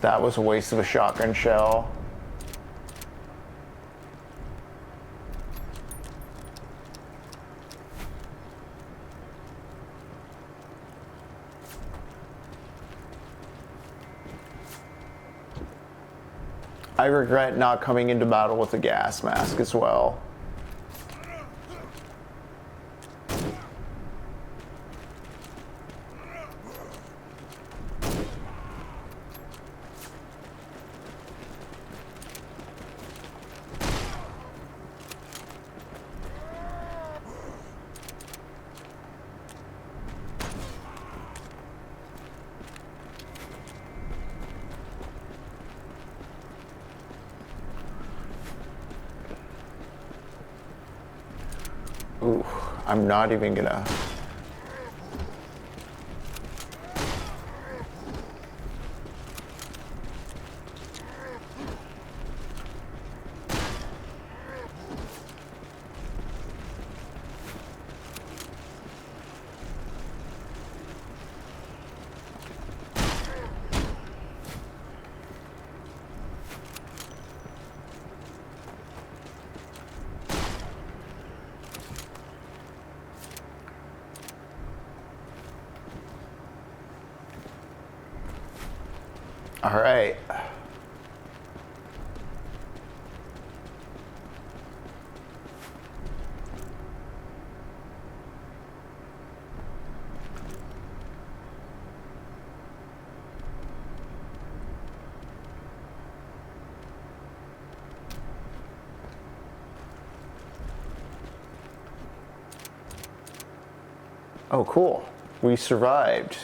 That was a waste of a shotgun shell. I regret not coming into battle with a gas mask as well. Ooh, I'm not even gonna... All right. Oh, cool. We survived.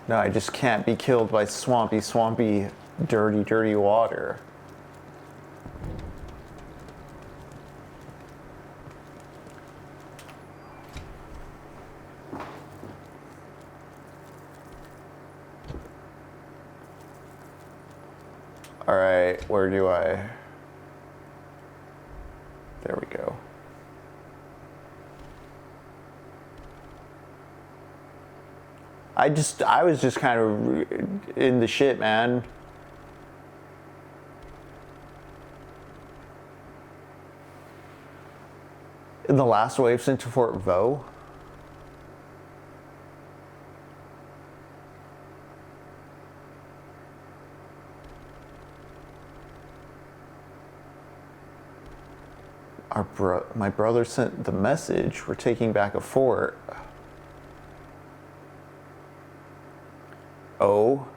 No, I just can't be killed by swampy, dirty, dirty water. All right, where do I... There we go. I was just kind of in the shit, man. In the last wave sent to Fort Vaux. My brother sent the message. We're taking back a fort. Oh,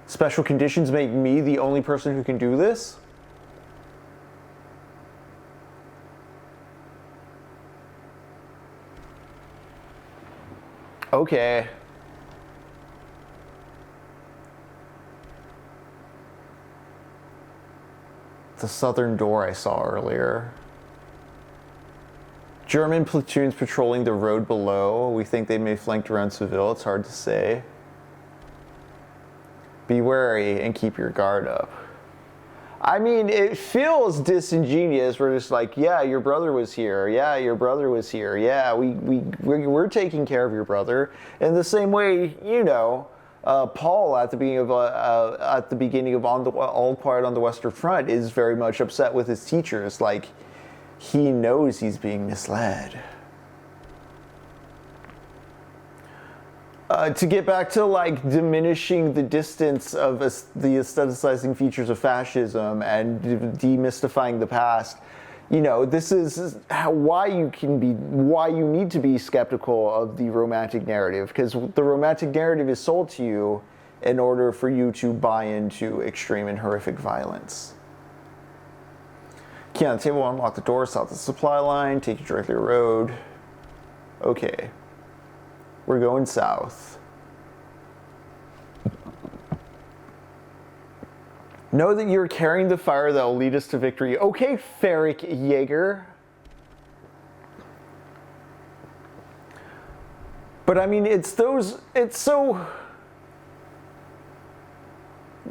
special conditions make me the only person who can do this? Okay. The southern door I saw earlier. German platoons patrolling the road below. We think they may have flanked around Seville. It's hard to say. Be wary and keep your guard up. I mean, it feels disingenuous. We're just like, yeah, your brother was here. Yeah, your brother was here. Yeah, we're taking care of your brother. In the same way, you know, Paul at the beginning of All Quiet on the Western Front is very much upset with his teachers. Like, he knows he's being misled. To get back to like diminishing the distance of the aestheticizing features of fascism and demystifying the past, you know, this is why you need to be skeptical of the romantic narrative, because the romantic narrative is sold to you in order for you to buy into extreme and horrific violence. Key on the table, unlock the door south of the supply line, take you directly to the road. Okay. We're going south. Know that you're carrying the fire that will lead us to victory. Okay, Fredric Jaeger. But I mean, it's so...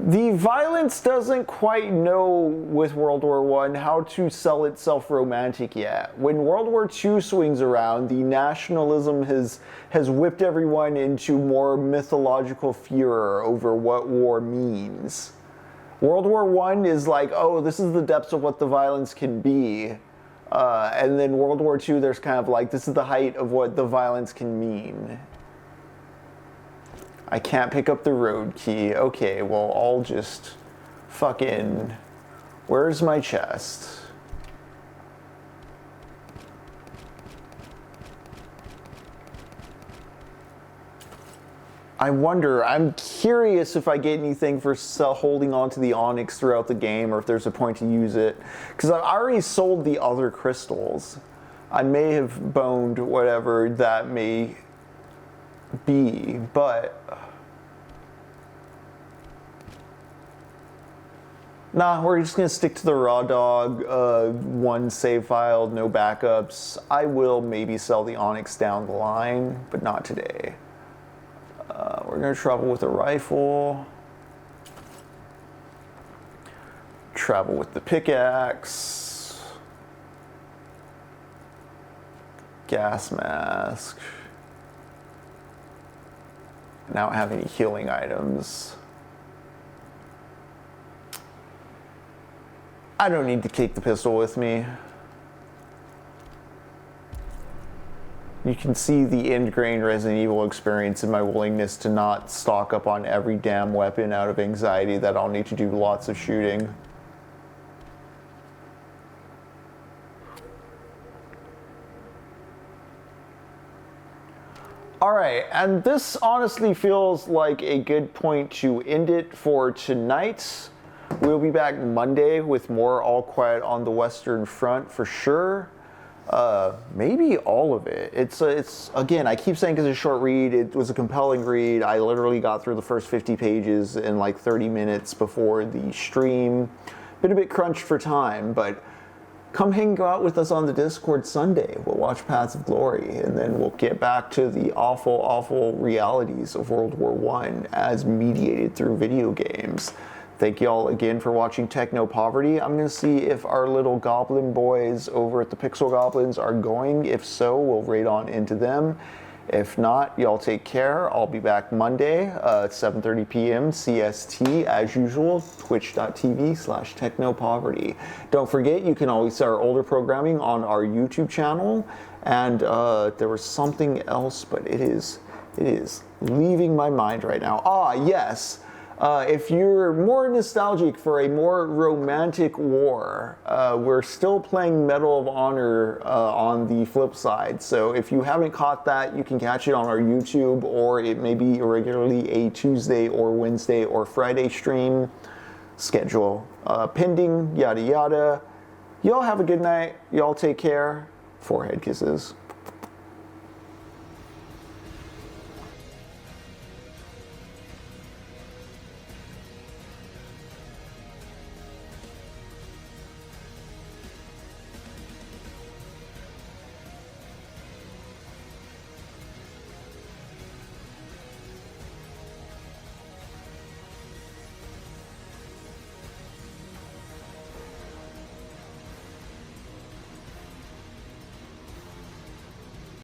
The violence doesn't quite know with World War I how to sell itself romantic yet. When World War II swings around, the nationalism has whipped everyone into more mythological furor over what war means. World War I is like, oh, this is the depths of what the violence can be. And then World War II, there's kind of like, this is the height of what the violence can mean. I can't pick up the road key. Okay, well, I'll just fucking... Where's my chest? I wonder, I'm curious if I get anything for holding on to the onyx throughout the game, or if there's a point to use it. Because I've already sold the other crystals. I may have boned whatever that may be, but nah, we're just gonna stick to the raw dog, one save file, no backups. I will maybe sell the Onyx down the line, but not today. We're gonna travel with a rifle. Travel with the pickaxe. Gas mask. I don't have any healing items. I don't need to take the pistol with me. You can see the ingrained Resident Evil experience in my willingness to not stock up on every damn weapon out of anxiety that I'll need to do lots of shooting. Alright, and this honestly feels like a good point to end it for tonight. We'll be back Monday with more All Quiet on the Western Front for sure. Maybe all of it. It's again, I keep saying it's a short read. It was a compelling read. I literally got through the first 50 pages in like 30 minutes before the stream. Been a bit crunched for time, but come hang out with us on the Discord Sunday. We'll watch Paths of Glory, and then we'll get back to the awful, awful realities of World War I as mediated through video games. Thank you all again for watching Technopoverty. I'm going to see if our little goblin boys over at the Pixel Goblins are going. If so, we'll raid on into them. If not, y'all take care. I'll be back Monday at 7:30 p.m. CST as usual, twitch.tv/technopoverty. Don't forget, you can always see our older programming on our YouTube channel. And there was something else, but it is leaving my mind right now. Ah, yes. If you're more nostalgic for a more romantic war, we're still playing Medal of Honor on the flip side. So if you haven't caught that, you can catch it on our YouTube, or it may be irregularly a Tuesday or Wednesday or Friday stream schedule. Pending, yada yada. Y'all have a good night. Y'all take care. Forehead kisses.